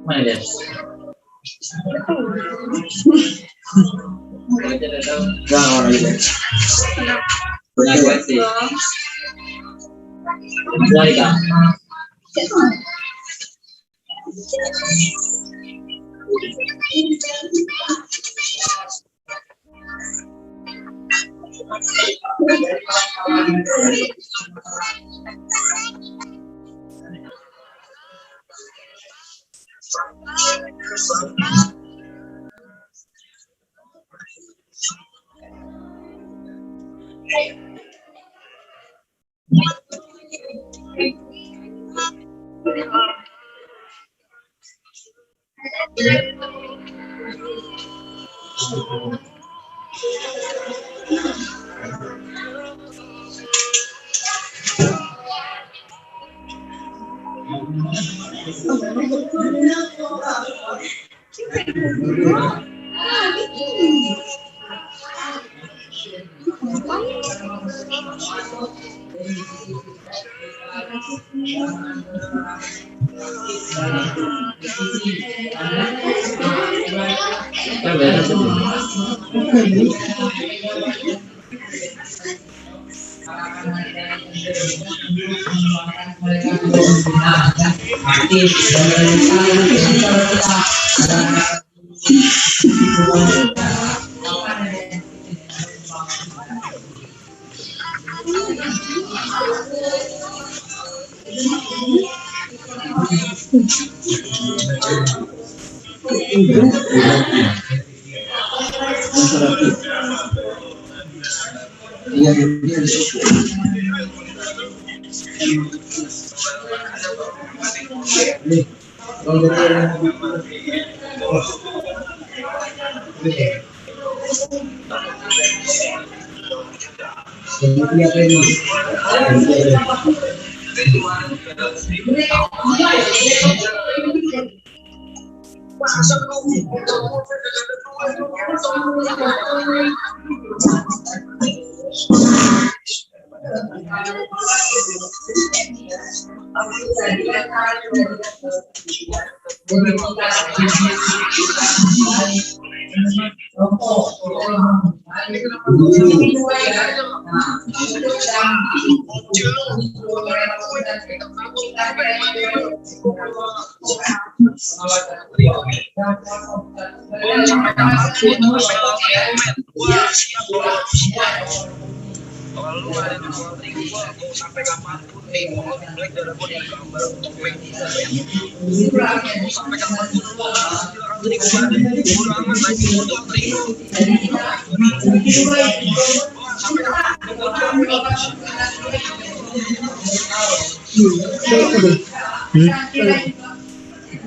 Mana dia? Gak orang dia. Berdua sih. Dari kak.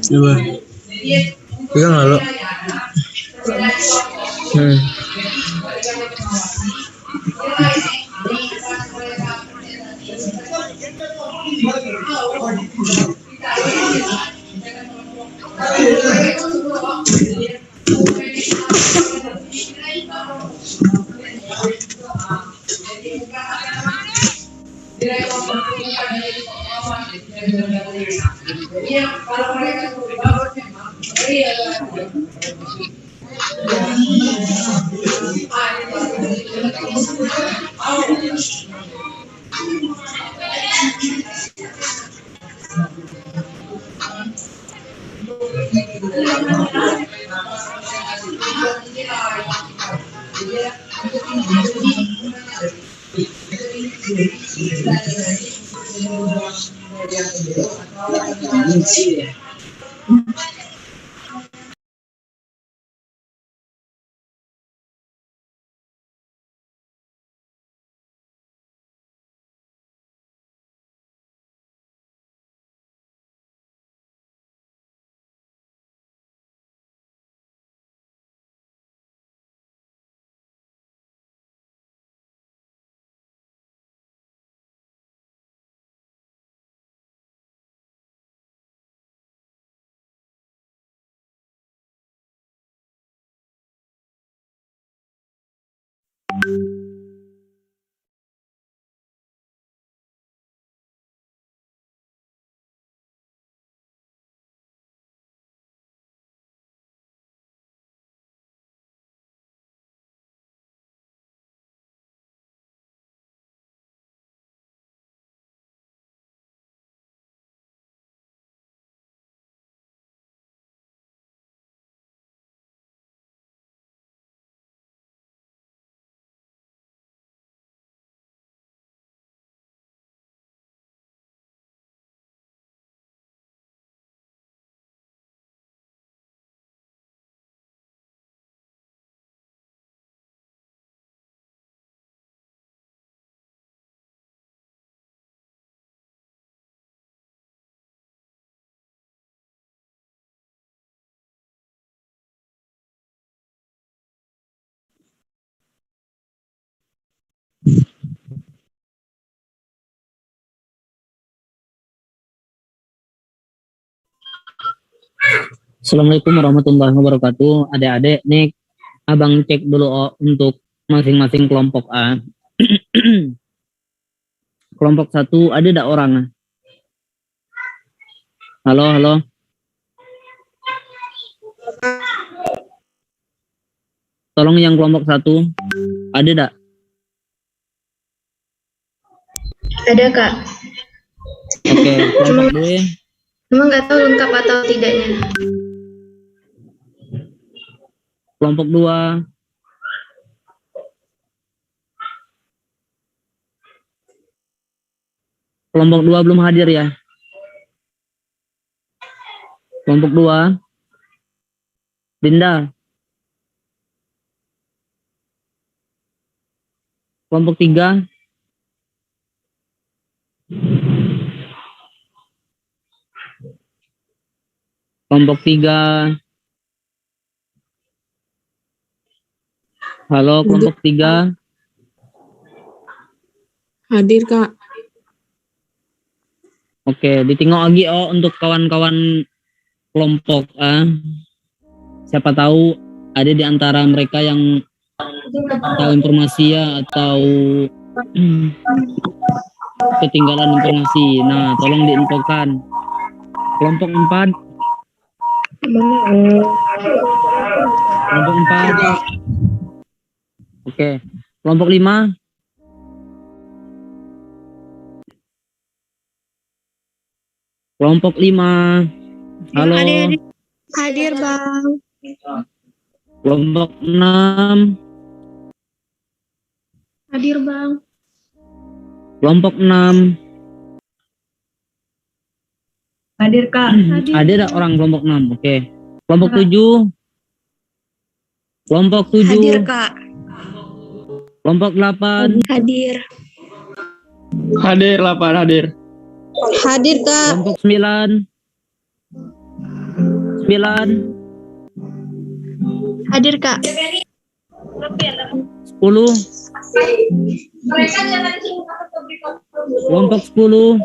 Coba pegang lalu. Assalamualaikum warahmatullahi wabarakatuh. Adik-adik, nih abang cek dulu untuk masing-masing kelompok A. Kelompok 1 ada tidak orang? Halo, halo. Tolong yang kelompok 1 ada tidak? Ada Kak. Oke, kelompok 2. Emang nggak tahu lengkap atau tidaknya. Kelompok 2. Kelompok 2 belum hadir ya? Kelompok 2. Dinda. Kelompok 3. Kelompok 3. Halo, kelompok 3. Hadir, Kak. Oke, ditengok lagi untuk kawan-kawan kelompok A. Siapa tahu ada di antara mereka yang tahu informasi ya atau ketinggalan informasi. Nah, tolong diinfokan. Kelompok 4. Kelompok 4. Oke. Kelompok 5. Kelompok 5. Halo. Hadir, Bang. Kelompok 6. Hadir Bang. Kelompok 6. Hadir Kak. Ada tidak orang kelompok 6? Oke. Kelompok 7. Kelompok 7. Hadir, Kak. Kelompok 8. Hadir. Hadir 8 hadir. Hadir, Kak. Kelompok 9. 9. Hadir, Kak. 10. Kelompok 10.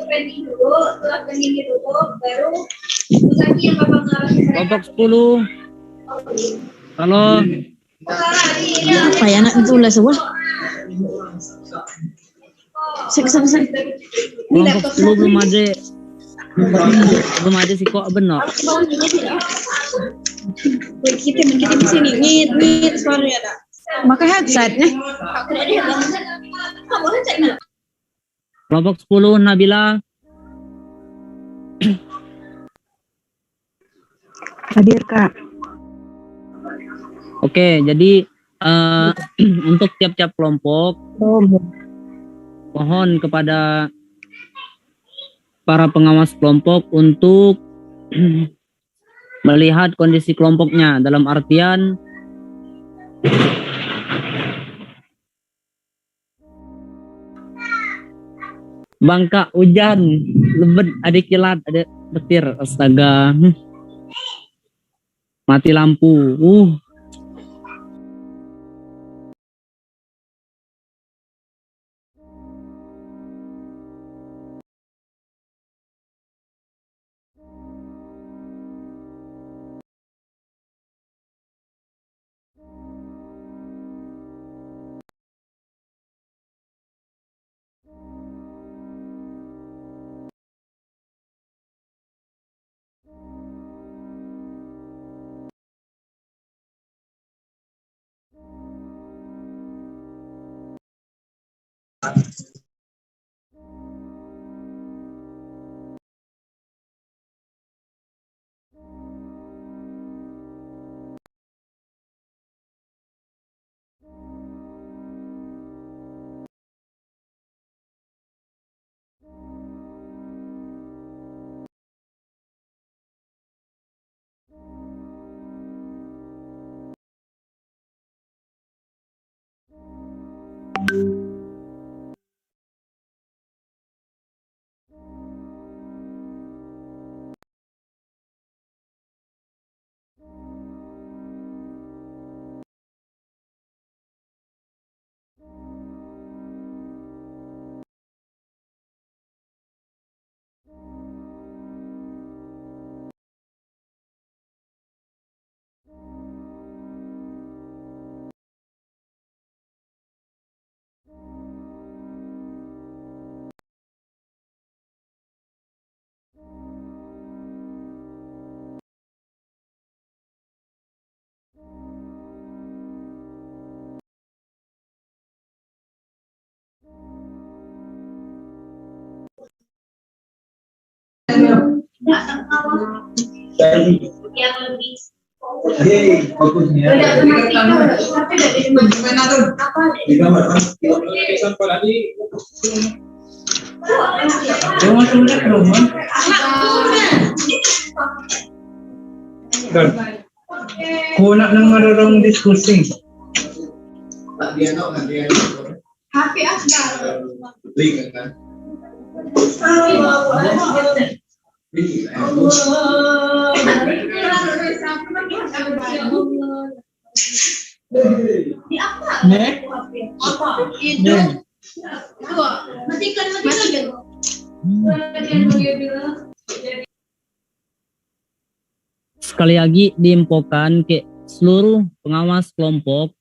Kelompok 10. Halo. Apa ya anak itu lah semua? Sek. Kelompok 10 belum ada. Belum ada sih kok benar. Kita di sini. Mit suaranya ada. Maka headsetnya. Kelompok 10 Nabila. Hadir, Kak. Oke, jadi untuk tiap-tiap kelompok mohon kepada para pengawas kelompok untuk melihat kondisi kelompoknya dalam artian bangka hujan, lebet, ada kilat, ada petir, astaga. Mati lampu. Kung na nang marunong diskusi. Happy Asgar. Sekali lagi diinfokan ke seluruh pengawas kelompok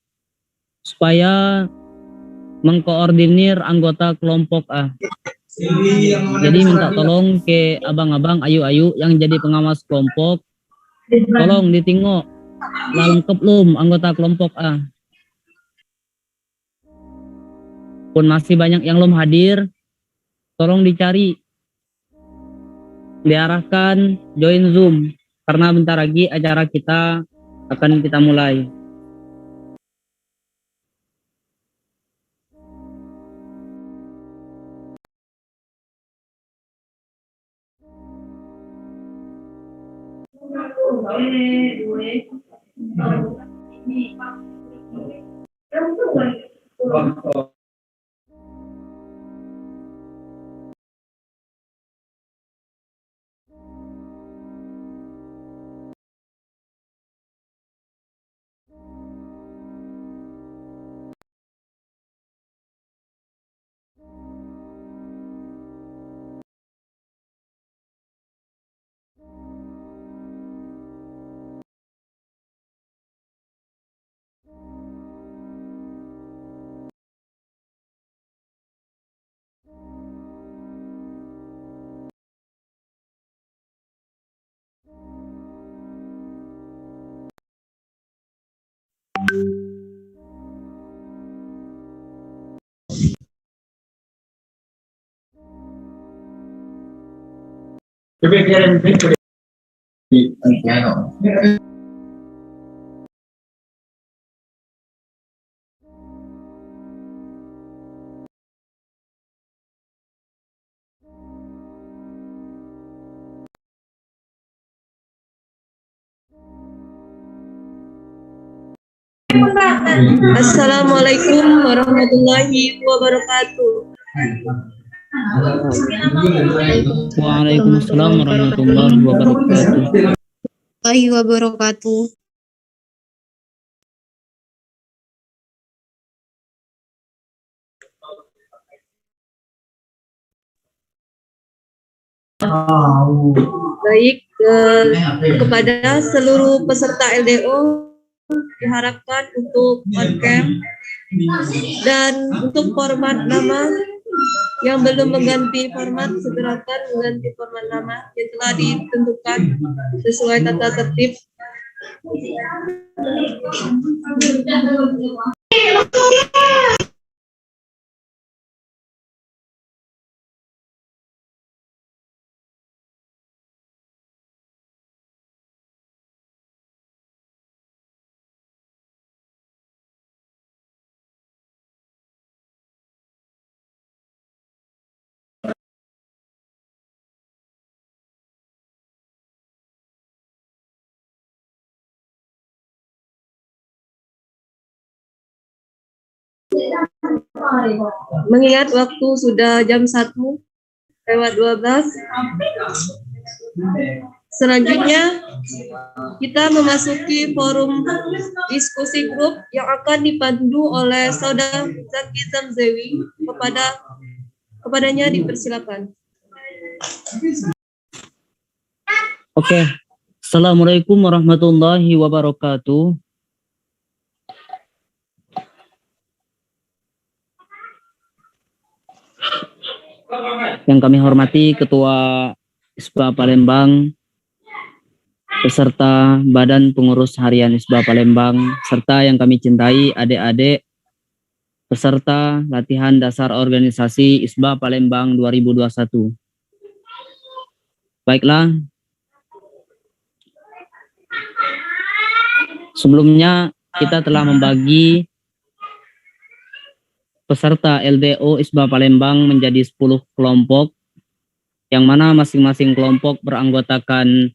supaya mengkoordinir anggota kelompok A. Jadi minta tolong ke abang-abang ayu-ayu yang jadi pengawas kelompok, tolong ditengok lah lengkap belum anggota kelompok A. Pun masih banyak yang belum hadir, tolong dicari, diarahkan join Zoom karena bentar lagi acara kita akan kita mulai. Assalamualaikum warahmatullahi wabarakatuh. Waalaikumsalam warahmatullahi wabarakatuh. Baik, kepada seluruh peserta LDO diharapkan untuk on cam dan untuk format nama yang belum mengganti format segerakan mengganti format nama yang telah ditentukan sesuai tata tertib. Mengingat waktu sudah jam 1:12, selanjutnya kita memasuki forum diskusi grup yang akan dipandu oleh Saudara Zaki Zamzewi. Kepadanya dipersilakan. Oke. Assalamualaikum warahmatullahi wabarakatuh. Yang kami hormati Ketua ISBA Palembang, beserta Badan Pengurus Harian ISBA Palembang, serta yang kami cintai adik-adik peserta latihan dasar organisasi ISBA Palembang 2021. Baiklah, Sebelumnya kita telah membagi peserta LDO ISBA Palembang menjadi 10 kelompok, yang mana masing-masing kelompok beranggotakan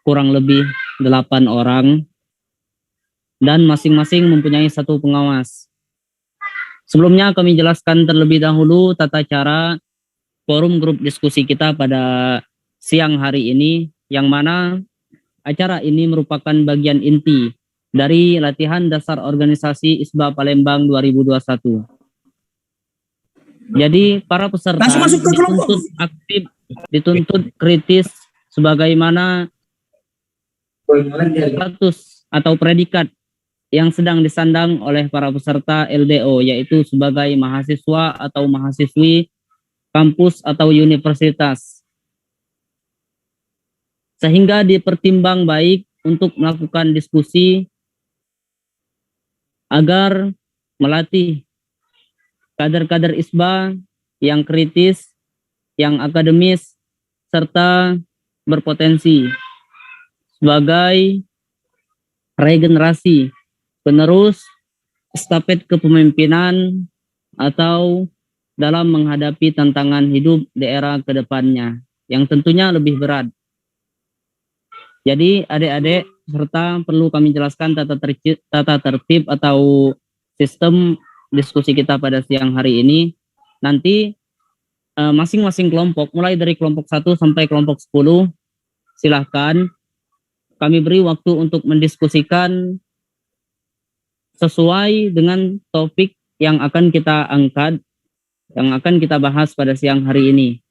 kurang lebih 8 orang, dan masing-masing mempunyai 1 pengawas. Sebelumnya kami jelaskan terlebih dahulu tata cara forum grup diskusi kita pada siang hari ini, yang mana acara ini merupakan bagian inti dari latihan dasar organisasi ISBA Palembang 2021. Jadi para peserta dituntut aktif, dituntut kritis sebagaimana status atau predikat yang sedang disandang oleh para peserta LDO, yaitu sebagai mahasiswa atau mahasiswi kampus atau universitas. Sehingga dipertimbang baik untuk melakukan diskusi agar melatih kader-kader ISBA yang kritis, yang akademis, serta berpotensi sebagai regenerasi penerus estafet kepemimpinan atau dalam menghadapi tantangan hidup di era kedepannya yang tentunya lebih berat. Jadi adik-adik serta perlu kami jelaskan tata tertib atau sistem diskusi kita pada siang hari ini. Nanti masing-masing kelompok, mulai dari kelompok 1 sampai kelompok 10, silahkan kami beri waktu untuk mendiskusikan sesuai dengan topik yang akan kita angkat, yang akan kita bahas pada siang hari ini.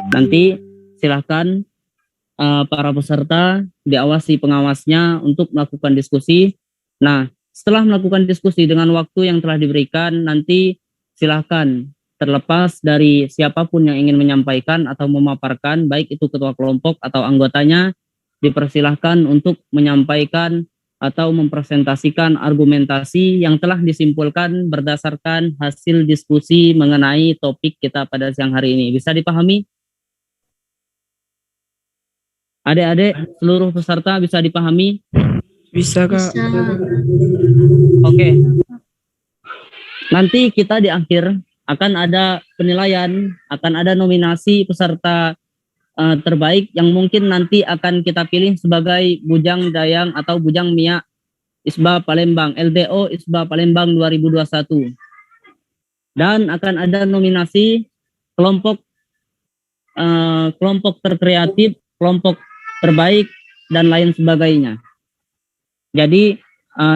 Nanti silahkan para peserta diawasi pengawasnya untuk melakukan diskusi. Nah, setelah melakukan diskusi dengan waktu yang telah diberikan, nanti silahkan terlepas dari siapapun yang ingin menyampaikan atau memaparkan, baik itu ketua kelompok atau anggotanya, dipersilahkan untuk menyampaikan atau mempresentasikan argumentasi yang telah disimpulkan berdasarkan hasil diskusi mengenai topik kita pada siang hari ini. Bisa dipahami? Adik-adik, seluruh peserta bisa dipahami? Bisa, Kak. Bisa. Oke. Nanti kita di akhir akan ada penilaian, akan ada nominasi peserta terbaik yang mungkin nanti akan kita pilih sebagai Bujang Dayang atau Bujang Mia ISBA Palembang, LDO ISBA Palembang 2021. Dan akan ada nominasi kelompok terkreatif, kelompok terbaik, dan lain sebagainya. Jadi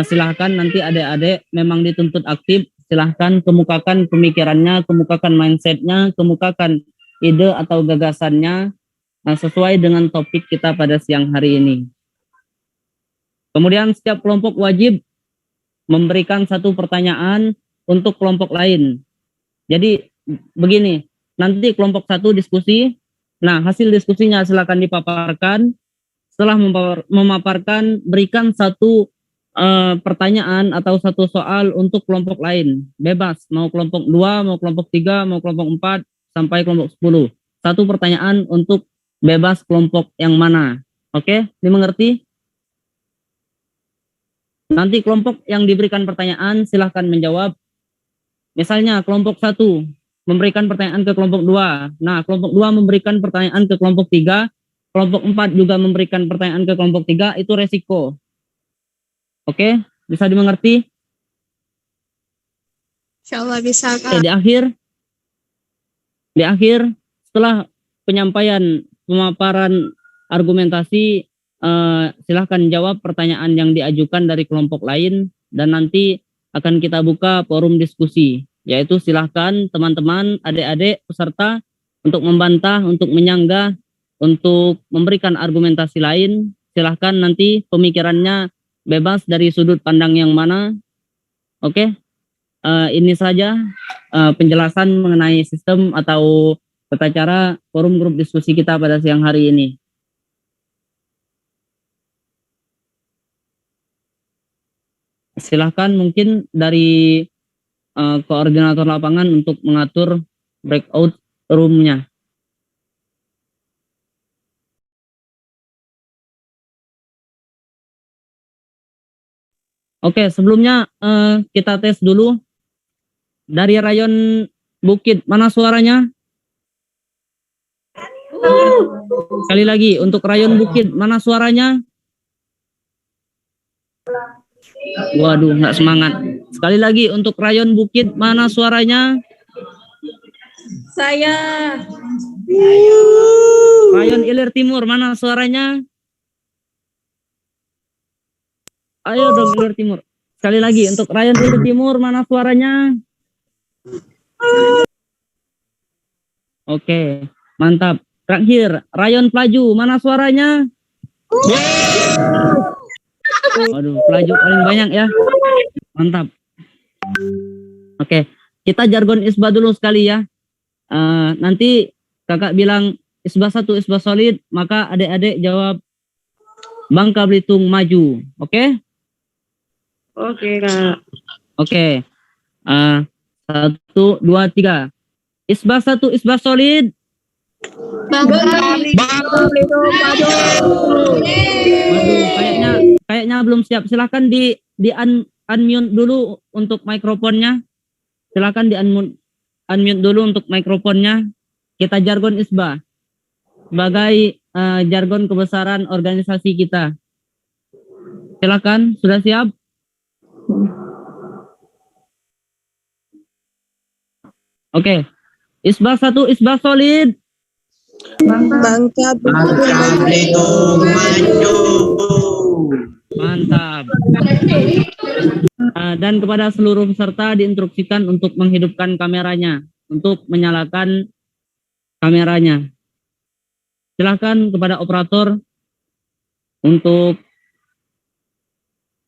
silahkan nanti adik-adik memang dituntut aktif, silahkan kemukakan pemikirannya, kemukakan mindsetnya, kemukakan ide atau gagasannya sesuai dengan topik kita pada siang hari ini. Kemudian setiap kelompok wajib memberikan 1 pertanyaan untuk kelompok lain. Jadi begini, nanti kelompok 1 diskusi, nah hasil diskusinya silakan dipaparkan. Setelah memaparkan, berikan 1 pertanyaan atau 1 soal untuk kelompok lain. Bebas, mau kelompok 2, mau kelompok 3, mau kelompok 4, sampai kelompok 10. 1 pertanyaan untuk bebas kelompok yang mana. Oke, dimengerti? Nanti kelompok yang diberikan pertanyaan silahkan menjawab. Misalnya kelompok 1 memberikan pertanyaan ke kelompok 2. Nah, kelompok 2 memberikan pertanyaan ke kelompok 3. Kelompok 4 juga memberikan pertanyaan ke kelompok 3, itu resiko. Oke, bisa dimengerti? Insyaallah bisa, Kak. Oke, di akhir setelah penyampaian pemaparan argumentasi, silahkan jawab pertanyaan yang diajukan dari kelompok lain, dan nanti akan kita buka forum diskusi, yaitu silahkan teman-teman, adik-adik, peserta untuk membantah, untuk menyanggah, untuk memberikan argumentasi lain. Silahkan nanti pemikirannya bebas dari sudut pandang yang mana. Oke, ini saja penjelasan mengenai sistem atau tata cara forum grup diskusi kita pada siang hari ini. Silahkan mungkin dari koordinator lapangan untuk mengatur breakout room-nya. Oke, sebelumnya kita tes dulu. Dari rayon Bukit, mana suaranya? Sekali lagi, untuk rayon Bukit, mana suaranya? Waduh, nggak semangat. Sekali lagi, untuk rayon Bukit, mana suaranya? Saya. Rayon Ilir Timur, mana suaranya? Ayo dong, Ilir Timur. Sekali lagi, untuk rayon Ilir Timur, mana suaranya? Oke, mantap. Terakhir, rayon Pelaju, mana suaranya? Waduh, Pelaju paling banyak ya. Mantap. Oke, kita jargon isba dulu sekali ya. Nanti kakak bilang isba 1, isba solid, maka adik-adik jawab Bangka Belitung maju. Oke? Oke, Kak. Oke. 1, 2, 3. Isba 1, isba solid. Bangka Belitung maju. Waduh, kayaknya belum siap. Silakan di unmute dulu untuk mikrofonnya. Silakan di unmute dulu untuk mikrofonnya. Kita jargon isba sebagai jargon kebesaran organisasi kita. Silakan, sudah siap? Oke. Isba 1, isba solid. Bangka Belitung maju. Mantap. Dan kepada seluruh peserta diinstruksikan untuk menghidupkan kameranya, untuk menyalakan kameranya. Silakan kepada operator untuk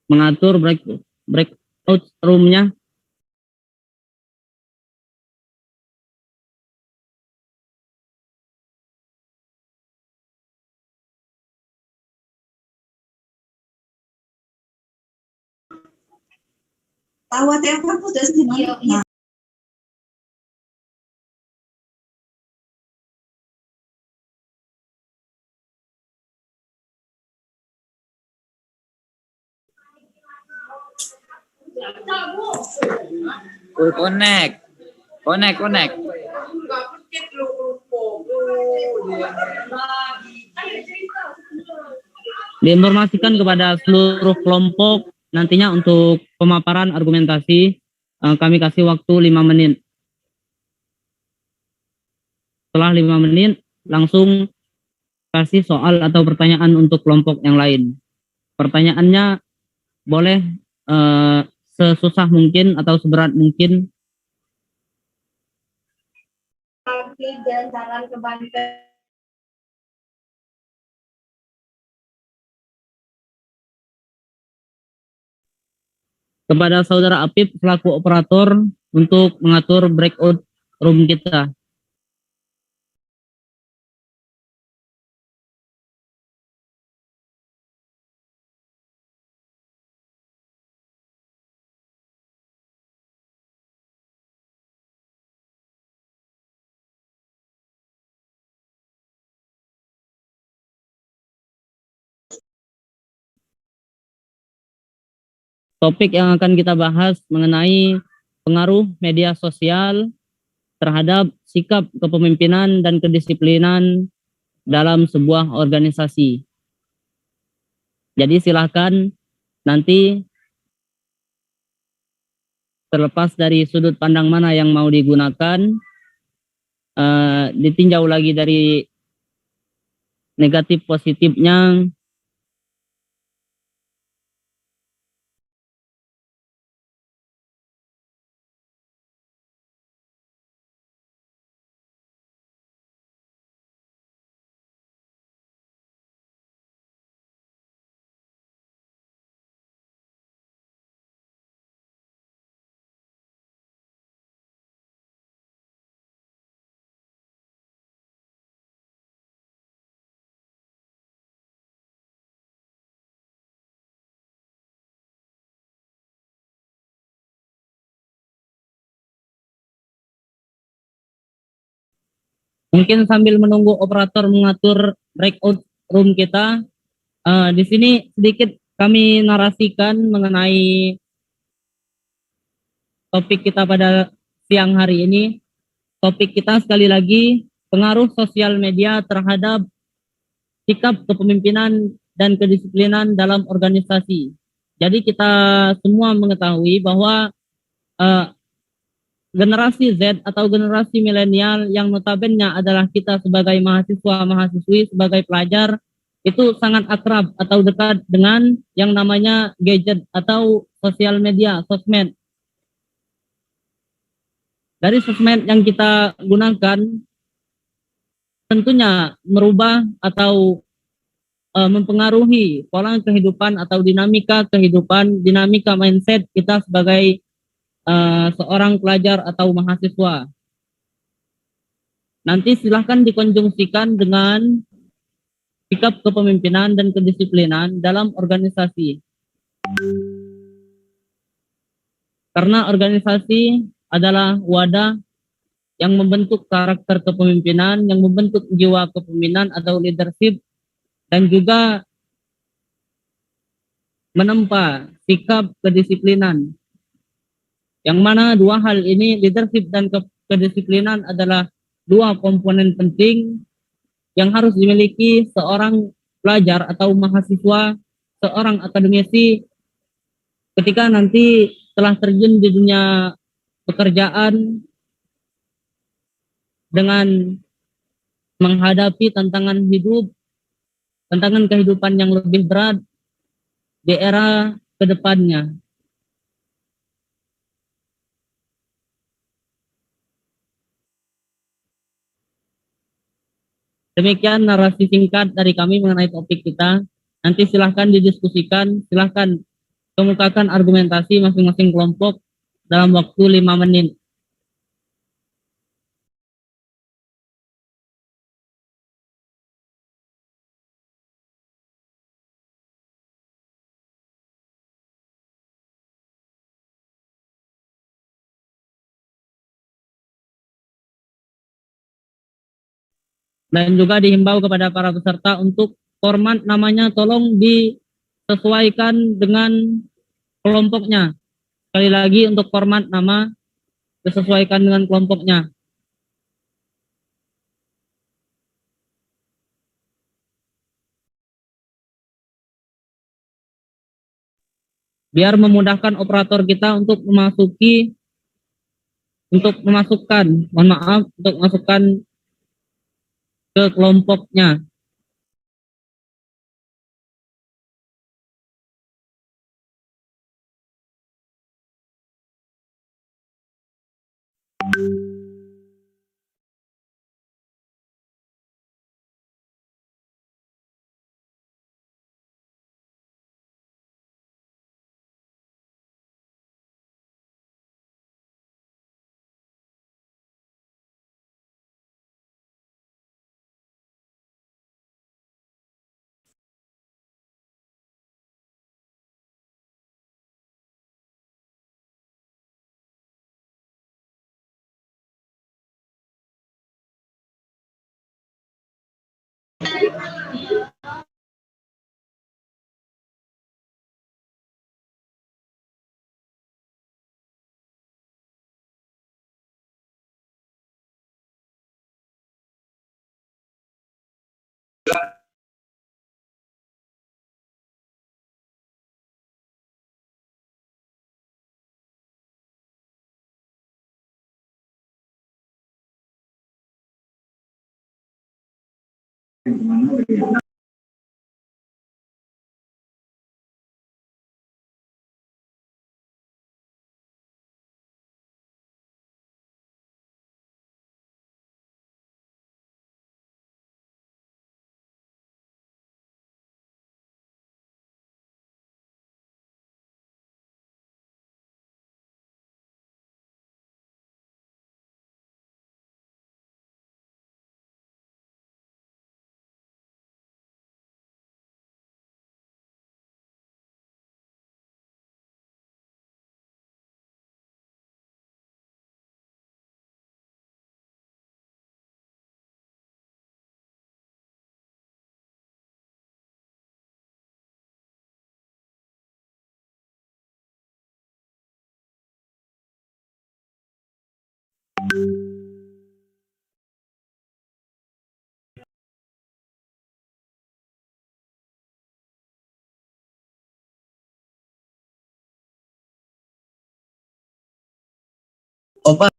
mengatur breakout room-nya. Tawa telepon udah sini. Connect. Diinformasikan kepada seluruh kelompok nantinya untuk pemaparan argumentasi kami kasih waktu 5 menit. Setelah 5 menit langsung kasih soal atau pertanyaan untuk kelompok yang lain. Pertanyaannya boleh sesusah mungkin atau seberat mungkin. Jalan-jalan ke Banten. Kepada saudara Apip selaku operator untuk mengatur breakout room kita. Topik yang akan kita bahas mengenai pengaruh media sosial terhadap sikap kepemimpinan dan kedisiplinan dalam sebuah organisasi. Jadi silakan nanti terlepas dari sudut pandang mana yang mau digunakan, ditinjau lagi dari negatif positifnya. Mungkin sambil menunggu operator mengatur breakout room kita, di sini sedikit kami narasikan mengenai topik kita pada siang hari ini. Topik kita sekali lagi, pengaruh sosial media terhadap sikap kepemimpinan dan kedisiplinan dalam organisasi. Jadi kita semua mengetahui bahwa eh, generasi Z atau generasi milenial yang notabene adalah kita sebagai mahasiswa-mahasiswi, sebagai pelajar, itu sangat akrab atau dekat dengan yang namanya gadget atau sosial media, sosmed. Dari sosmed yang kita gunakan, tentunya merubah atau mempengaruhi pola kehidupan atau dinamika kehidupan, dinamika mindset kita sebagai seorang pelajar atau mahasiswa. Nanti silahkan dikonjungsikan dengan sikap kepemimpinan dan kedisiplinan dalam organisasi. Karena organisasi adalah wadah yang membentuk karakter kepemimpinan, yang membentuk jiwa kepemimpinan atau leadership, dan juga menempa sikap kedisiplinan. Yang mana dua hal ini, leadership dan kedisiplinan, adalah dua komponen penting yang harus dimiliki seorang pelajar atau mahasiswa, seorang akademisi ketika nanti telah terjun di dunia pekerjaan dengan menghadapi tantangan hidup, tantangan kehidupan yang lebih berat di era kedepannya. Demikian narasi singkat dari kami mengenai topik kita. Nanti silahkan didiskusikan, silahkan kemukakan argumentasi masing-masing kelompok dalam waktu 5 menit. Dan juga dihimbau kepada para peserta untuk format namanya tolong disesuaikan dengan kelompoknya. Sekali lagi untuk format nama disesuaikan dengan kelompoknya. Biar memudahkan operator kita untuk memasukkan, mohon maaf, untuk memasukkan ke kelompoknya. Opa.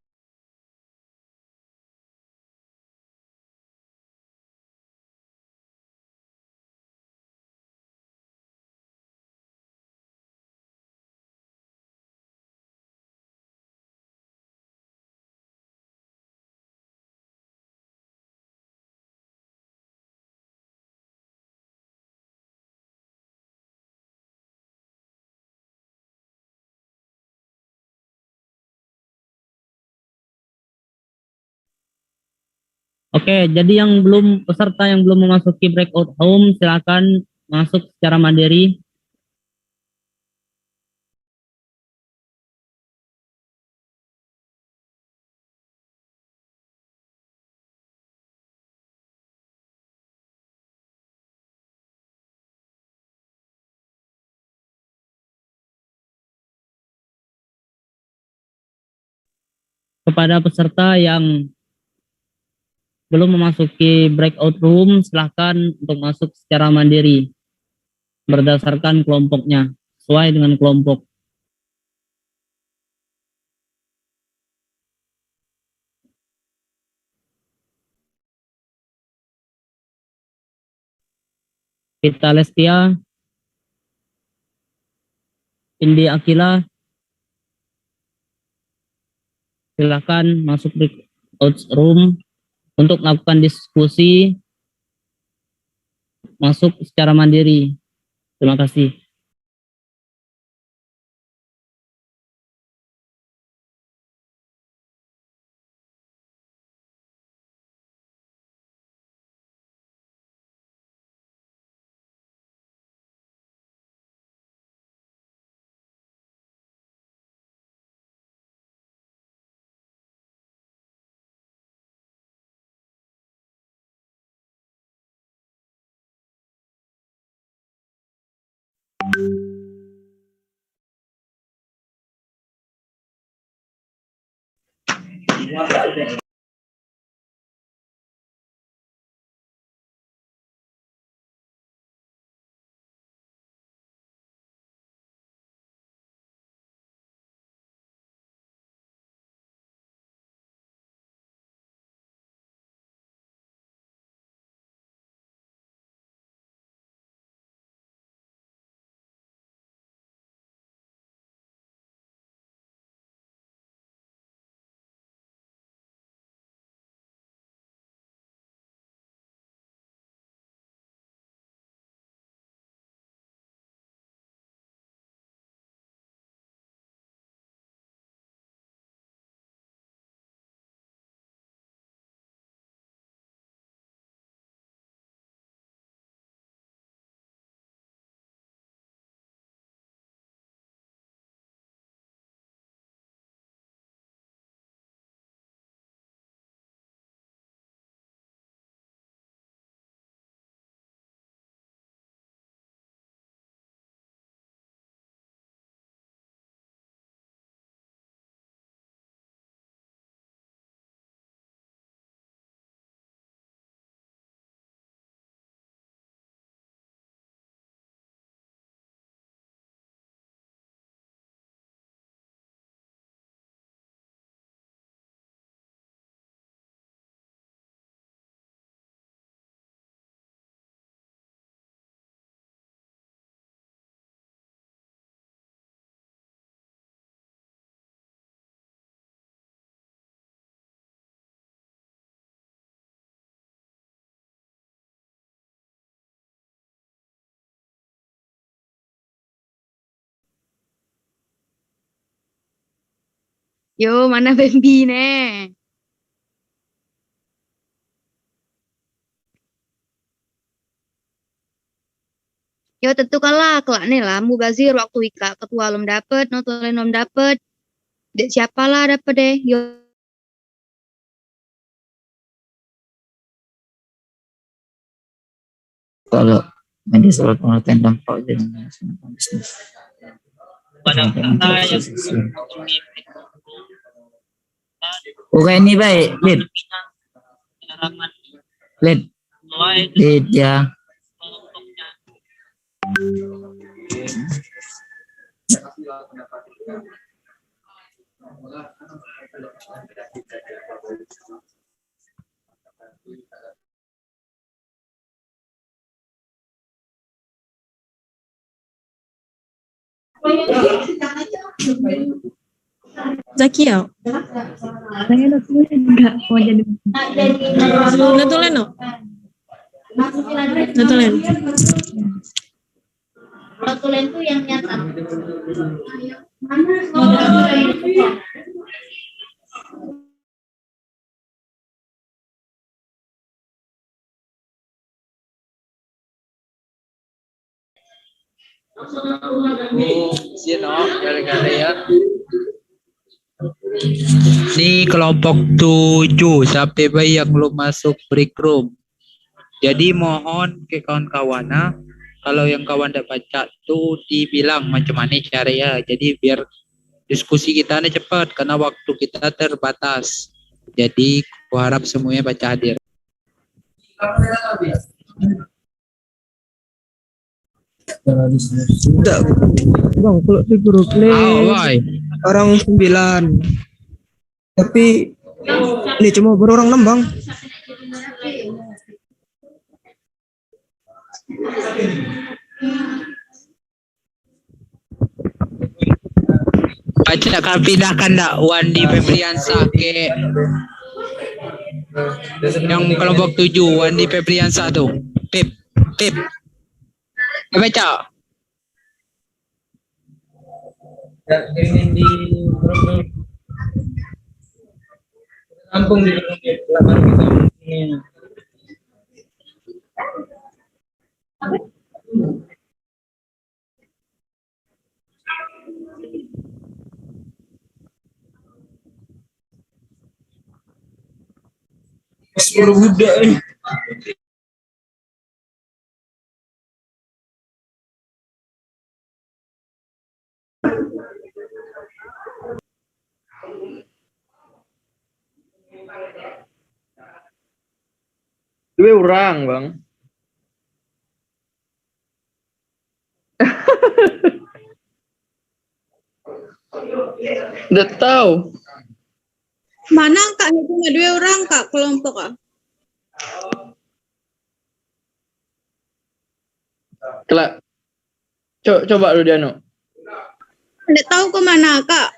Oke, jadi peserta yang belum memasuki breakout room silakan masuk secara mandiri. Kepada peserta yang belum memasuki breakout room, silahkan untuk masuk secara mandiri berdasarkan kelompoknya, sesuai dengan kelompok. Vita Lestia, Indi Akila, silakan masuk breakout room untuk melakukan diskusi, masuk secara mandiri. Terima kasih. Yo, mana Bambi nih? Yo, tentu kalah kelak nih lah. Mubazir waktu Wika ketua belum dapet, notulen belum dapet. Dek siapa lah dapet deh. Yo. Kalau medis soal pengertian dampak dan bisnis. Pada peserta yang Oke, ini baik, Lid ya. Zaki ya? Saya enggak mau jadi. Natulen no? Natulen. Notulen tuh yang nyata. Sino, kali-kali ya. Ini kelompok 7 sampai bayi yang belum masuk break room. Jadi mohon ke kawan-kawan, kalau yang kawan tidak baca tuh dibilang macam mana caranya. Jadi biar diskusi kita ini cepat karena waktu kita terbatas. Jadi aku harap semuanya baca hadir. Tidak, bang, kalau di grup orang 9. Tapi ini cuma berorang 6, bang. Baca akan pindahkan dak Wandi Febriansa ke yang kelompok 7, Wandi Febriansa tuh. Pip. Baca. Ini di kampung di belakang kita ini. Sepuluh budak nih. Dua orang, bang. Udah tahu. Mana kak cuma 2 orang kak kelompok ah? Kelak. Coba lu Diano. Tidak tahu ke mana kak?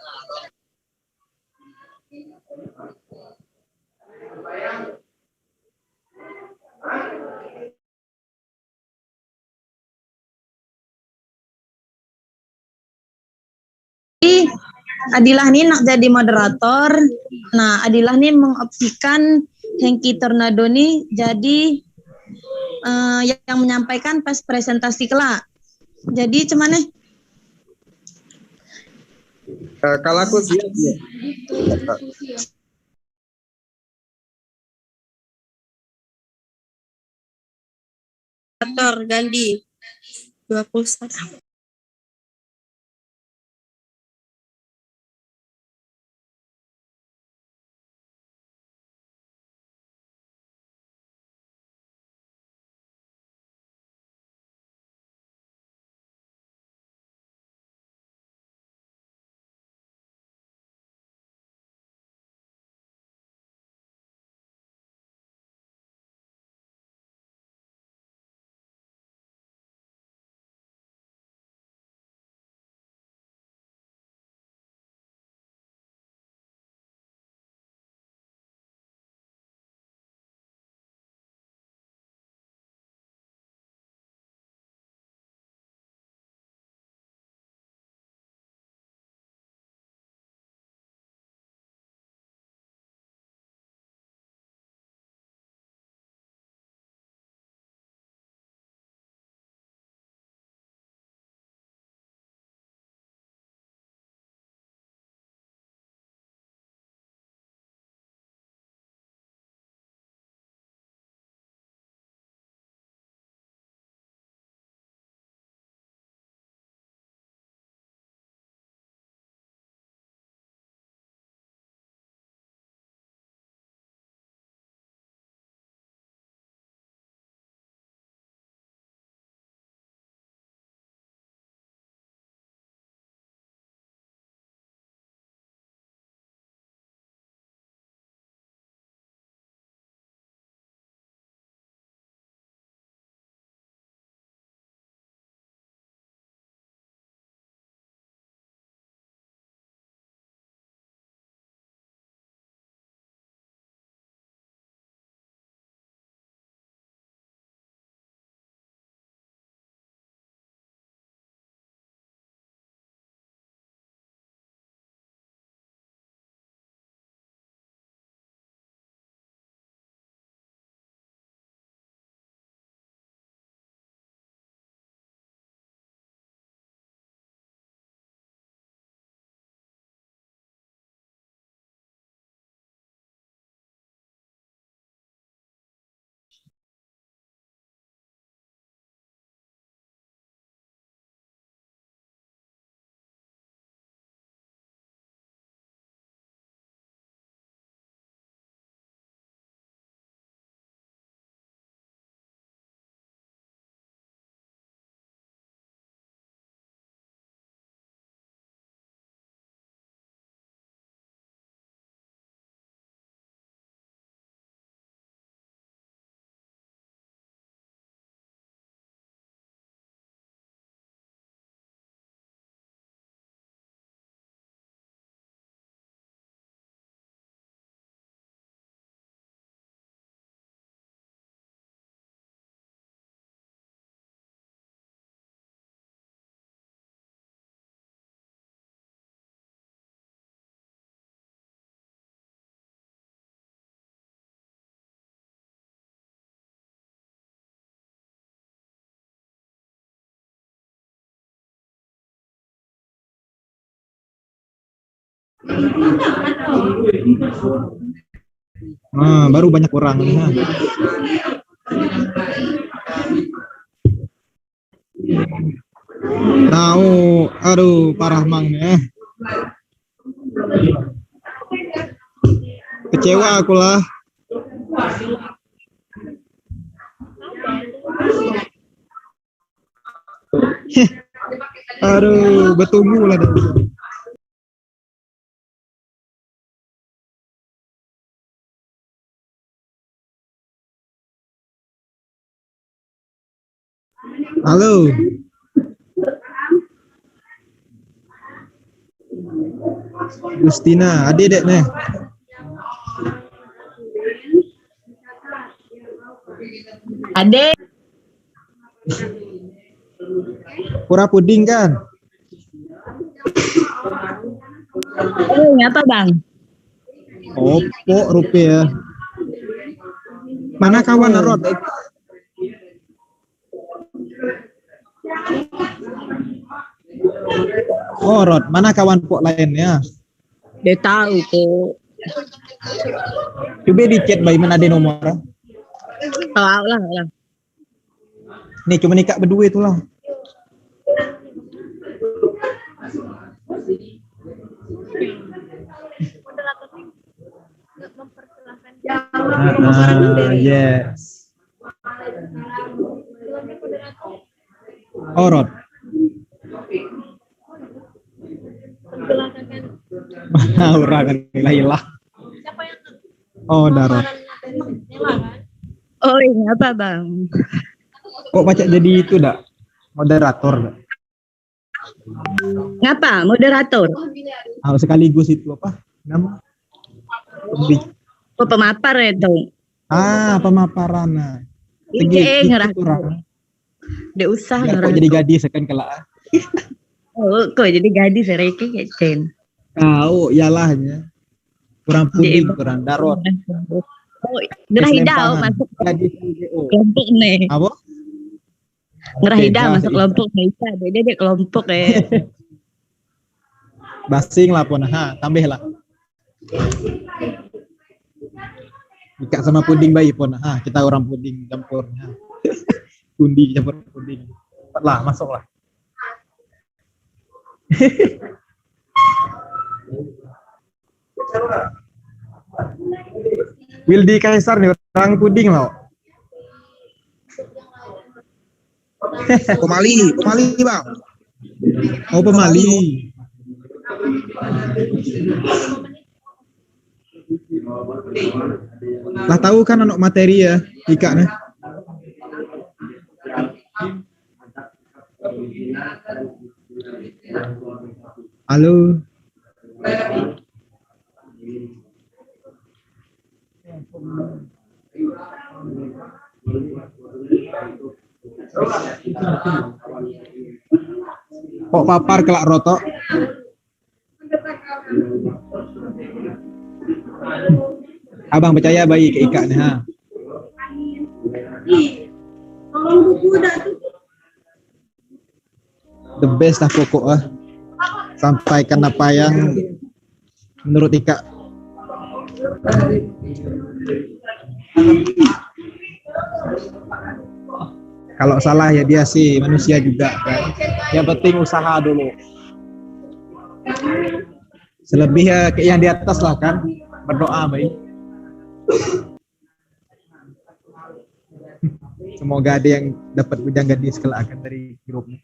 Adilah nih nak jadi moderator. Nah, Adilah nih mengopsikan Hengki Tornado nih jadi yang menyampaikan pas presentasi kelak. Jadi cuman nih? Kalau aku siap ya. Moderator Gandhi 21. Nah, baru banyak orang nih. Ha. Nah, aduh, parah mang nih. Kecewa aku lah. Aduh, bertunggu lah. Halo. Justina, adik dek nih. Adek. Pura puding kan? Apa bang? Opo rupiah. Mana kawan Rod? Oh Rod, mana kawan pok lainnya? Dia tahu kok. Coba di chat bayi mana ada nomor? Tahu lah. Nih cuma nikah berdua itulah. Yes. Oh Rod. Mana orang hilang. Oh Darot. Oh iya apa bang? Kok baca jadi itu dak? Moderator dak? Ngapa? Moderator? Sekaligus itu apa? Nama? Oh pemapar itu. Pemaparan. Nah. Ngerah. Dia usah ngerah. Kok jadi gadis kan kelak. Oh, kok jadi gadis Reki kayak Cen. Kau iyalahnya. Kurang puding, kurang Darot. Oh, Ngerah Hidau masuk kelompok nih. Apa? Ngerah Hidau masuk kelompok Maisa. Dia kelompok ya. Basing lah pun, tambah lah. Ikat sama puding bayi pun, kita orang puding campur. Kundi campur puding. Lah, masuk lah. Wildi Kaisar nih orang puding loh. Pemali bang. Oh pemali. Lah tahu kan anak materi ya Ika nih. Halo. Kok papar kelak rotok? Abang percaya bayi ke Ika nih The best lah pokok sampaikan apa yang menurut Ika. Kalau salah ya dia sih manusia juga kan. Yang penting usaha dulu. Selebih ya kayak yang di atas lah kan. Berdoa baik. Semoga ada yang dapat bujang gadis kelak akan dari grupnya.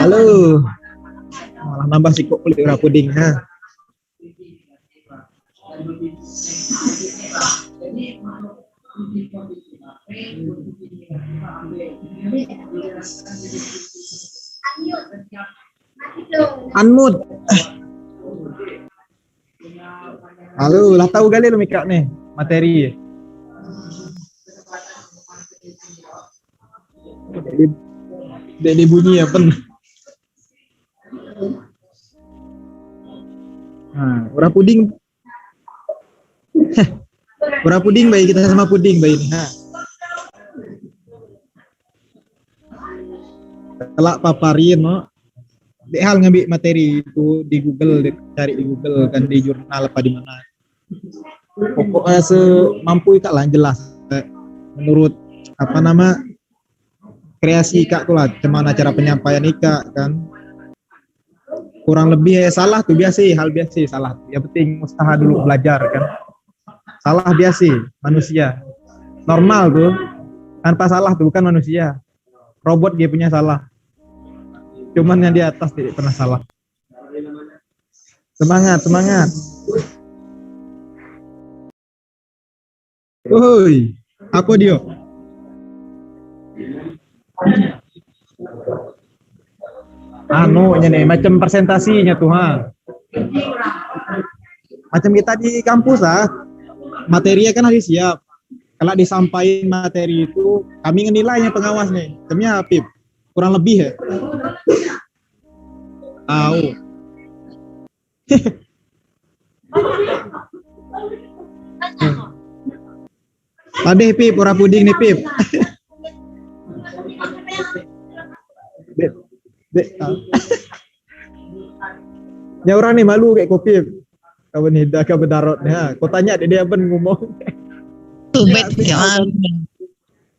Halo. Malah nambah sikok kulit ora puding ha. Unmute. Halo, lah tahu kali lu Mika nih materi. Jadi bunyi apa? Nah, ora puding. Ora puding bayi kita sama puding bayi ini. Nah. Kelak paparin no. Dek hal ngambil materi itu di Google, cari di Google kan di jurnal apa di mana. Pokoknya semampu Kak lah jelas. Menurut apa nama kreasi Kak tuh lah, cuman cara penyampaian Kak kan. Kurang lebih salah tuh biasa, hal biasa salah. Yang penting usaha dulu belajar kan. Salah biasa manusia. Normal tuh. Tanpa salah tuh bukan manusia. Robot dia punya salah. Cuman yang di atas tidak pernah salah. Semangat, semangat. Woi, apa dia? Nih macam presentasinya tuh ha. Macam kita di kampus materinya kan harus siap. Kalau disampaikan materi itu, kami ngenilainya pengawas nih. Temnya Pip, kurang lebih ya. Tahu. Tadi Pip, ora puding nih Pip. Dek. Ya orang nih malu kayak kopi. Kawan hidah ke bedarot nih. Kau tanya dia apa ngomong. Tubet jangan.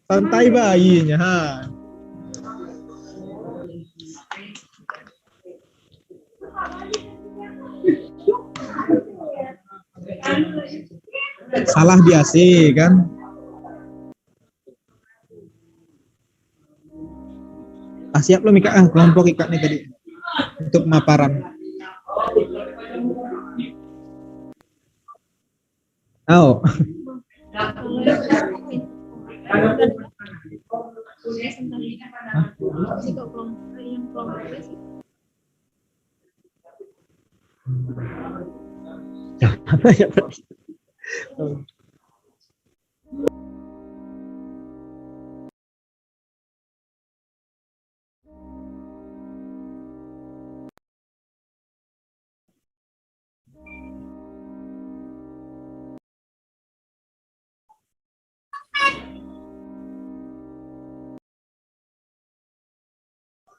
Santai bayinya ha. Salah biasa kan. Siap lo Mika kelompok ikat nih tadi untuk pemaparan. Oh.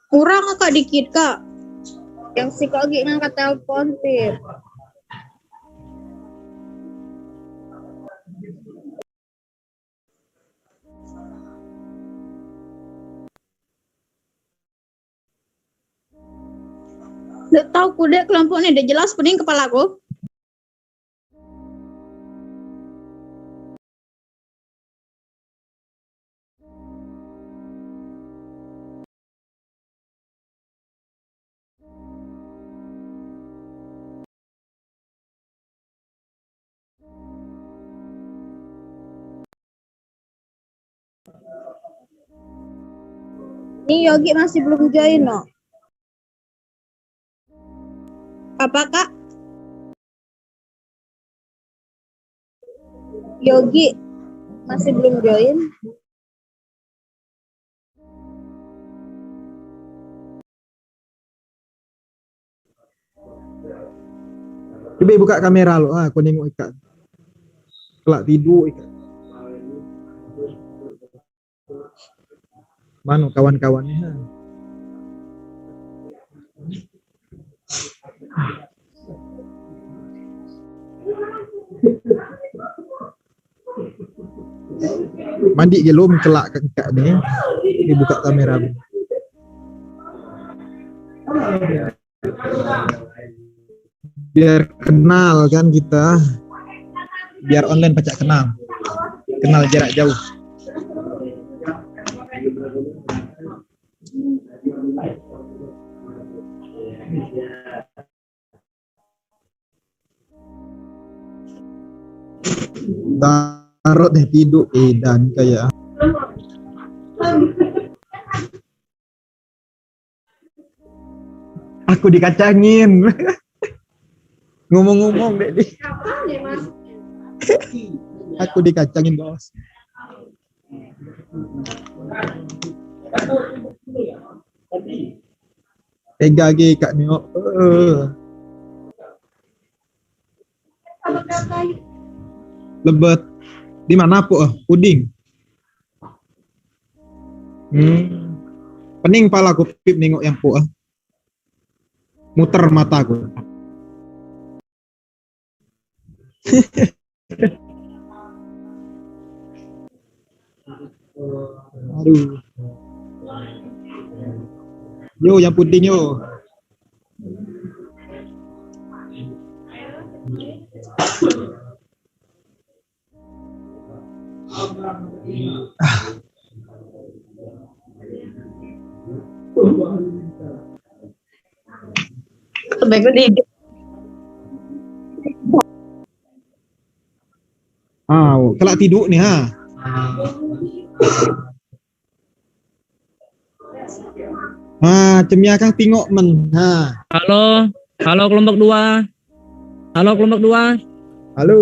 Kurang Kak dikit Kak. Yang si Kak Gi ngangkat telepon Pip. Nggak tahu kuda kelompoknya udah jelas pening kepalaku. Ini Yogi masih belum join no. Apa Kak? Yogi masih belum join. Coba buka kamera lo, aku nengok ikat. Kelak tidur ikat. Mana kawan-kawannya? Mandi gelum celak kakak nih. Dibuka kamera. Biar kenal kan kita. Biar online pacak kenal. Kenal jarak jauh. Tarot deh tidur dan kayak aku dikacangin. Ngomong-ngomong deh di. Aku dikacangin bos. Tega lagi Kak Nio. Lebet. Di mana po? Puding. Pening pala aku pip nengok yang po. Muter mata aku. Aduh. Yo yang puding yo. Sebaiknya di Kelak tidur nih ha. Cemia kang tengok men ha. Halo kelompok 2. Halo kelompok 2. Halo.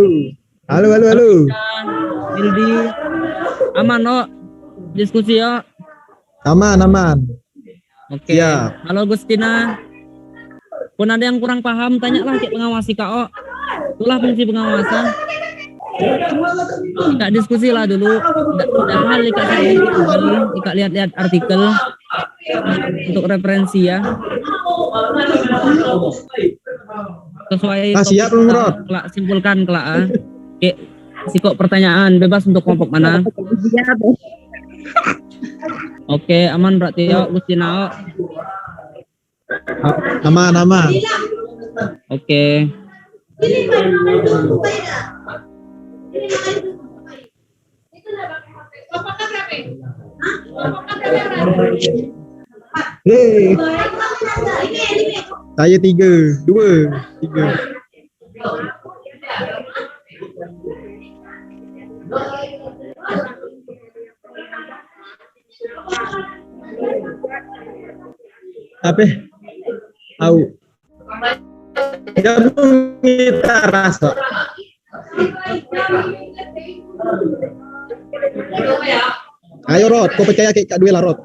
Ildi. Aman no? Diskusi yo. Aman. Oke. Siap. Halo Gustina. Pun ada yang kurang paham, tanyalah ke pengawasi KO. Itulah fungsi pengawasan. Ika diskusi lah dulu. Udah hal Ika cari di Google, Ika lihat-lihat artikel untuk referensi ya. Sesuai siap belum Rod? Kelak simpulkan kelak. Oke, sikok pertanyaan bebas untuk kelompok mana? Oke, aman berarti ya Gustina. Aman. Oke. Saya 3, 2, 3. Apa? Au. Gabung kita rasa. Ayo Rod, kau percaya ke Kak Dwi lah Rod.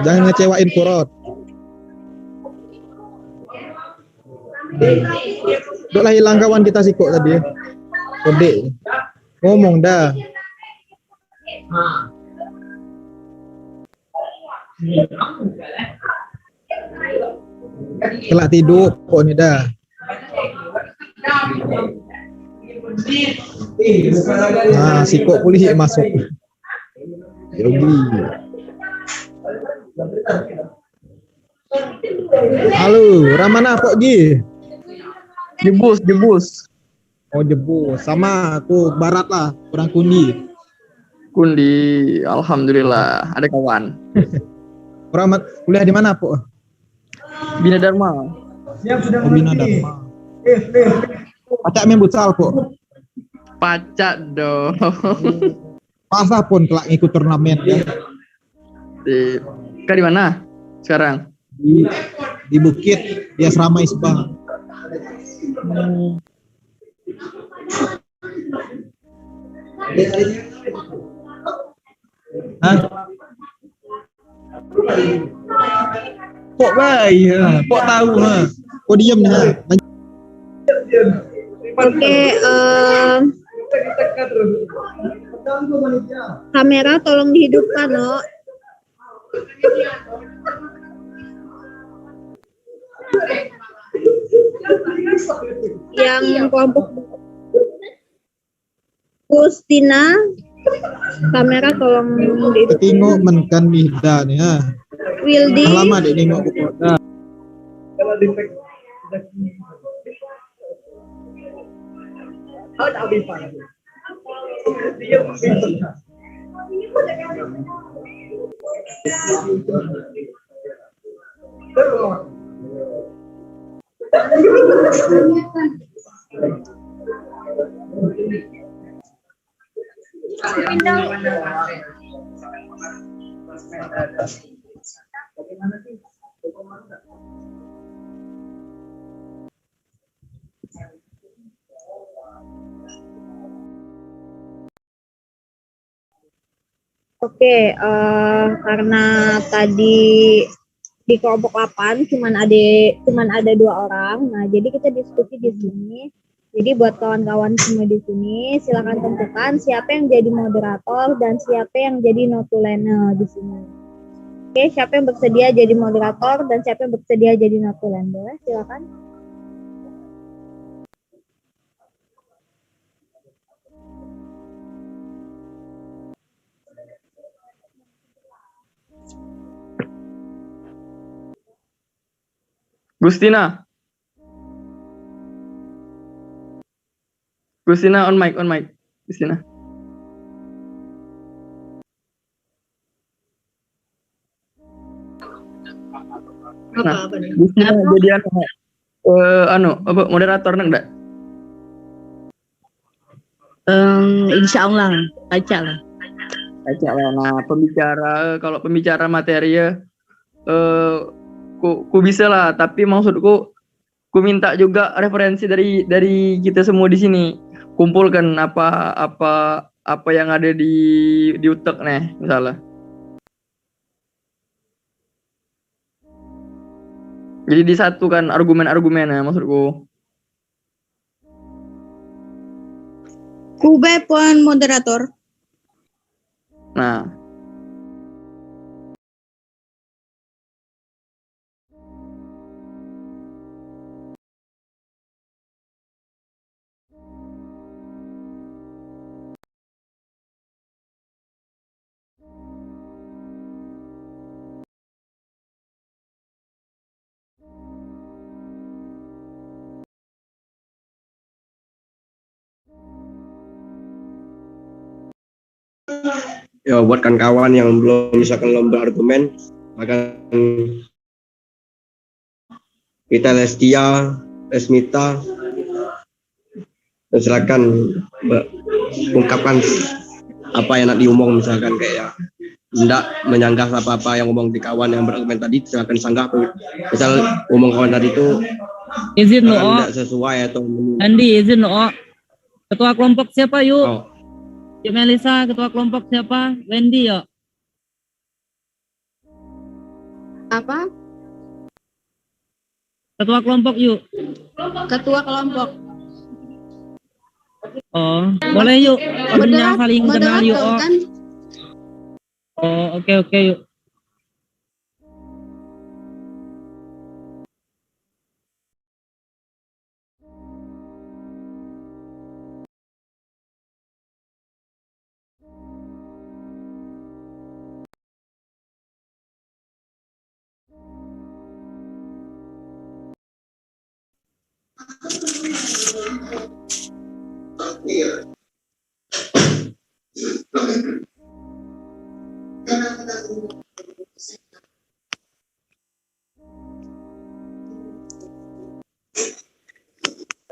Jangan ngecewain ku Rod. Dok lah hilang kawan kita sih kok tadi. Kode. Ngomong dah. Kelak tidur kok ni dah. Sikok polisi masuk. Yogi. Halo, ramana kok Gi? Jebus. Oh jebus, sama aku barat lah, kurang kundi, alhamdulillah ada kawan. Orang kuliah di mana po? Bina Dharma. Bina Dharma. Pacak main futsal po? Pacak dong. Masa pun kelak ngikut turnamen ya? Kak di mana sekarang? Di Bukit, di Asrama Isbah. Hah? Kok baik? Kok tahu? Kok diem nih? Oke, kamera tolong dihidupkan loh. Yang kelompok Gustina, kamera tolong dihidupkan. Tengok menkan Nida nih ya. Wildi. Lama deh nengok buku. Oke, karena tadi di kelompok 8 cuman ada 2 orang. Nah, jadi kita diskusi di sini. Jadi buat kawan-kawan semua di sini, silakan tentukan siapa yang jadi moderator dan siapa yang jadi notulene di sini. Oke, siapa yang bersedia jadi moderator dan siapa yang bersedia jadi notulene? Boleh, silakan. Gustina. Gustina on mic. Gustina. Nah, Gustina jadi moderator enggak? Insya Allah, baca lah. Nah, kalau pembicara materi ku bisa lah, tapi maksudku ku minta juga referensi dari kita semua di sini. Kumpulkan apa yang ada di utek nih, misalnya. Jadi disatukan argumen-argumennya, maksudku. Kube pun moderator. Nah, ya buat kawan-kawan yang belum misalkan lomba argumen, akan kita Lestia, Lesmita, dan silakan ungkapkan apa yang nak diomong, misalkan kayak tidak menyanggah apa-apa yang ngomong di kawan yang berargumen tadi, silakan sanggah. Misal ngomong kawan tadi itu izin lo, tidak sesuai atau Andi izin lo. Ketua kelompok siapa yuk? Oh. Yuk Melisa, ketua kelompok siapa? Wendy yuk. Apa? Ketua kelompok yuk. Ketua kelompok. Oh, boleh yuk. Orangnya saling kenal yuk. Oh, kan? oh oke yuk.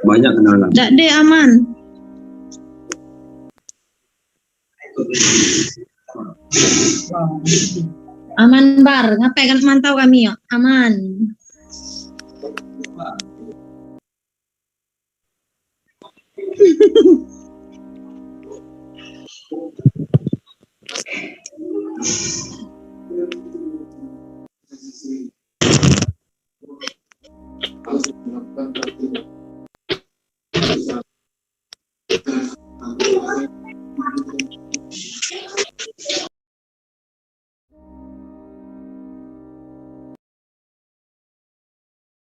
banyak kenalan. Dak deh aman. Aman bar, ngapain kan mantau kami yuk? Aman.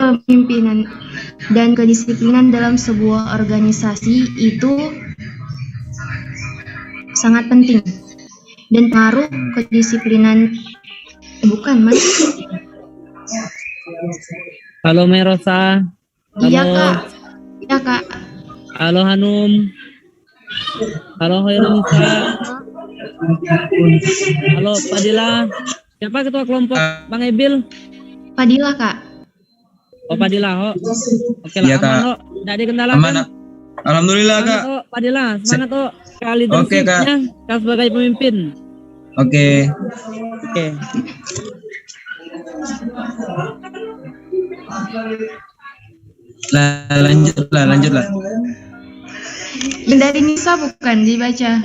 Kepemimpinan dan kedisiplinan dalam sebuah organisasi itu sangat penting dan pengaruh kedisiplinan bukan mas. Halo Merosa. Iya kak. Iya kak. Halo Hanum. Halo Hoirunisa. Halo Padilla. Siapa ketua kelompok Bang Ebil? Fadila, Kak. Oh, Fadila, Oke lah, Iya, aman, Kak. Ho. Tidak dikendalakan. Aman, Alhamdulillah, Semangat, Kak. Ho. Fadila, semangat, Ho. Kali Oke, Kak. Kak sebagai pemimpin. Oke. Oke. Lanjutlah. Yang dari Nisa bukan dibaca.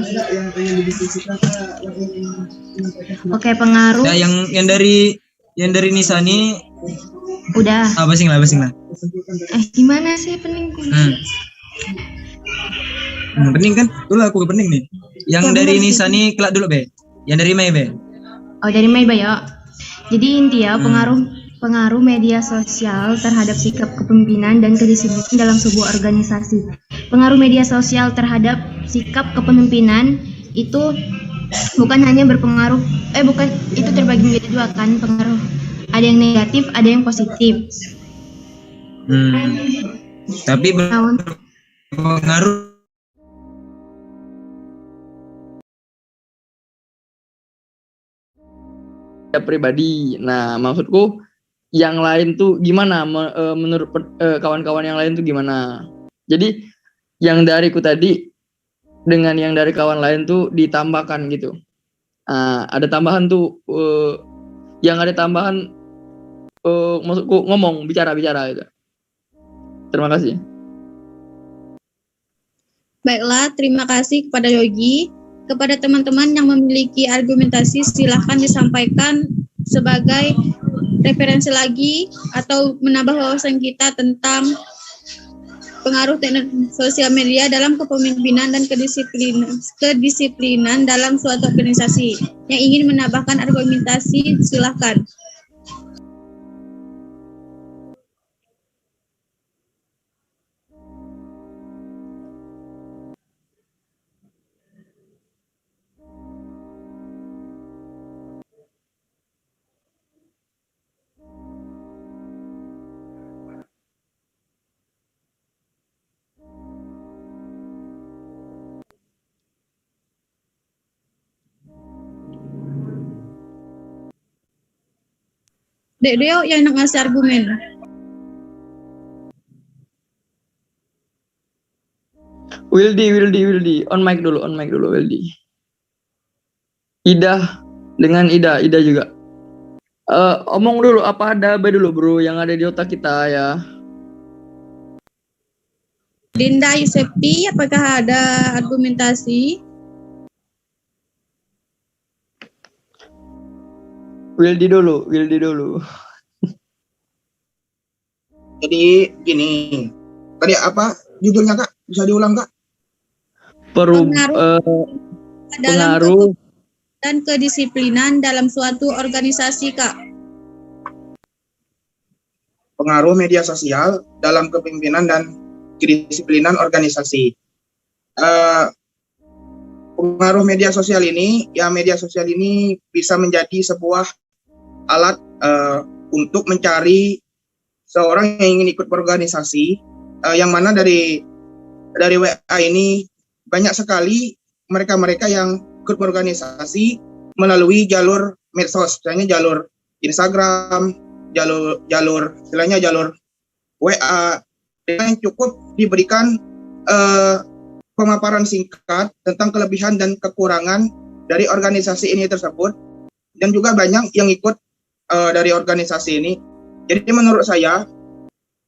Oke, pengaruh. Nah, yang dari Nisa nih Udah. basing lah. Gimana sih pening? Pening kan? Dulu aku pening nih. Yang Ya, dari benar Nisa sih. nih kelak dulu, Be. Yang dari Mei, Be. Oh, dari Mei ya. Jadi intinya pengaruh media sosial terhadap sikap kepemimpinan dan kedisiplinan dalam sebuah organisasi. Pengaruh media sosial terhadap sikap kepemimpinan itu bukan hanya berpengaruh, itu terbagi menjadi dua kan pengaruh. Ada yang negatif, ada yang positif. Tapi berpengaruh pribadi. Nah, maksudku yang lain tuh gimana? Menurut kawan-kawan yang lain tuh gimana? Jadi yang dariku tadi dengan yang dari kawan lain tuh ditambahkan gitu. Ada tambahan tuh, yang ada tambahan, maksudku ngomong, bicara gitu. Terima kasih. Baiklah, terima kasih kepada Yogi. Kepada teman-teman yang memiliki argumentasi, silahkan disampaikan sebagai referensi lagi atau menambah wawasan kita tentang pengaruh teknologi sosial media dalam kepemimpinan dan kedisiplinan dalam suatu organisasi. Yang ingin menambahkan argumentasi, silahkan. Dek Deo yang nak ngasih argumen. Wildy. On mic dulu Wildy. Ida juga. Omong dulu apa ada dulu bro yang ada di otak kita ya. Dinda Yusepi, apakah ada argumentasi? Wildy dulu. Jadi gini, tadi apa judulnya Kak? Bisa diulang Kak? Pengaruh dan kedisiplinan dalam suatu organisasi Kak. Pengaruh media sosial dalam kepemimpinan dan kedisiplinan organisasi. Pengaruh media sosial ini bisa menjadi sebuah alat untuk mencari seorang yang ingin ikut berorganisasi, yang mana dari WA ini banyak sekali mereka yang ikut berorganisasi melalui jalur medsos, misalnya jalur Instagram, jalur WA, yang cukup diberikan pemaparan singkat tentang kelebihan dan kekurangan dari organisasi ini tersebut, dan juga banyak yang ikut dari organisasi ini. Jadi menurut saya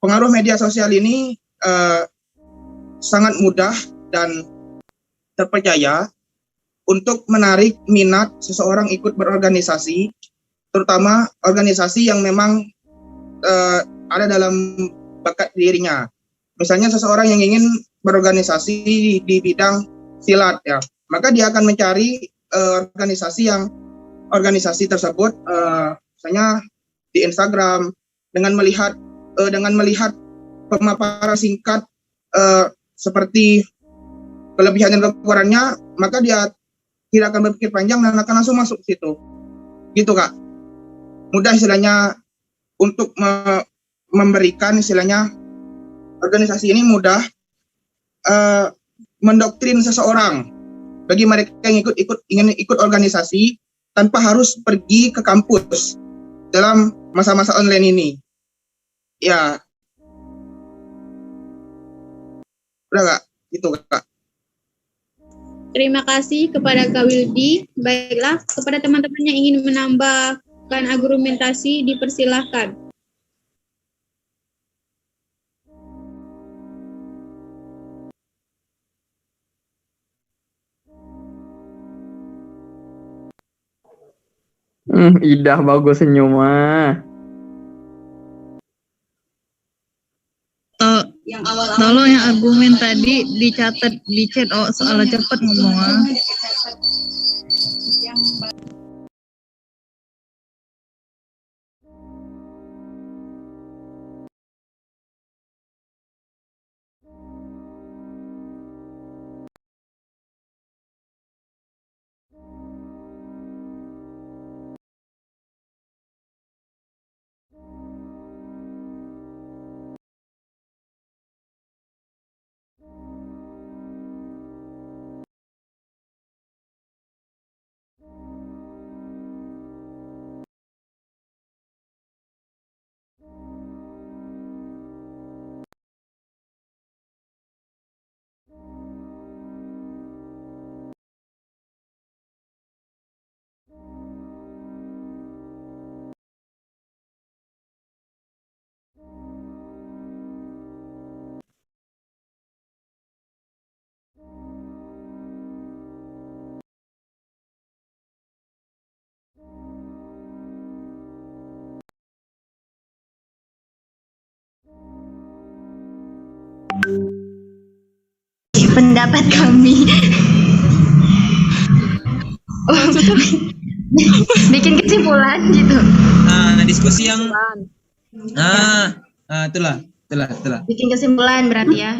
pengaruh media sosial ini sangat mudah dan terpercaya untuk menarik minat seseorang ikut berorganisasi, terutama organisasi yang memang ada dalam bakat dirinya. Misalnya seseorang yang ingin berorganisasi di bidang silat ya, maka dia akan mencari organisasi tersebut misalnya di Instagram dengan melihat pemaparan singkat seperti kelebihan dan kekurangannya, maka dia tidak akan berpikir panjang dan akan langsung masuk ke situ. Gitu Kak. Mudah istilahnya untuk memberikan istilahnya organisasi ini mudah mendoktrin seseorang. Bagi mereka yang ingin ikut organisasi, tanpa harus pergi ke kampus dalam masa-masa online ini. Ya, udah Kak, itu Kak. Terima kasih kepada Kak Wildi. Baiklah, kepada teman-teman yang ingin menambahkan argumentasi, dipersilahkan. Idah bagus senyum mah. Tolong yang argumen tadi dicatat di chat. Oh, soalnya cepet ngomong. Pendapat kami. Bikin kesimpulan gitu. Nah, diskusi yang itulah. Bikin kesimpulan berarti ya.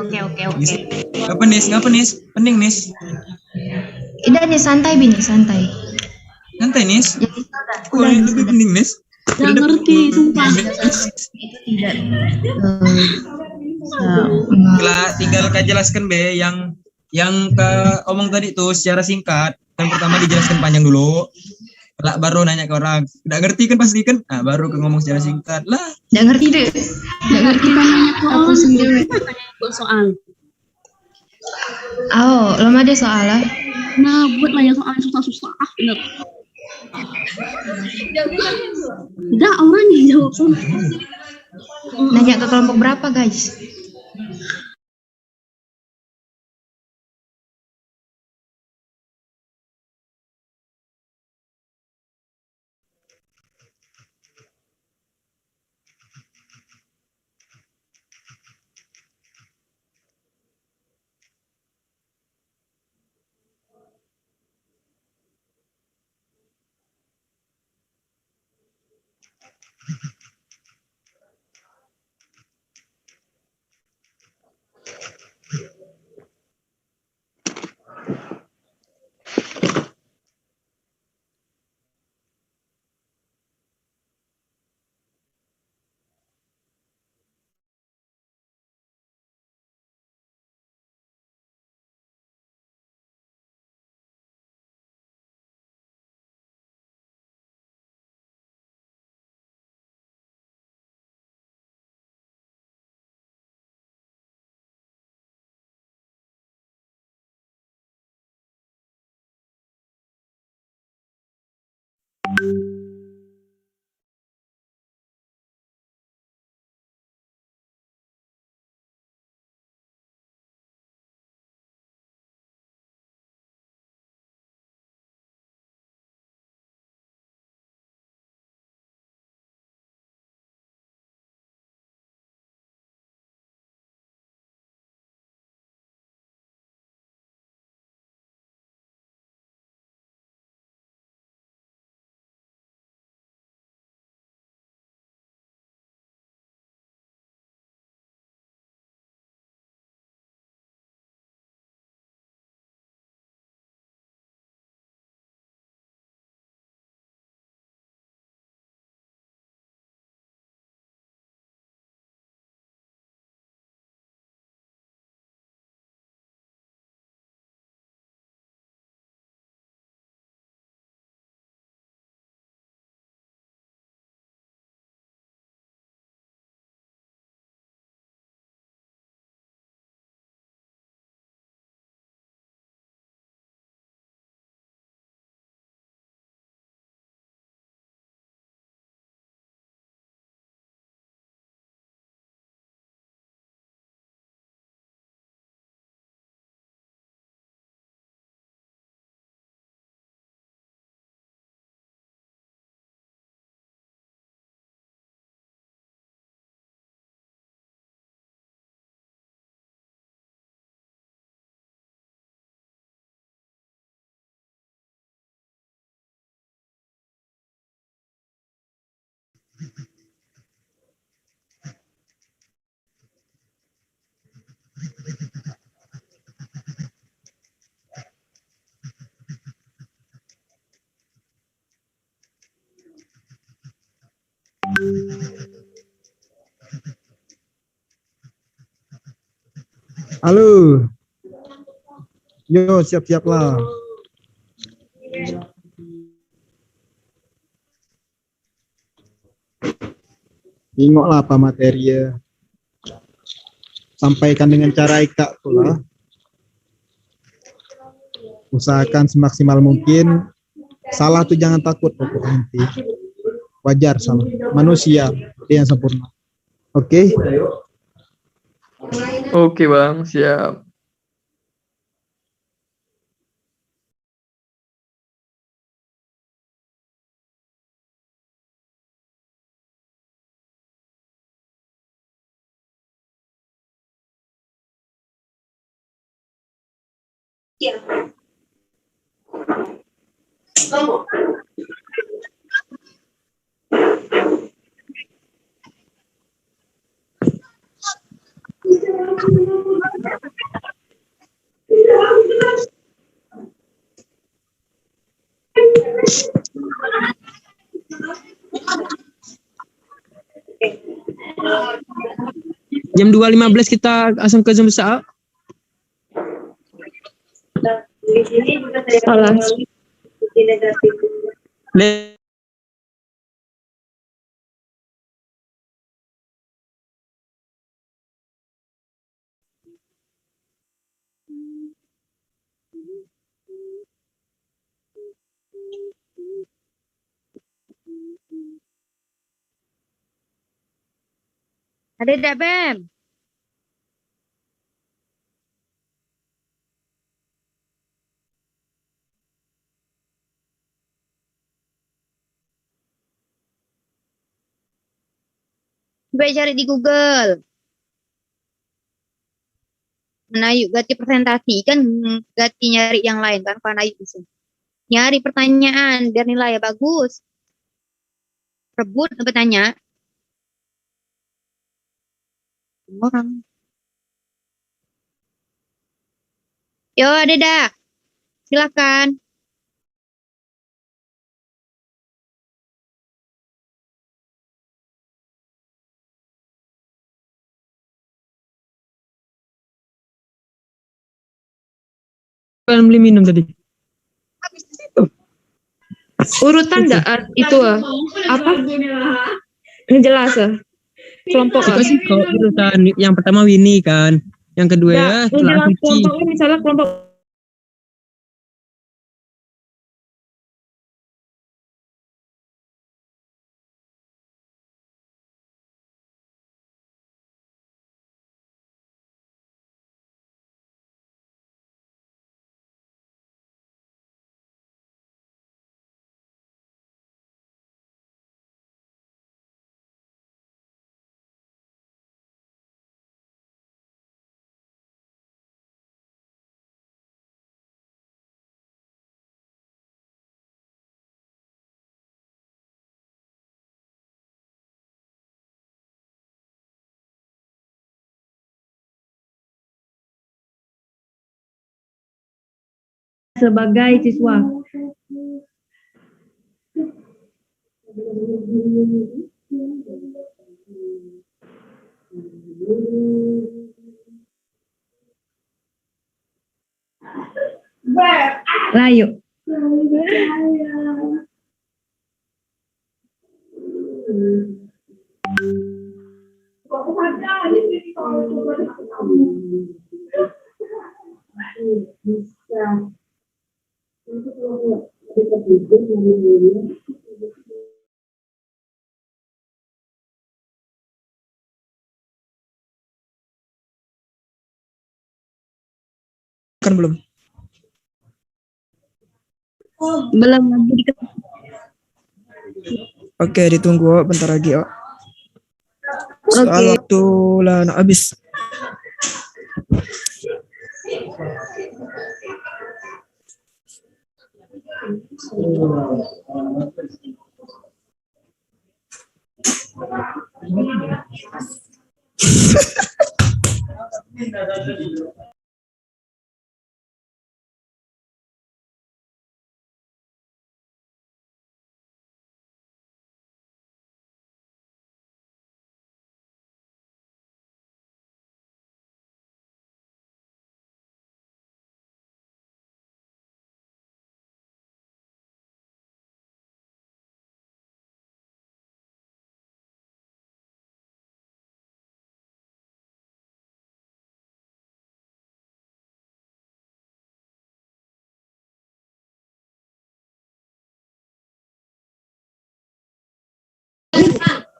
Oke. Ngapa nis? Pening nis. Udah nih santai Bini, santai. Santai nis. Udah lebih pening nis. Gak ngerti, sumpah. Tinggal kau jelaskan be yang ke omong tadi tuh secara singkat. Kan pertama dijelaskan panjang dulu. Lah baru nanya ke orang. Nggak ngerti kan pasti kan? Nah, baru ke ngomong secara singkat lah. Nggak ngerti deh. Nggak ngerti kan aku sendiri. Soal. Oh, belum ada soalnya. Nah, buat nanya soal susah-susah. Bener. Udah orang yang jawab soal. Nanya ke kelompok berapa guys? Halo. Yo, siap-siap lah. Tengoklah apa materi ya. Sampaikan dengan cara Ika pula. Usahakan semaksimal mungkin. Salah tuh jangan takut pokoknya nanti. Wajar salah. Manusia dia yang sempurna. Oke. Oke Bang, siap. Jam 2.15 kita langsung ke Zoom besar. Salah. Ada tidak, Bem? Coba cari di Google. Menayu ganti presentasi kan ganti nyari yang lain kan Panayu bisa. Nyari pertanyaan biar nilai bagus. Rebut bertanya. Orang. Yo, ada dah. Silakan. Kalian beli minum tadi. Urutan enggak itu apa? Ngejelas kelompok Suka sih kalau urutan yang pertama Winnie kan, yang kedua ya setelah ngejelas suci. kelompoknya misalnya kelompok sebagai siswa. Layu. Kan belum. Belum lagi Oke, ditunggu bentar lagi, oh. Soal Oke. waktu lah nak habis.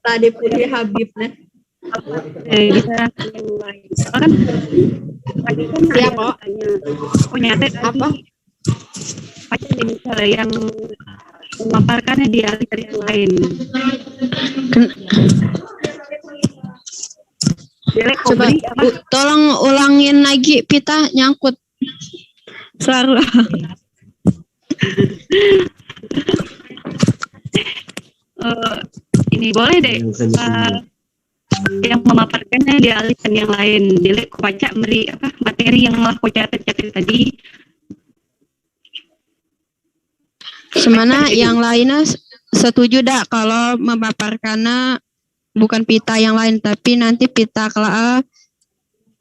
Tadi pulih Habib nih. Bisa yang lain. Kan tadi kan Siap, ada kok. punya apa? Pasti misalnya yang memaparkannya dialih dari yang lain. Coba tolong ulangin lagi Pita nyangkut. Suara. Ini boleh deh. Yang memaparkannya dialihkan yang lain. Jadi aku baca materi yang telah aku catat tadi. Semana yang lainnya setuju dak kalau memaparkannya bukan Pita yang lain tapi nanti Pita kelak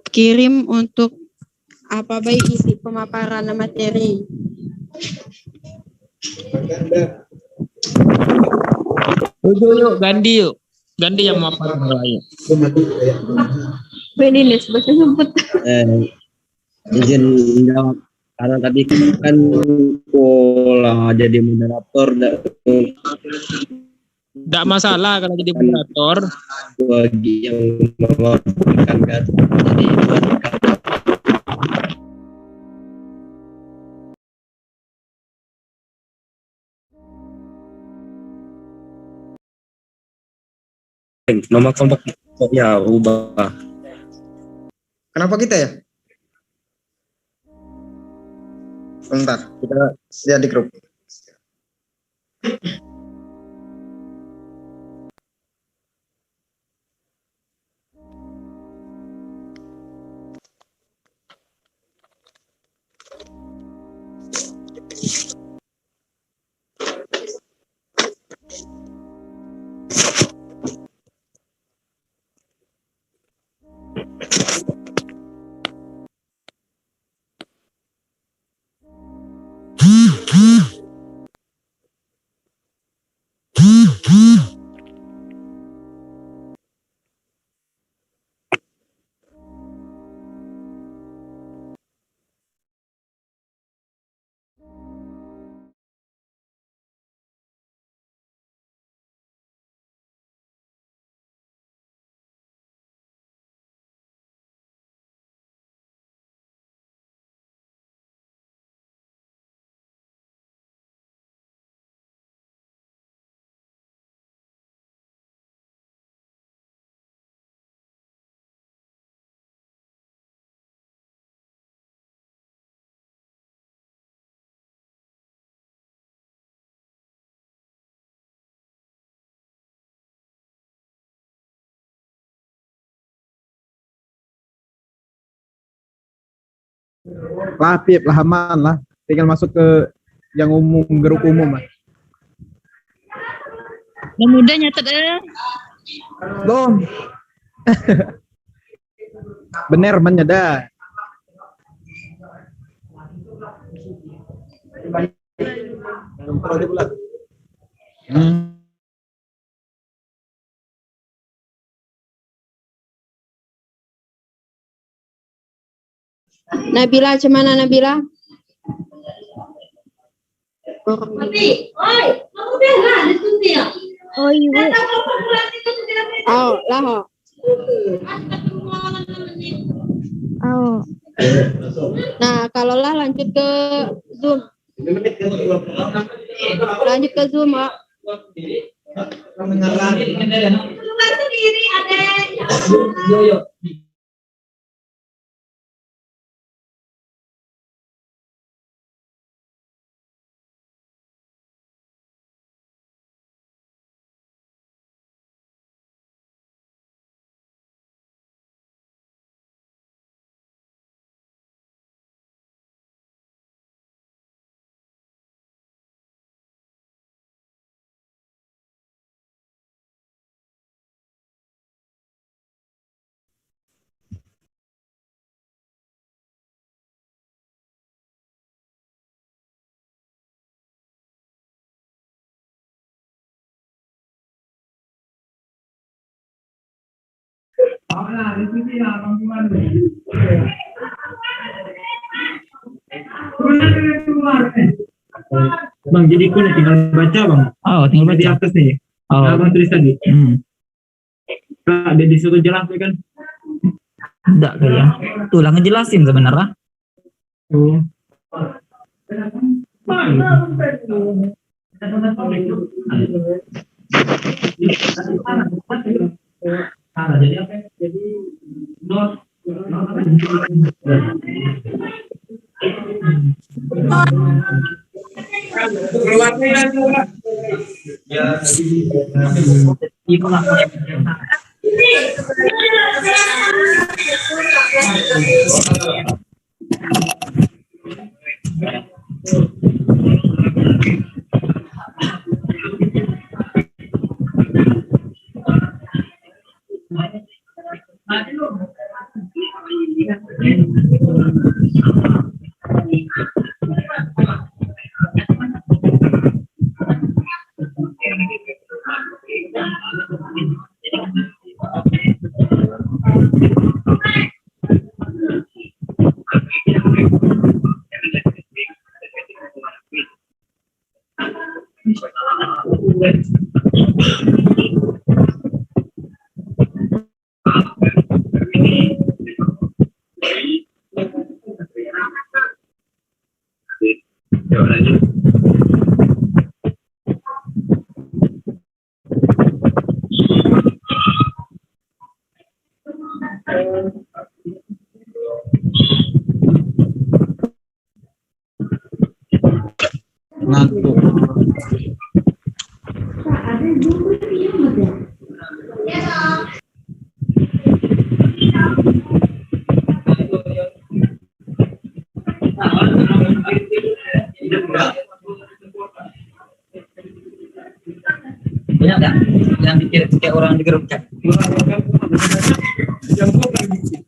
kirim untuk apa baik isi pemaparan materi. Yuk, ganti yuk. Ganti yang memaparkan lain. Ini nih sebetulnya sempet. Izin jawab karena tadi kan pola jadi moderator Tidak masalah kalau jadi moderator. bagi yang melaporkan kan jadi nama kelompok ya ubah. Kenapa kita ya? Sebentar, kita lihat di grup. Lah Pip, lah aman lah. Tinggal masuk ke yang umum, grup umum lah. Yang muda nyatet Belum. Bener menyeda. Nabila, cemana Nabila? Oh iya. Oh, lah. Oh. Nah, kalau lah lanjut ke Zoom. Lanjut ke Zoom, Pak. Sendiri ada. Bang, jadi aku tinggal baca bang. Oh, tinggal Di baca. atas nih. Oh. Nah, bang tulis tadi. Kak, ada disuruh jelas kan? Enggak kayak. Tuh lah ngejelasin sebenarnya. Oh. Jadi apa? Jadi not ngantuk. Banyak nggak yang dikira kayak orang di grup chat?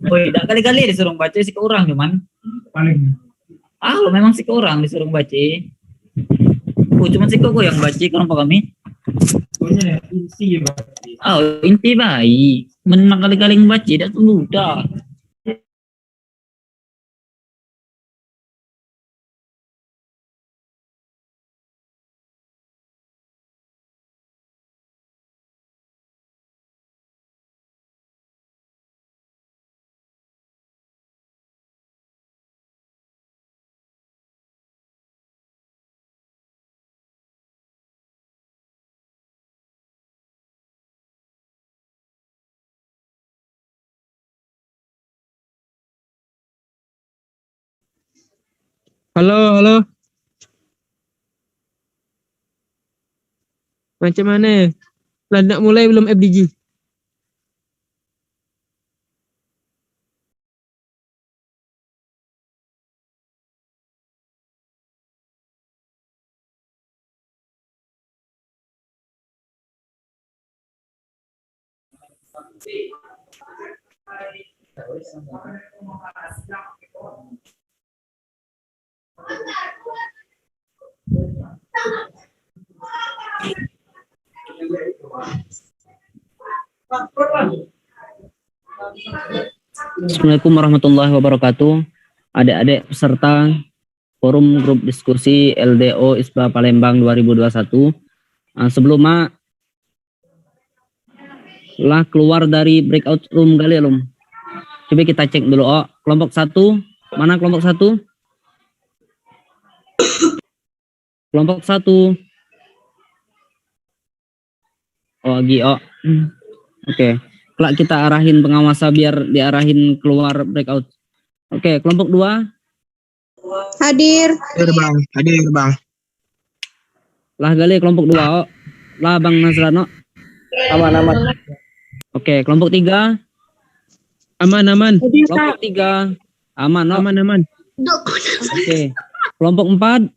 Woi, tidak kali-kali disuruh baca sih ke orang cuman. Paling. Lo memang sih ke orang disuruh baca. Cuman sih kok yang baca kelompok kami. Pokoknya inti ya. Inti baik. Menang kali-kali baca tidak tuh mudah. Halo, halo. Macam mana? Lah nak mulai belum FDG? Assalamualaikum warahmatullahi wabarakatuh. Adik-adik peserta forum grup diskusi LDO ISBA Palembang 2021. Sebelumnya lah keluar dari breakout room kali ya, Lum. Coba kita cek dulu. Kelompok 1, mana kelompok 1? Kelompok 1. Gio. Oke. Kelak kita arahin pengawas biar diarahin keluar breakout. Oke, kelompok 2. Hadir. Hadir bang. Lah gali kelompok 2. Lah Bang Nasrano. Aman. Oke, kelompok 3. Aman. Kelompok 3. Aman. Oke. Kelompok 4.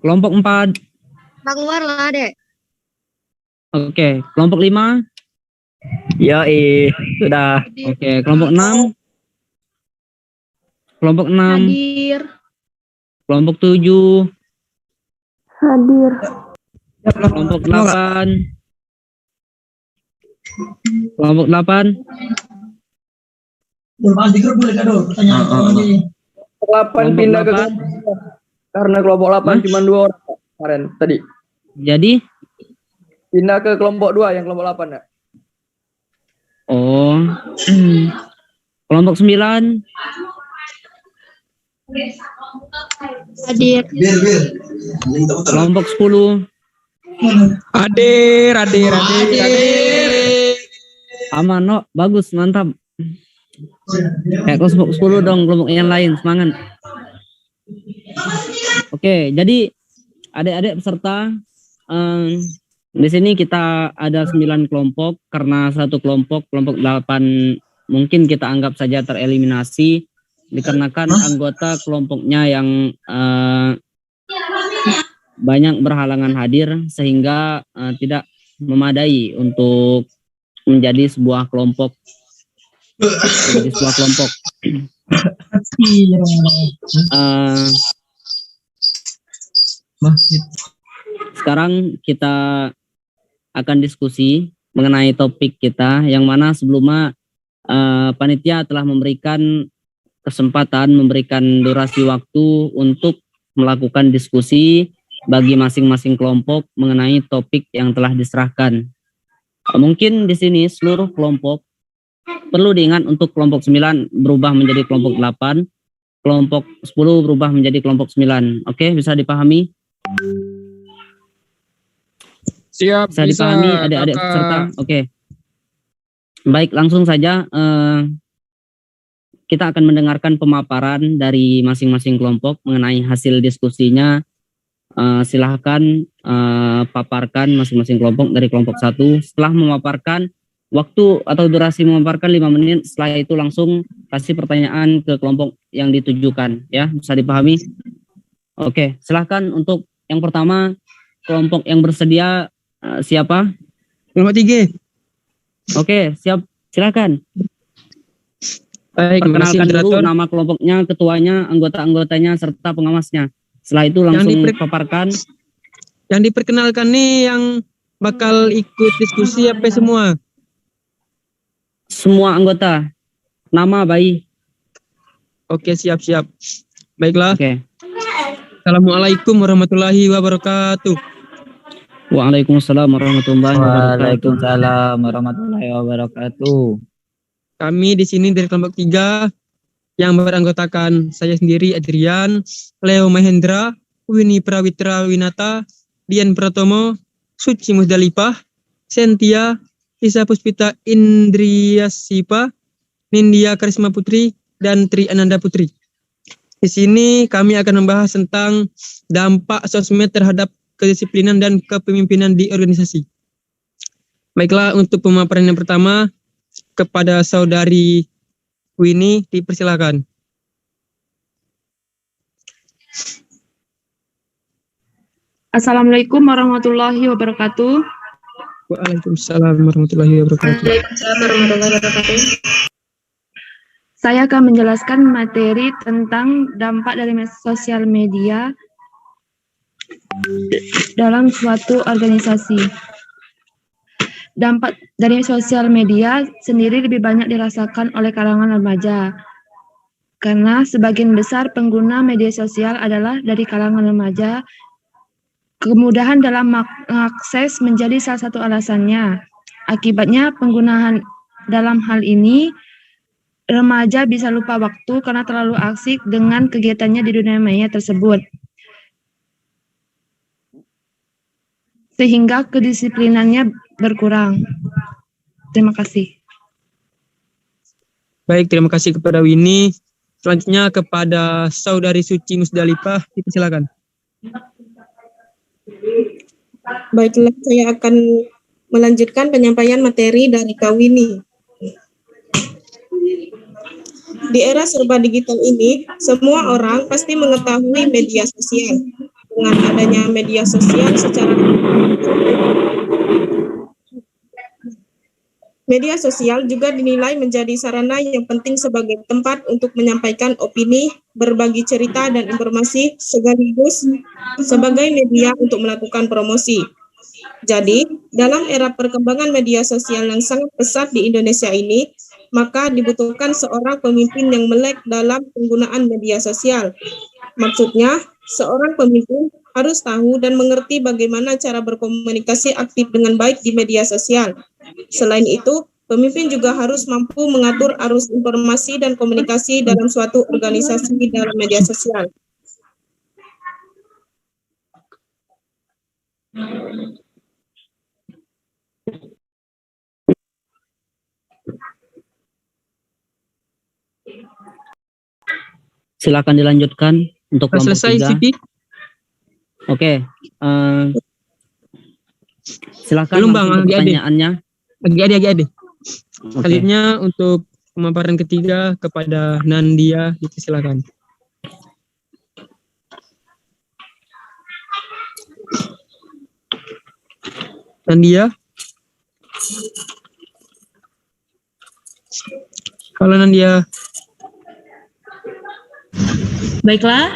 Kelompok 4. Bang keluar lah, Dek. Oke, kelompok 5. Sudah. Oke, kelompok 6. Kelompok 6. Hadir. Kelompok 7. Hadir. Kelompok 8. Kelompok 8. Kelompok 8 pindah ke kelompok 2. Karena kelompok 8 cuma 2 orang kemarin tadi. Jadi pindah ke kelompok 2 yang kelompok 8 ya. Oh. Kelompok 9. Hadir. Kelompok 10. Hadir. Aman, no. Bagus, mantap. Kayak kelompok 10 dong, kelompok yang lain, semangat. Oke, jadi adik-adik peserta, di sini kita ada 9 kelompok, karena satu kelompok 8 mungkin kita anggap saja tereliminasi, dikarenakan anggota kelompoknya yang banyak berhalangan hadir, sehingga tidak memadai untuk menjadi sebuah kelompok. Sekarang kita akan diskusi mengenai topik kita, yang mana sebelumnya panitia telah memberikan kesempatan, memberikan durasi waktu untuk melakukan diskusi bagi masing-masing kelompok mengenai topik yang telah diserahkan. Mungkin di sini seluruh kelompok perlu diingat, untuk kelompok 9 berubah menjadi kelompok 8, kelompok 10 berubah menjadi kelompok 9. Oke, bisa dipahami? Siap, bisa dipahami adik-adik peserta? Oke. Baik, langsung saja kita akan mendengarkan pemaparan dari masing-masing kelompok mengenai hasil diskusinya. Silahkan paparkan masing-masing kelompok dari kelompok 1. Setelah memaparkan, waktu atau durasi memaparkan 5 menit, setelah itu langsung kasih pertanyaan ke kelompok yang ditujukan, ya, bisa dipahami? Oke, silahkan untuk yang pertama, kelompok yang bersedia siapa? Kelompok 3. Oke, siap, silahkan. Baik, perkenalkan dulu nama kelompoknya, ketuanya, anggota-anggotanya, serta pengawasnya. Setelah itu langsung paparkan. Yang diperkenalkan nih yang bakal ikut diskusi apa semua? Semua anggota, nama bayi. Oke, siap-siap. Baiklah. Oke. Assalamualaikum warahmatullahi wabarakatuh. Waalaikumsalam warahmatullahi wabarakatuh. Waalaikumsalam warahmatullahi wabarakatuh. Kami di sini dari kelompok 3 yang beranggotakan saya sendiri, Adrian, Leo Mahendra, Winnie Prawitra Winata, Dian Pratomo, Suci Musdalipah, Sentia, Isa Puspita Indriasipa, Nindya Karisma Putri, dan Tri Ananda Putri. Di sini kami akan membahas tentang dampak sosmed terhadap kedisiplinan dan kepemimpinan di organisasi. Baiklah, untuk pemaparan yang pertama kepada saudari Winnie, dipersilakan. Assalamualaikum warahmatullahi wabarakatuh. Waalaikumsalam warahmatullahi wabarakatuh. Saya akan menjelaskan materi tentang dampak dari sosial media dalam suatu organisasi. Dampak dari sosial media sendiri lebih banyak dirasakan oleh kalangan remaja, karena sebagian besar pengguna media sosial adalah dari kalangan remaja. Kemudahan dalam mengakses menjadi salah satu alasannya. Akibatnya penggunaan dalam hal ini, remaja bisa lupa waktu karena terlalu asik dengan kegiatannya di dunia maya tersebut. Sehingga kedisiplinannya berkurang. Terima kasih. Baik, terima kasih kepada Winnie. Selanjutnya kepada saudari Suci Musdalipah, dipersilakan. Baiklah, saya akan melanjutkan penyampaian materi dari Kak Winnie. Di era serba digital ini, semua orang pasti mengetahui media sosial. Dengan adanya media sosial media sosial juga dinilai menjadi sarana yang penting sebagai tempat untuk menyampaikan opini, berbagi cerita dan informasi, sekaligus sebagai media untuk melakukan promosi. Jadi, dalam era perkembangan media sosial yang sangat pesat di Indonesia ini, maka dibutuhkan seorang pemimpin yang melek dalam penggunaan media sosial. Maksudnya, seorang pemimpin harus tahu dan mengerti bagaimana cara berkomunikasi aktif dengan baik di media sosial. Selain itu, pemimpin juga harus mampu mengatur arus informasi dan komunikasi dalam suatu organisasi dalam media sosial. Silakan dilanjutkan untuk kelompok Selesai, 3. Siti? Oke, silakan Belum, Bang, langsung ke adik-adik. pertanyaannya. Adik-adik. Oke. Selanjutnya untuk pemaparan ketiga kepada Nandia, itu silakan. Nandia. Kalau Nandia. Baiklah,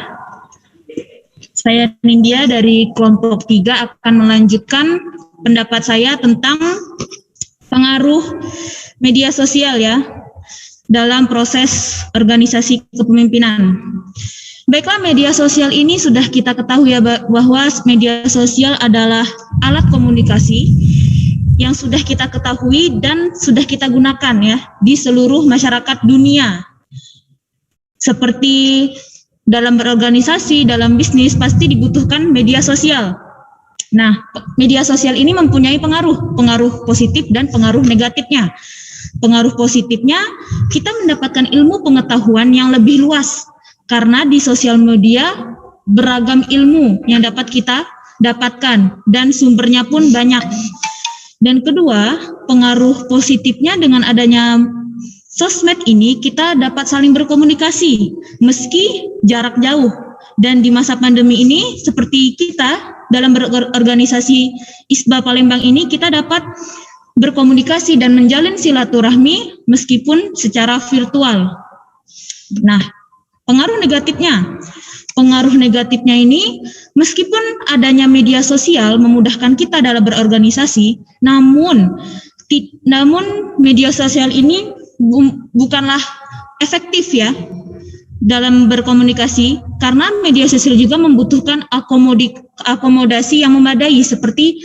saya Nindya dari kelompok 3 akan melanjutkan pendapat saya tentang pengaruh media sosial ya dalam proses organisasi kepemimpinan. Baiklah, media sosial ini sudah kita ketahui ya bahwa media sosial adalah alat komunikasi yang sudah kita ketahui dan sudah kita gunakan ya di seluruh masyarakat dunia. Seperti dalam berorganisasi, dalam bisnis pasti dibutuhkan media sosial. Nah, media sosial ini mempunyai pengaruh positif dan pengaruh negatifnya. Pengaruh positifnya, kita mendapatkan ilmu pengetahuan yang lebih luas karena di sosial media beragam ilmu yang dapat kita dapatkan dan sumbernya pun banyak. Dan kedua, pengaruh positifnya dengan adanya sosmed ini kita dapat saling berkomunikasi meski jarak jauh. Dan di masa pandemi ini seperti kita dalam berorganisasi ISBA Palembang ini kita dapat berkomunikasi dan menjalin silaturahmi meskipun secara virtual. Nah, pengaruh negatifnya ini meskipun adanya media sosial memudahkan kita dalam berorganisasi, namun media sosial ini bukanlah efektif ya dalam berkomunikasi karena media sosial juga membutuhkan akomodasi yang memadai seperti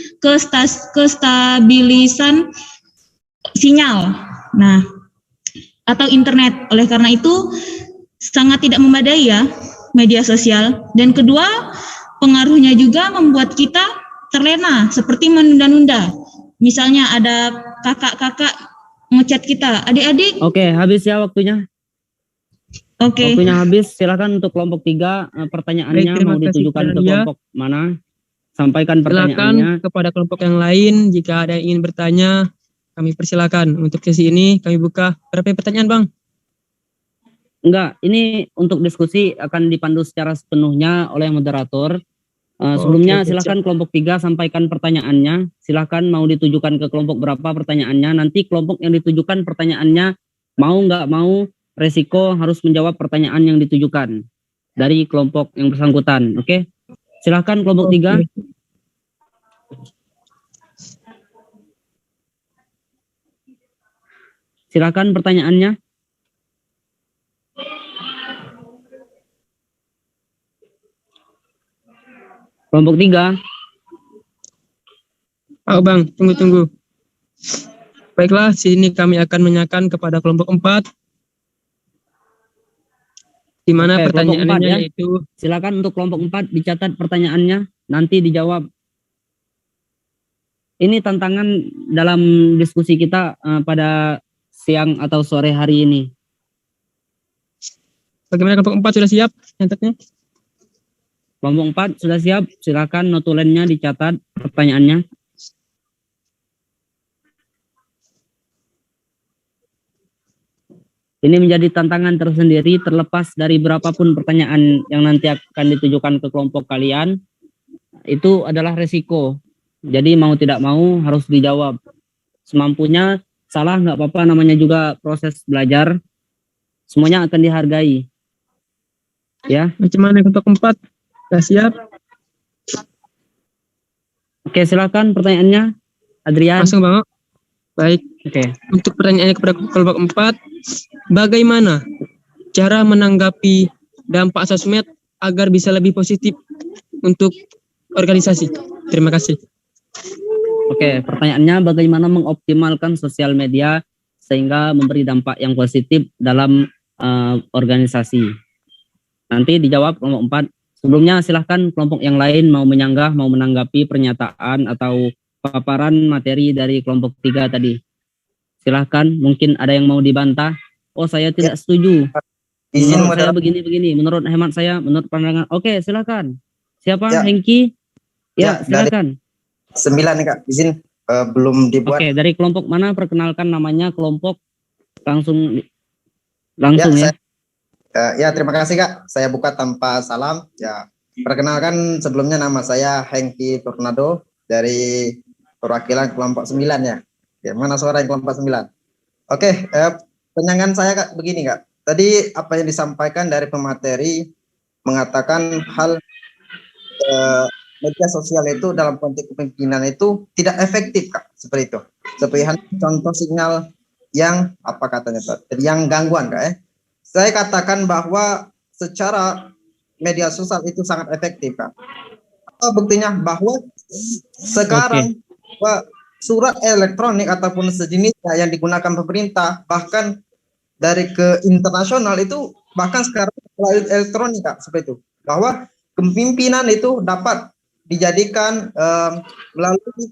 kestabilisan sinyal. Nah, atau internet. Oleh karena itu sangat tidak memadai ya media sosial. Dan kedua, pengaruhnya juga membuat kita terlena seperti menunda-nunda. Misalnya ada kakak-kakak ngechat kita, adik-adik. Oke, habis ya waktunya. Oke. Waktunya habis. Silakan untuk kelompok 3 pertanyaannya Baik, terima mau kasih ditujukan kepada ke dia. kelompok mana? Sampaikan Silakan pertanyaannya. kepada kelompok yang lain jika ada yang ingin bertanya, kami persilakan. Untuk sesi ini kami buka berapa pertanyaan, Bang? Enggak, ini untuk diskusi akan dipandu secara sepenuhnya oleh moderator. Sebelumnya oke, silakan kelompok 3 sampaikan pertanyaannya. Silakan mau ditujukan ke kelompok berapa pertanyaannya. Nanti kelompok yang ditujukan pertanyaannya mau nggak mau resiko harus menjawab pertanyaan yang ditujukan dari kelompok yang bersangkutan. Oke, silakan kelompok 3. Silakan pertanyaannya. Kelompok 3. Oh, Bang, tunggu. Baiklah, sini kami akan menanyakan kepada kelompok 4. Di mana Oke, kelompok 4 pertanyaannya ya. yaitu Silakan untuk kelompok 4 dicatat pertanyaannya, nanti dijawab. Ini tantangan dalam diskusi kita pada siang atau sore hari ini. bagaimana kelompok 4 sudah siap nyatetnya? Kelompok 4 sudah siap, silakan notulennya dicatat pertanyaannya. Ini menjadi tantangan tersendiri terlepas dari berapapun pertanyaan yang nanti akan ditujukan ke kelompok kalian. Itu adalah resiko. Jadi mau tidak mau harus dijawab. Semampunya, salah nggak apa-apa, namanya juga proses belajar. Semuanya akan dihargai. Ya. Macam mana kelompok 4? Sudah siap? Oke, silakan pertanyaannya, Adrian. Langsung Bang. Baik. Oke. Untuk pertanyaannya kepada kelompok 4, bagaimana cara menanggapi dampak sosmed agar bisa lebih positif untuk organisasi? Terima kasih. Oke, pertanyaannya bagaimana mengoptimalkan sosial media sehingga memberi dampak yang positif dalam organisasi. Nanti dijawab kelompok 4. Sebelumnya silahkan kelompok yang lain mau menyanggah, mau menanggapi pernyataan atau paparan materi dari kelompok 3 tadi. Silahkan, mungkin ada yang mau dibantah. Oh, saya tidak setuju. Menurut saya begini-begini, menurut hemat saya, menurut pandangan. Oke, silahkan. Siapa? Ya. Hengki? Ya, silakan. 9 nih Kak, izin belum dibuat. Oke, dari kelompok mana? Perkenalkan namanya, kelompok, langsung ya. Ya, terima kasih Kak. Saya buka tanpa salam. Ya, perkenalkan sebelumnya nama saya Hengki Tornado dari perwakilan kelompok 9 ya. Ya, mana suara yang kelompok 9? Oke, penyangan saya Kak begini Kak. Tadi apa yang disampaikan dari pemateri mengatakan hal media sosial itu dalam konteks kepemimpinan itu tidak efektif Kak, seperti itu. Seperti contoh sinyal yang apa katanya Pak? Yang gangguan Kak ya. Saya katakan bahwa secara media sosial itu sangat efektif Kak. Buktinya bahwa sekarang surat elektronik ataupun sejenisnya yang digunakan pemerintah bahkan dari ke internasional itu bahkan sekarang melalui elektronik Kak, seperti itu. Bahwa kepemimpinan itu dapat dijadikan melalui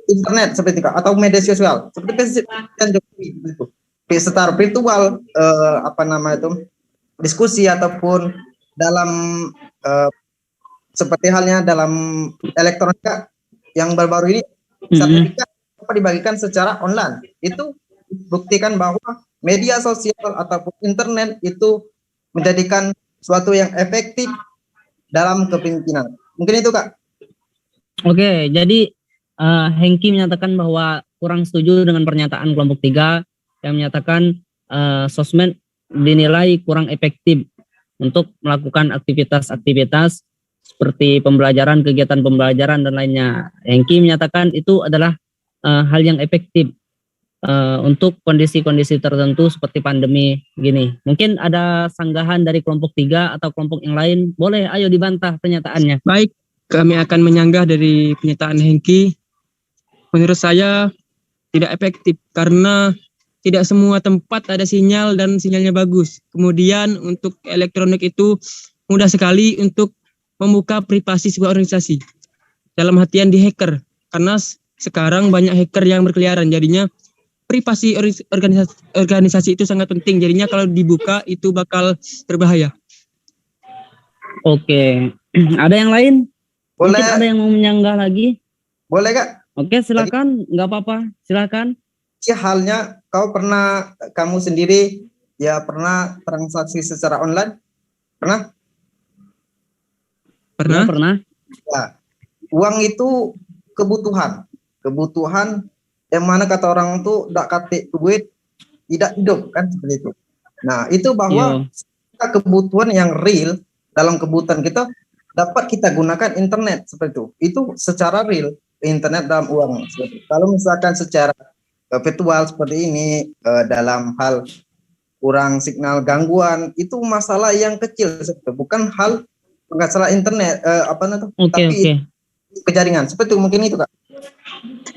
internet seperti itu Kak, atau media sosial seperti Presiden Jokowi itu. Secara virtual diskusi ataupun dalam seperti halnya dalam elektronika yang baru-baru ini sertifikat dibagikan secara online. Itu buktikan bahwa media sosial ataupun internet itu menjadikan suatu yang efektif dalam kepemimpinan. Mungkin itu Kak. Oke, jadi Hengki menyatakan bahwa kurang setuju dengan pernyataan kelompok 3 yang menyatakan sosmed dinilai kurang efektif untuk melakukan aktivitas-aktivitas seperti pembelajaran, kegiatan pembelajaran dan lainnya. Hengki menyatakan itu adalah hal yang efektif untuk kondisi-kondisi tertentu seperti pandemi gini. Mungkin ada sanggahan dari kelompok 3 atau kelompok yang lain, boleh ayo dibantah pernyataannya. Baik, kami akan menyanggah dari pernyataan Hengki. Menurut saya tidak efektif karena tidak semua tempat ada sinyal dan sinyalnya bagus. Kemudian untuk elektronik itu mudah sekali untuk membuka privasi sebuah organisasi. Dalam artian di hacker. Karena sekarang banyak hacker yang berkeliaran. Jadinya privasi organisasi itu sangat penting. Jadinya kalau dibuka itu bakal berbahaya. Oke. Ada yang lain? Boleh. Mungkin ada yang mau menyanggah lagi? Boleh Kak. Oke, silakan. Nggak apa-apa. Silakan. Halnya kamu sendiri ya pernah transaksi secara online? Pernah? Pernah. Ya. Uang itu kebutuhan yang mana kata orang tuh tidak katik duit tidak hidup kan seperti itu. Nah, itu bahwa kebutuhan yang real dalam kebutuhan kita dapat kita gunakan internet seperti itu. Itu secara real internet dalam uang. Kalau misalkan secara virtual seperti ini dalam hal kurang signal gangguan itu masalah yang kecil bukan hal masalah internet tapi kejaringan seperti itu mungkin itu Kak.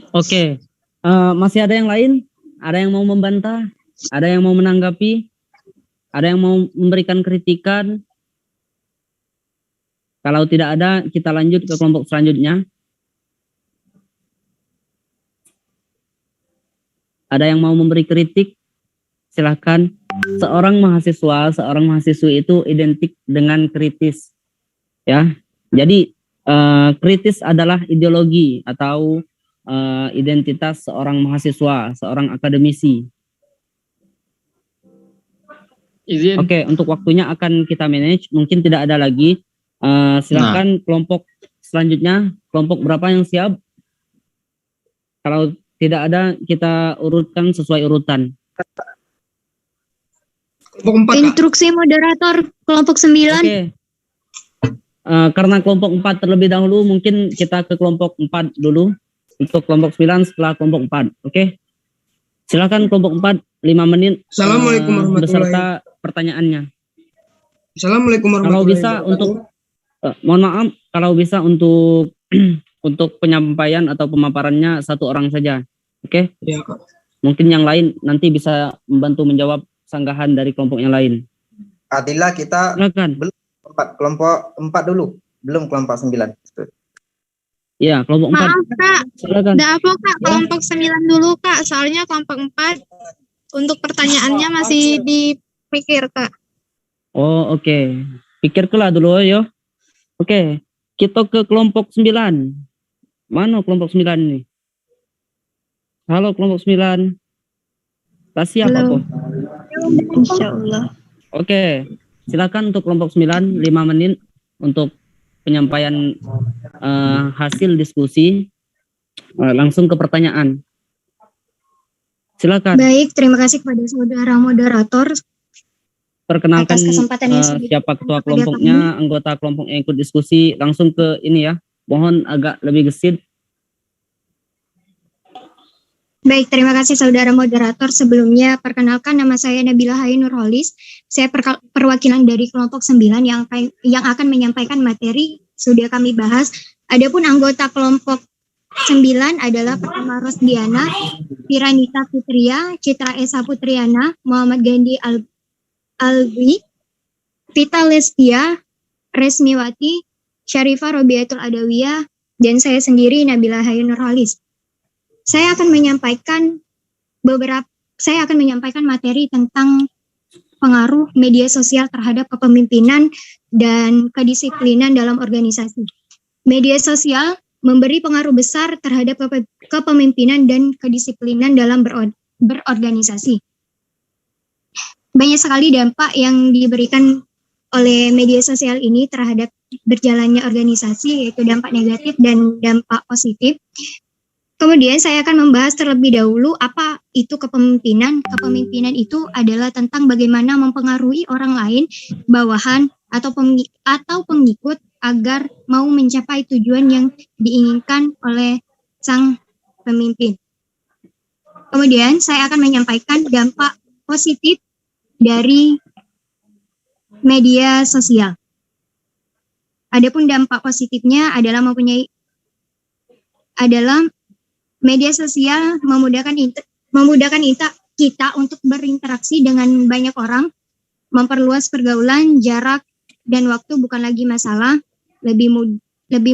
Oke. Masih ada yang lain? Ada yang mau membantah? Ada yang mau menanggapi? Ada yang mau memberikan kritikan? Kalau tidak ada, kita lanjut ke kelompok selanjutnya. Ada yang mau memberi kritik? Silahkan. Seorang mahasiswi itu identik dengan kritis. Ya. Jadi kritis adalah ideologi atau identitas seorang mahasiswa, seorang akademisi. Izin. Oke, untuk waktunya akan kita manage. Mungkin tidak ada lagi. Silakan kelompok selanjutnya. Kelompok berapa yang siap? Kalau tidak ada, kita urutkan sesuai urutan. Instruksi moderator kelompok 9. Oke. karena kelompok 4 terlebih dahulu, mungkin kita ke kelompok 4 dulu. Untuk kelompok 9 setelah kelompok 4. Oke. Silakan kelompok 4 5 menit. Assalamualaikum warahmatullahi beserta pertanyaannya. Assalamualaikum Kalau warahmatullahi bisa wabarakatuh. untuk mohon maaf, kalau bisa untuk untuk penyampaian atau pemaparannya satu orang saja. Oke? Iya, Kak. Mungkin yang lain nanti bisa membantu menjawab sanggahan dari kelompok yang lain. Adila, kita belum kelompok 4 dulu, belum kelompok 9. Iya, kelompok 4. Maaf Kak, Silakan. udah apa Kak, kelompok 9 dulu Kak, soalnya kelompok 4 untuk pertanyaannya masih dipikir Kak. Oh, oke. Pikirkanlah dulu yo. Oke, kita ke kelompok 9. Mana kelompok 9 ini? Halo kelompok 9. Kasih apa kok? Insyaallah. Oke, silakan untuk kelompok 9 5 menit untuk penyampaian hasil diskusi. Langsung ke pertanyaan. Silakan. Baik, terima kasih kepada saudara moderator. Perkenalkan Atas kesempatan yang sudah siapa ketua kepada kelompoknya, anggota kelompok yang ikut diskusi. Langsung ke ini ya. Mohon agak lebih gesit. Baik, terima kasih saudara moderator. Sebelumnya perkenalkan, nama saya Nabila Hai Nurholis. Saya perwakilan dari kelompok 9 yang akan menyampaikan materi sudah kami bahas. Adapun anggota kelompok 9 adalah pertama Rosdiana, Piranita Putria, Citra Esa Putriana, Muhammad Gandhi Alwi, Vita Lestia, Resmiwati, Syarifah Robiatul Adawiyah, dan saya sendiri Nabila Hai Nurholis. Saya akan menyampaikan materi tentang pengaruh media sosial terhadap kepemimpinan dan kedisiplinan dalam organisasi. Media sosial memberi pengaruh besar terhadap kepemimpinan dan kedisiplinan dalam berorganisasi. Banyak sekali dampak yang diberikan oleh media sosial ini terhadap berjalannya organisasi, yaitu dampak negatif dan dampak positif. Kemudian saya akan membahas terlebih dahulu apa itu kepemimpinan. Kepemimpinan itu adalah tentang bagaimana mempengaruhi orang lain, bawahan, atau pengikut agar mau mencapai tujuan yang diinginkan oleh sang pemimpin. Kemudian saya akan menyampaikan dampak positif dari media sosial. Adapun dampak positifnya adalah media sosial memudahkan kita untuk berinteraksi dengan banyak orang, memperluas pergaulan, jarak, dan waktu bukan lagi masalah, lebih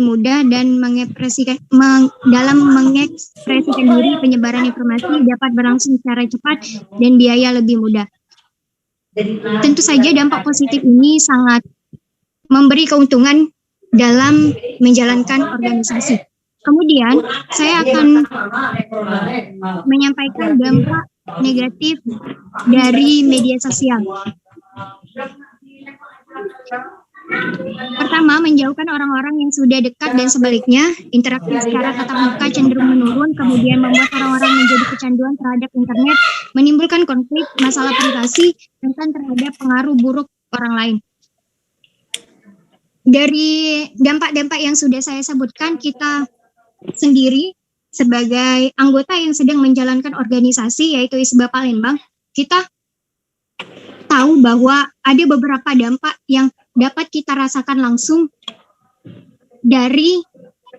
mudah dan dalam mengekspresikan diri, penyebaran informasi dapat berlangsung secara cepat dan biaya lebih mudah. Tentu saja dampak positif ini sangat memberi keuntungan dalam menjalankan organisasi. Kemudian saya akan menyampaikan dampak negatif dari media sosial. Pertama, menjauhkan orang-orang yang sudah dekat dan sebaliknya, interaksi secara tatap muka cenderung menurun, kemudian membuat orang-orang menjadi kecanduan terhadap internet, menimbulkan konflik, masalah privasi, dan terhadap pengaruh buruk orang lain. Dari dampak-dampak yang sudah saya sebutkan, kita sendiri sebagai anggota yang sedang menjalankan organisasi yaitu ISBA Palembang, kita tahu bahwa ada beberapa dampak yang dapat kita rasakan langsung dari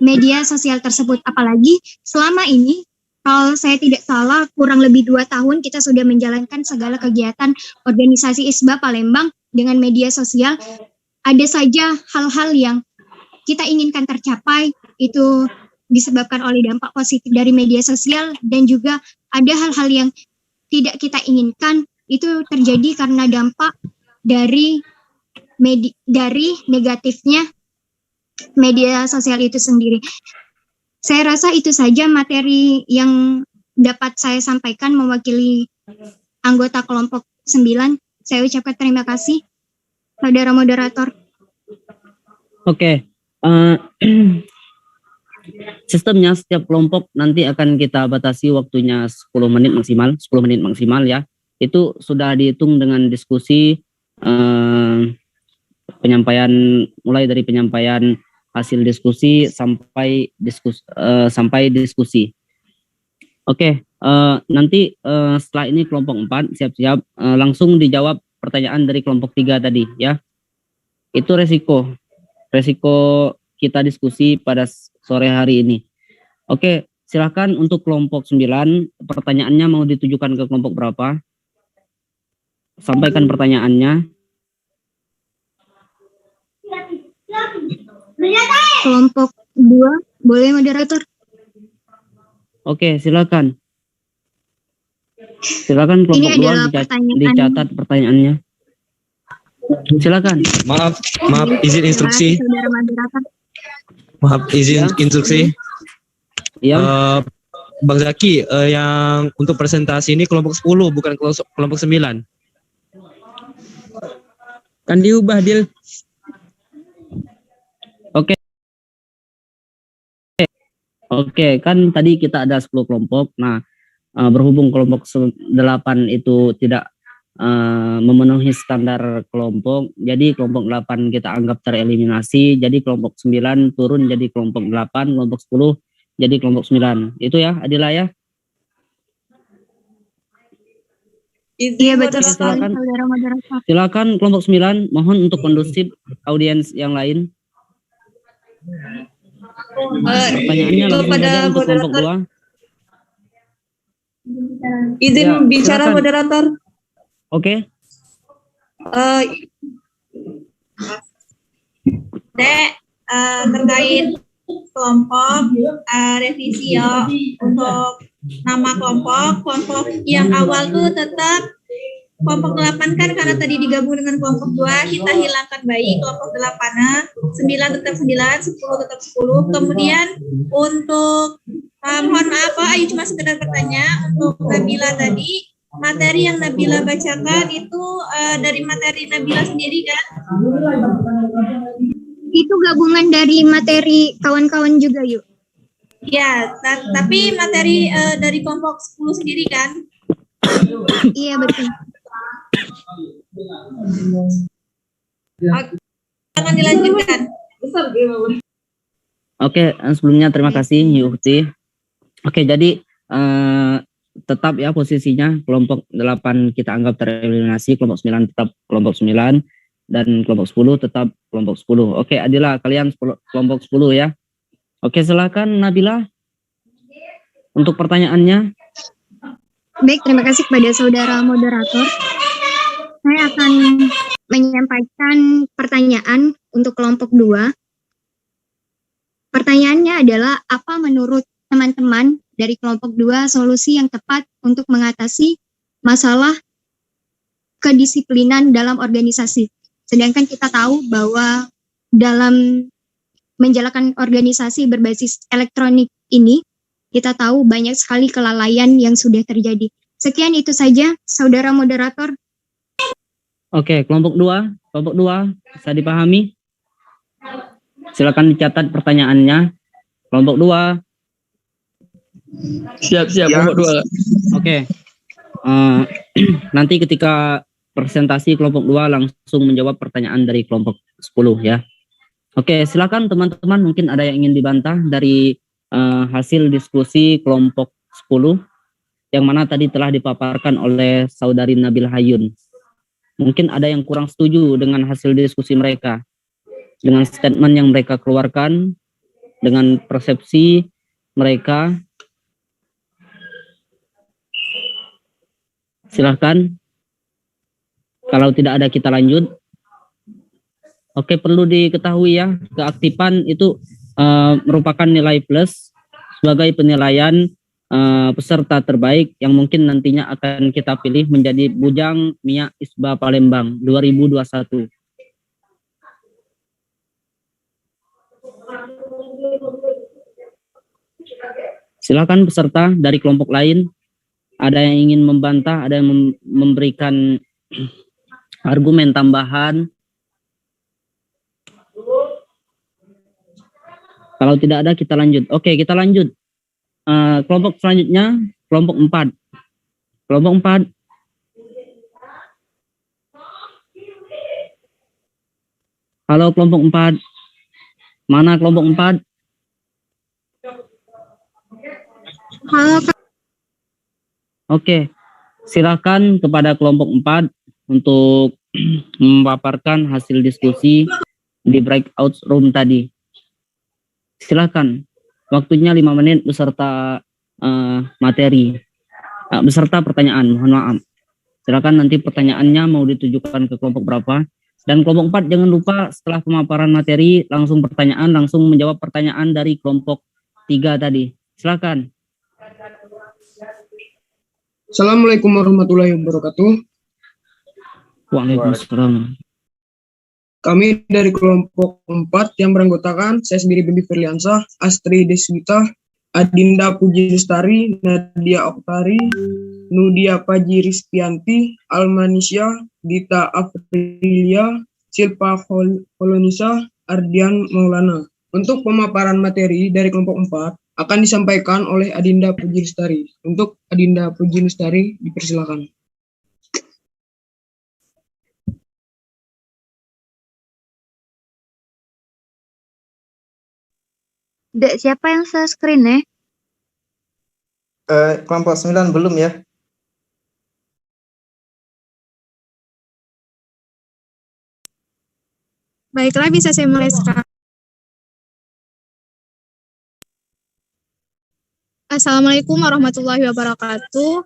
media sosial tersebut. Apalagi selama ini, kalau saya tidak salah, kurang lebih 2 tahun kita sudah menjalankan segala kegiatan organisasi ISBA Palembang dengan media sosial. Ada saja hal-hal yang kita inginkan tercapai, itu disebabkan oleh dampak positif dari media sosial, dan juga ada hal-hal yang tidak kita inginkan, itu terjadi karena dampak dari negatifnya media sosial itu sendiri. Saya rasa itu saja materi yang dapat saya sampaikan mewakili anggota kelompok 9. Saya ucapkan terima kasih, saudara moderator. Oke. Sistemnya setiap kelompok nanti akan kita batasi waktunya 10 menit maksimal ya. Itu sudah dihitung dengan diskusi mulai dari penyampaian hasil diskusi sampai diskusi. Oke, nanti setelah ini kelompok 4 siap-siap langsung dijawab pertanyaan dari kelompok 3 tadi ya. Itu resiko kita diskusi pada sore hari ini. Oke, silakan untuk kelompok 9, pertanyaannya mau ditujukan ke kelompok berapa? Sampaikan pertanyaannya. Kelompok 2, boleh moderator? Oke, silakan. Silakan kelompok Ini 2 adalah dicatat pertanyaannya. Silakan. Maaf izin instruksi. Saudara moderator. Maaf izin instruksi. Iya. Bang Zaki, yang untuk presentasi ini kelompok 10 bukan kelompok 9. Kan diubah, Dil. Oke, kan tadi kita ada 10 kelompok. Nah, berhubung kelompok 8 itu tidak memenuhi standar kelompok, jadi kelompok 8 kita anggap tereliminasi, jadi kelompok 9 turun jadi kelompok 8, kelompok 10 jadi kelompok 9. Itu ya, Adila ya? Iya, betul sekali, silakan. saudara moderator. Silakan kelompok 9, mohon untuk kondusif audiens yang lain. Pertanyaannya langsung kepada saja untuk kelompok 2. Izin Ya, bicara silakan. moderator. Oke. Terkait kelompok revisi ya untuk nama kelompok yang awal tuh tetap kelompok 8 kan karena tadi digabung dengan kelompok 2 kita hilangkan bayi kelompok 8-nya 9 tetap 9, 10 tetap 10. Kemudian untuk mohon maaf Pak, Ayu cuma sekedar bertanya untuk Nabila tadi, materi yang Nabila bacakan itu dari materi Nabila sendiri kan? Itu gabungan dari materi kawan-kawan juga, yuk. Ya, tapi materi dari kelompok 10 sendiri kan? Iya, betul. Akan dilanjutkan. Oke, sebelumnya terima kasih Yukti. Oke, jadi tetap ya posisinya kelompok 8 kita anggap tereliminasi, kelompok 9 tetap kelompok 9 dan kelompok 10 tetap kelompok 10. Oke, Adila, kalian kelompok 10 ya. Oke, silakan Nabila untuk pertanyaannya. Baik, terima kasih kepada saudara moderator. Saya akan menyampaikan pertanyaan untuk kelompok 2. Pertanyaannya adalah, apa menurut teman-teman dari kelompok 2 solusi yang tepat untuk mengatasi masalah kedisiplinan dalam organisasi? Sedangkan kita tahu bahwa dalam menjalankan organisasi berbasis elektronik ini, kita tahu banyak sekali kelalaian yang sudah terjadi. Sekian itu saja, saudara moderator. Oke, kelompok 2 bisa dipahami? Silakan dicatat pertanyaannya. Kelompok 2. Siap, kelompok 2. Oke. Nanti ketika presentasi kelompok 2 langsung menjawab pertanyaan dari kelompok 10 ya. Oke, silakan teman-teman, mungkin ada yang ingin dibantah dari hasil diskusi kelompok 10 yang mana tadi telah dipaparkan oleh saudari Nabil Hayun. Mungkin ada yang kurang setuju dengan hasil diskusi mereka, dengan statement yang mereka keluarkan, dengan persepsi mereka. Silahkan. Kalau tidak ada kita lanjut. Oke, perlu diketahui ya, keaktifan itu merupakan nilai plus sebagai penilaian peserta terbaik yang mungkin nantinya akan kita pilih menjadi Bujang Mia Isba Palembang 2021. Silakan peserta dari kelompok lain, ada yang ingin membantah, ada yang memberikan argumen tambahan. Kalau tidak ada kita lanjut. Oke, kita lanjut. Kelompok selanjutnya, kelompok 4. Kelompok 4. Halo kelompok 4. Mana kelompok 4? Halo Kak. Oke, silakan kepada kelompok 4 untuk memaparkan hasil diskusi di breakout room tadi. Silakan, waktunya 5 menit beserta materi, beserta pertanyaan, mohon maaf. Silakan nanti pertanyaannya mau ditujukan ke kelompok berapa. Dan kelompok 4 jangan lupa setelah pemaparan materi langsung pertanyaan, langsung menjawab pertanyaan dari kelompok 3 tadi. Silakan. Assalamualaikum warahmatullahi wabarakatuh. Waalaikumsalam. Kami dari kelompok 4 yang beranggotakan saya sendiri Bibi Firliansah, Astri Deswita, Adinda Puji Lestari, Nadia Oktari, Nudia Paji Rizpianti, Almanisya, Dita Afrilia, Silpa Kolonisa, Ardian Maulana. Untuk pemaparan materi dari kelompok 4 akan disampaikan oleh Adinda Puji Lestari. Untuk Adinda Puji Lestari dipersilakan. Dek, siapa yang screen ya? Kelompok 9 belum ya? Baiklah, bisa saya mulai sekarang. Assalamualaikum warahmatullahi wabarakatuh.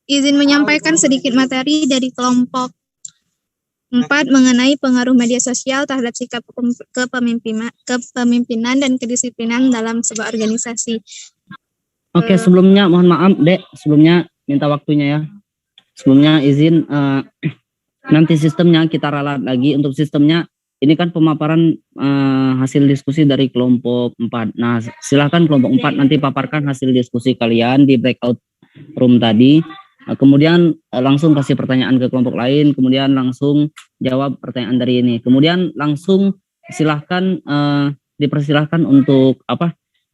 Izin menyampaikan sedikit materi dari kelompok 4 mengenai pengaruh media sosial terhadap sikap kepemimpinan dan kedisiplinan dalam sebuah organisasi. Oke, sebelumnya mohon maaf, Dek. Sebelumnya minta waktunya ya. Sebelumnya izin nanti sistemnya kita ralat lagi. Untuk sistemnya ini kan pemaparan hasil diskusi dari kelompok 4. Nah, silahkan kelompok 4 nanti paparkan hasil diskusi kalian di breakout room tadi. Kemudian langsung kasih pertanyaan ke kelompok lain, kemudian langsung jawab pertanyaan dari ini. Kemudian langsung silahkan dipersilahkan untuk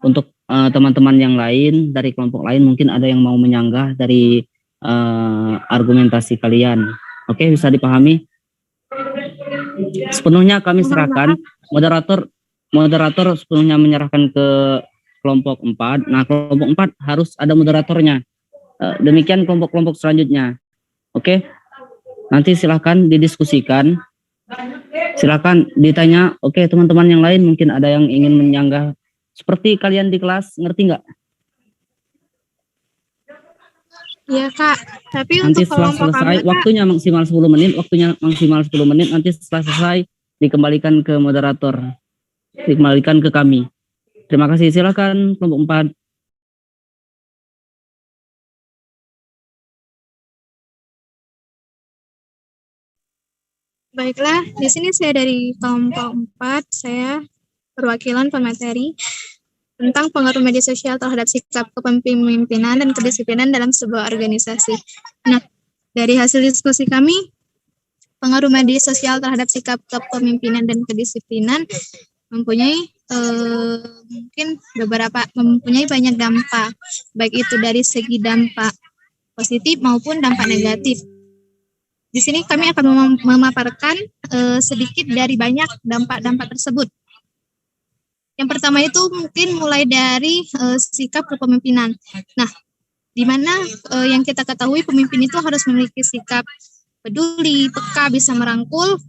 untuk teman-teman yang lain dari kelompok lain mungkin ada yang mau menyanggah dari argumentasi kalian. Oke, bisa dipahami? Sepenuhnya kami serahkan, moderator sepenuhnya menyerahkan ke kelompok 4. Nah, kelompok 4 harus ada moderatornya. Demikian kelompok-kelompok selanjutnya. Oke, nanti silahkan didiskusikan, silahkan ditanya. Oke, teman-teman yang lain mungkin ada yang ingin menyanggah seperti kalian di kelas, ngerti nggak? Iya Kak, tapi Nanti untuk setelah kelompok selesai, kami Kak, waktunya maksimal 10 menit, nanti setelah selesai dikembalikan ke moderator, dikembalikan ke kami. Terima kasih, silakan kelompok 4. baiklah, di sini saya dari kelompok 4, saya perwakilan pemateri tentang pengaruh media sosial terhadap sikap kepemimpinan dan kedisiplinan dalam sebuah organisasi. Nah, dari hasil diskusi kami, pengaruh media sosial terhadap sikap kepemimpinan dan kedisiplinan mempunyai mempunyai banyak dampak, baik itu dari segi dampak positif maupun dampak negatif. Di sini kami akan memaparkan sedikit dari banyak dampak-dampak tersebut. Yang pertama itu mungkin mulai dari sikap kepemimpinan. Nah, di mana yang kita ketahui pemimpin itu harus memiliki sikap peduli, peka, bisa merangkul,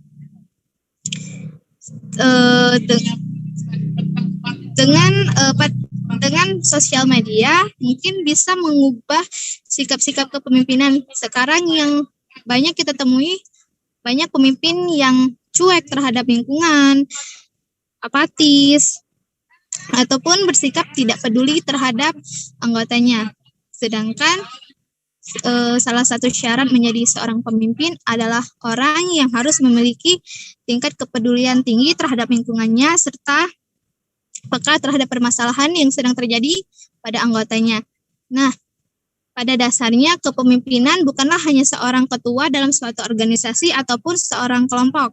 dengan sosial media mungkin bisa mengubah sikap-sikap kepemimpinan. Sekarang yang banyak kita temui, banyak pemimpin yang cuek terhadap lingkungan, apatis, ataupun bersikap tidak peduli terhadap anggotanya. Sedangkan salah satu syarat menjadi seorang pemimpin adalah orang yang harus memiliki tingkat kepedulian tinggi terhadap lingkungannya serta peka terhadap permasalahan yang sedang terjadi pada anggotanya. Nah, pada dasarnya kepemimpinan bukanlah hanya seorang ketua dalam suatu organisasi ataupun seorang kelompok.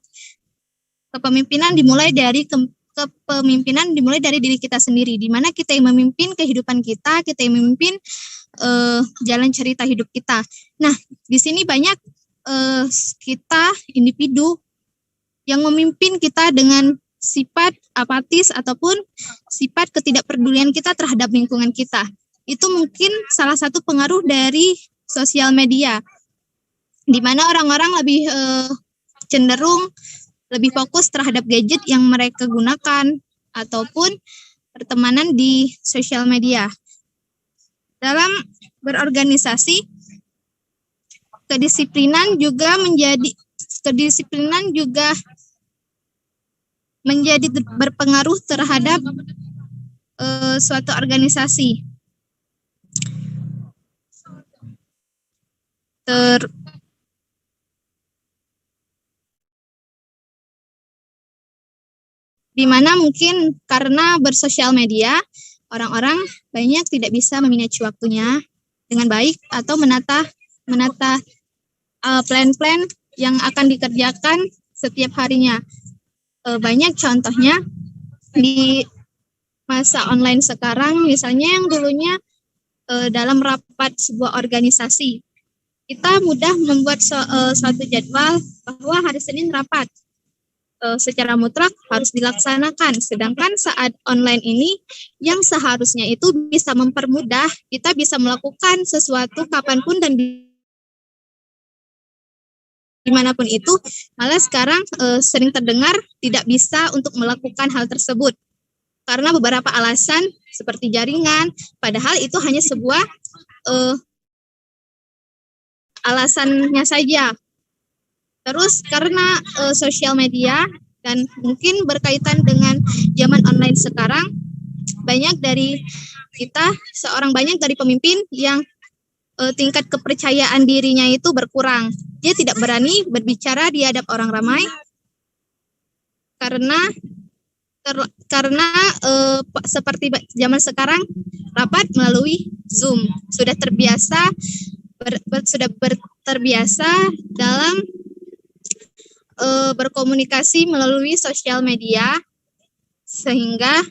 Kepemimpinan dimulai dari diri kita sendiri, di mana kita yang memimpin kehidupan kita yang memimpin jalan cerita hidup kita. Nah, di sini banyak kita individu yang memimpin kita dengan sifat apatis ataupun sifat ketidakpedulian kita terhadap lingkungan kita. Itu mungkin salah satu pengaruh dari sosial media, di mana orang-orang lebih cenderung lebih fokus terhadap gadget yang mereka gunakan ataupun pertemanan di sosial media. Dalam berorganisasi, kedisiplinan juga menjadi berpengaruh terhadap suatu organisasi. Di mana mungkin karena bersosial media, orang-orang banyak tidak bisa memanage waktunya dengan baik atau menata plan-plan yang akan dikerjakan setiap harinya. Banyak contohnya di masa online sekarang, misalnya yang dulunya dalam rapat sebuah organisasi, kita mudah membuat suatu jadwal bahwa hari Senin rapat secara mutlak harus dilaksanakan. Sedangkan saat online ini yang seharusnya itu bisa mempermudah, kita bisa melakukan sesuatu kapanpun dan dimanapun itu, malah sekarang sering terdengar tidak bisa untuk melakukan hal tersebut karena beberapa alasan seperti jaringan, padahal itu hanya sebuah alasannya saja. Terus karena sosial media dan mungkin berkaitan dengan zaman online sekarang, banyak dari pemimpin yang tingkat kepercayaan dirinya itu berkurang. Dia tidak berani berbicara di hadapan orang ramai karena seperti zaman sekarang rapat melalui Zoom sudah terbiasa dalam berkomunikasi melalui sosial media sehingga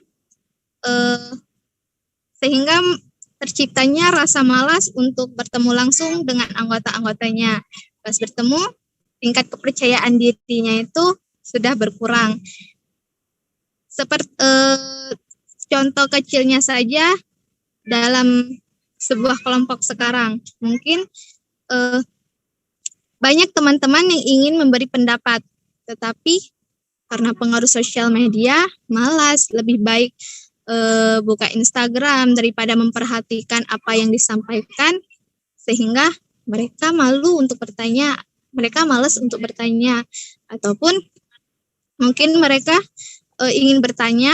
terciptanya rasa malas untuk bertemu langsung dengan anggota-anggotanya. Pas bertemu, tingkat kepercayaan dirinya itu sudah berkurang. Seperti contoh kecilnya saja dalam sebuah kelompok sekarang, mungkin banyak teman-teman yang ingin memberi pendapat, tetapi karena pengaruh sosial media, malas, lebih baik buka Instagram daripada memperhatikan apa yang disampaikan, sehingga mereka malu untuk bertanya, mereka malas untuk bertanya, ataupun mungkin mereka ingin bertanya,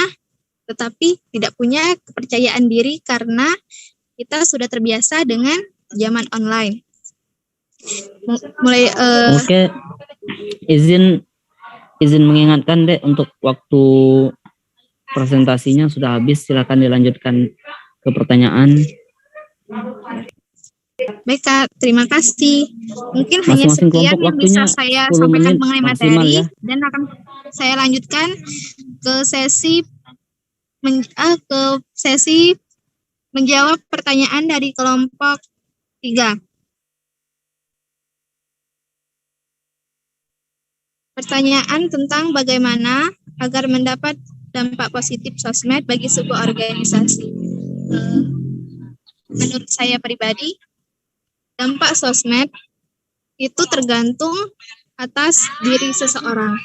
tetapi tidak punya kepercayaan diri karena kita sudah terbiasa dengan zaman online. Oke, izin mengingatkan Dek, untuk waktu presentasinya sudah habis, silakan dilanjutkan ke pertanyaan. Baik Kak, terima kasih. Mungkin hanya sekian yang bisa saya sampaikan mengenai materi ya. Dan akan saya lanjutkan ke sesi menjawab pertanyaan dari kelompok 3. Pertanyaan tentang bagaimana agar mendapat dampak positif sosmed bagi sebuah organisasi. Menurut saya pribadi, dampak sosmed itu tergantung atas diri seseorang.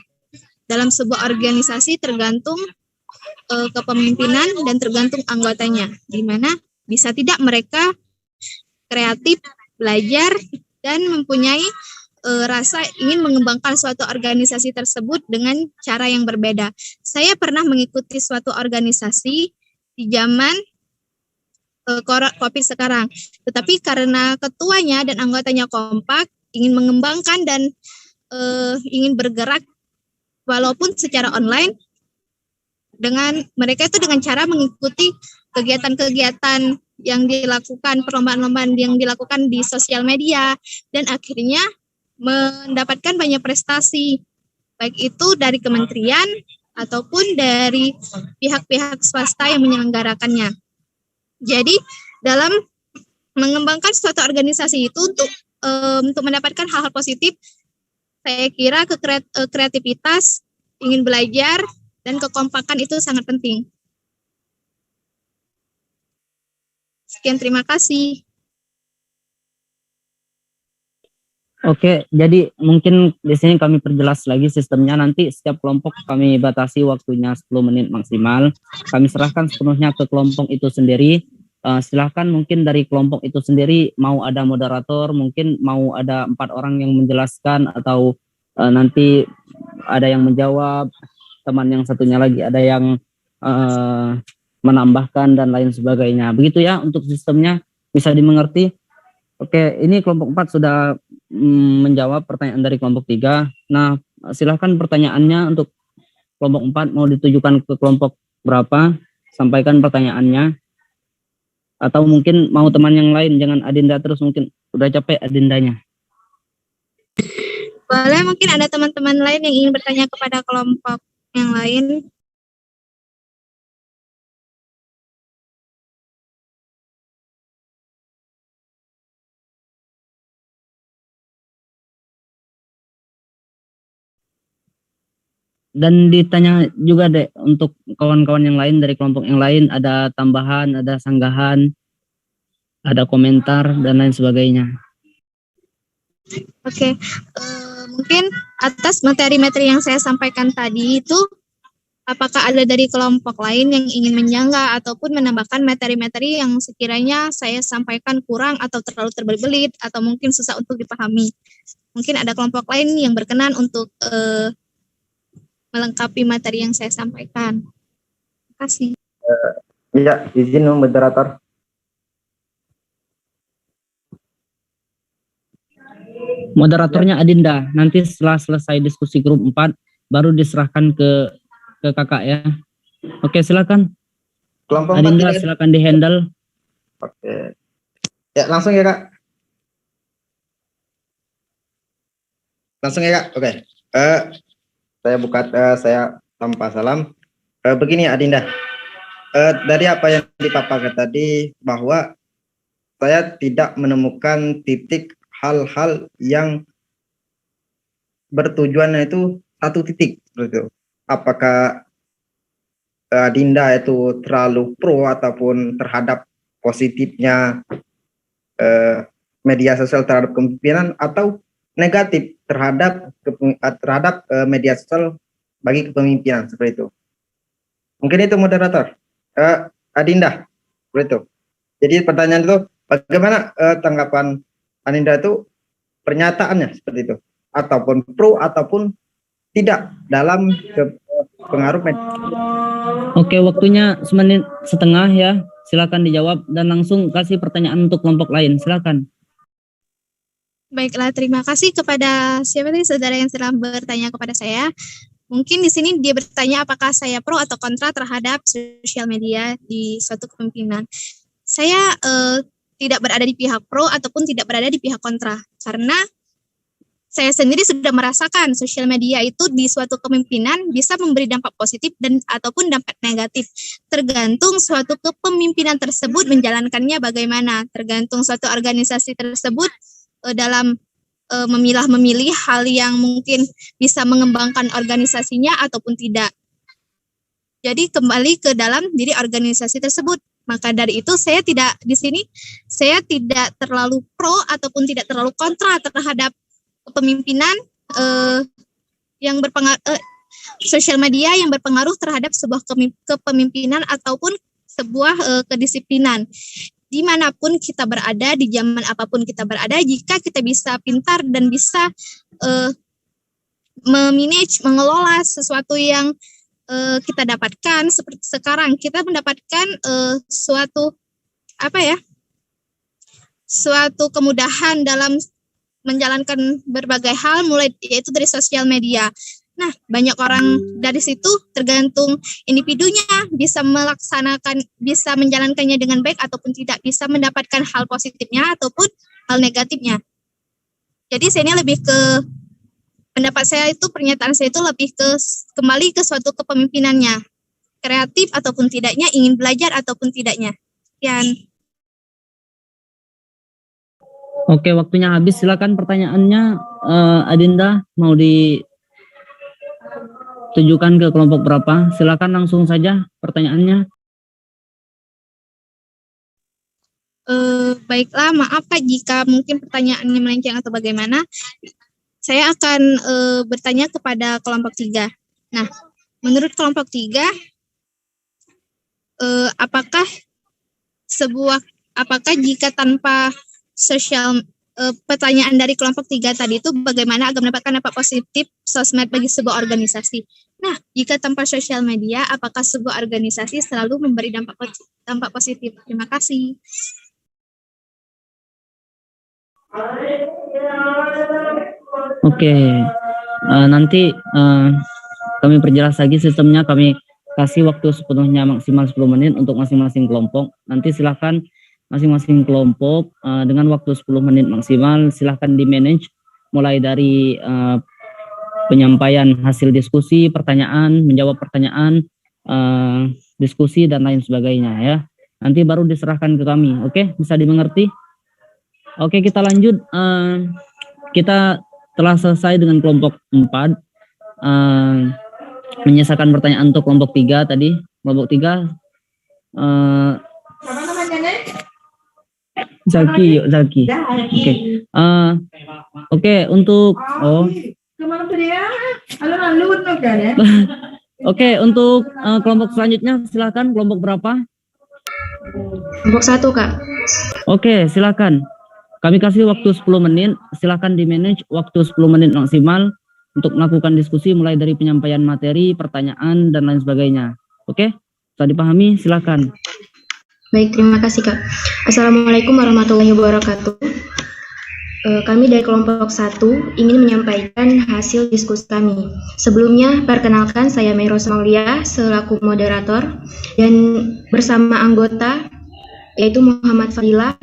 Dalam sebuah organisasi tergantung kepemimpinan dan tergantung anggotanya, di mana bisa tidak mereka kreatif, belajar, dan mempunyai rasa ingin mengembangkan suatu organisasi tersebut dengan cara yang berbeda. Saya pernah mengikuti suatu organisasi di zaman COVID sekarang, tetapi karena ketuanya dan anggotanya kompak, ingin mengembangkan dan ingin bergerak walaupun secara online, dengan mereka itu dengan cara mengikuti kegiatan-kegiatan yang dilakukan, perlombaan-perlombaan yang dilakukan di sosial media, dan akhirnya mendapatkan banyak prestasi, baik itu dari kementerian ataupun dari pihak-pihak swasta yang menyelenggarakannya. Jadi dalam mengembangkan suatu organisasi itu untuk untuk mendapatkan hal-hal positif, saya kira kreativitas, ingin belajar, dan kekompakan itu sangat penting. Sekian, terima kasih. Oke, jadi mungkin di sini kami perjelas lagi sistemnya. Nanti setiap kelompok kami batasi waktunya 10 menit maksimal. Kami serahkan sepenuhnya ke kelompok itu sendiri. Silahkan mungkin dari kelompok itu sendiri mau ada moderator, mungkin mau ada 4 orang yang menjelaskan atau nanti ada yang menjawab, teman yang satunya lagi ada yang menambahkan dan lain sebagainya. Begitu ya untuk sistemnya, bisa dimengerti. Oke, ini kelompok 4 sudah menjawab pertanyaan dari kelompok 3. Nah, silahkan pertanyaannya untuk kelompok 4 mau ditujukan ke kelompok berapa, sampaikan pertanyaannya. Atau mungkin mau teman yang lain, jangan Adinda terus, mungkin udah capek Adindanya. Boleh, mungkin ada teman-teman lain yang ingin bertanya kepada kelompok yang lain. Dan ditanya juga deh untuk kawan-kawan yang lain dari kelompok yang lain, ada tambahan, ada sanggahan, ada komentar dan lain sebagainya. Oke, mungkin atas materi-materi yang saya sampaikan tadi itu, apakah ada dari kelompok lain yang ingin menyanggah ataupun menambahkan materi-materi yang sekiranya saya sampaikan kurang atau terlalu terbelit atau mungkin susah untuk dipahami? Mungkin ada kelompok lain yang berkenan untuk melengkapi materi yang saya sampaikan. Terima kasih. Ya, izin moderator. Moderatornya Adinda, nanti setelah selesai diskusi grup 4 baru diserahkan ke kakak ya. Oke, silakan. Kelompok Adinda 4 silakan di-handle. Oke. Ya, langsung ya, Kak. Langsung ya, Kak. Oke. Saya buka, saya tanpa salam. Begini Adinda, dari apa yang dipaparkan tadi bahwa saya tidak menemukan titik hal-hal yang bertujuan itu satu titik, begitu. Apakah Adinda itu terlalu pro ataupun terhadap positifnya media sosial terhadap kepemimpinan atau negatif terhadap media sosial bagi kepemimpinan, seperti itu. Mungkin itu moderator. Adinda, seperti itu. Jadi pertanyaan itu bagaimana tanggapan Adinda itu pernyataannya seperti itu, ataupun pro ataupun tidak dalam pengaruh media. Oke, waktunya 1,5 menit ya. Silakan dijawab dan langsung kasih pertanyaan untuk kelompok lain. Silakan. Baiklah, terima kasih kepada siapa tadi saudara yang telah bertanya kepada saya. Mungkin di sini dia bertanya apakah saya pro atau kontra terhadap sosial media di suatu kepemimpinan. Saya tidak berada di pihak pro ataupun tidak berada di pihak kontra, karena saya sendiri sudah merasakan sosial media itu di suatu kepemimpinan bisa memberi dampak positif dan ataupun dampak negatif. Tergantung suatu kepemimpinan tersebut menjalankannya bagaimana, tergantung suatu organisasi tersebut dalam memilih hal yang mungkin bisa mengembangkan organisasinya ataupun tidak. Jadi kembali ke dalam diri organisasi tersebut. Maka dari itu saya tidak di sini saya tidak terlalu pro ataupun tidak terlalu kontra terhadap kepemimpinan yang berpengaruh sosial media yang berpengaruh terhadap sebuah kepemimpinan ataupun sebuah kedisiplinan. Dimanapun kita berada, di zaman apapun kita berada, jika kita bisa pintar dan bisa memanage, mengelola sesuatu yang kita dapatkan, seperti sekarang kita mendapatkan suatu kemudahan dalam menjalankan berbagai hal, mulai yaitu dari sosial media. Nah, banyak orang dari situ tergantung individunya bisa bisa menjalankannya dengan baik ataupun tidak, bisa mendapatkan hal positifnya ataupun hal negatifnya. Jadi saya ini lebih ke pendapat saya itu, pernyataan saya itu lebih ke kembali ke suatu kepemimpinannya, kreatif ataupun tidaknya, ingin belajar ataupun tidaknya. Sekian. Oke, waktunya habis. Silakan pertanyaannya, Adinda mau ditujukan ke kelompok berapa? Silakan langsung saja pertanyaannya. Baiklah, maaf Kak jika mungkin pertanyaannya melenceng atau bagaimana. Saya akan bertanya kepada kelompok 3. Nah, menurut kelompok 3, apakah jika tanpa pertanyaan dari kelompok 3 tadi itu bagaimana agar mendapatkan dampak positif sosmed bagi sebuah organisasi? Nah, jika tanpa sosial media, apakah sebuah organisasi selalu memberi dampak positif? Terima kasih. Oke, nanti kami perjelas lagi sistemnya. Kami kasih waktu sepenuhnya maksimal 10 menit untuk masing-masing kelompok. Nanti silakan masing-masing kelompok dengan waktu 10 menit maksimal, silahkan di-manage mulai dari penyampaian hasil diskusi, pertanyaan, menjawab pertanyaan, diskusi, dan lain sebagainya ya. Nanti baru diserahkan ke kami, oke? Bisa dimengerti? Oke, kita lanjut. Kita telah selesai dengan kelompok 4. Menyisakan pertanyaan untuk kelompok 3 tadi. Kelompok 3 Zaki. Oke, untuk untuk kelompok selanjutnya silakan. Kelompok berapa? Kelompok 1, Kak. Oke, silakan. Kami kasih waktu 10 menit. Silakan di-manage waktu 10 menit maksimal untuk melakukan diskusi mulai dari penyampaian materi, pertanyaan, dan lain sebagainya. Oke? Bisa dipahami? Silakan. Baik, terima kasih Kak. Assalamualaikum warahmatullahi wabarakatuh. Kami dari kelompok 1 ingin menyampaikan hasil diskusi kami. Sebelumnya, perkenalkan saya Mayros Maulia selaku moderator dan bersama anggota yaitu Muhammad Fadilah,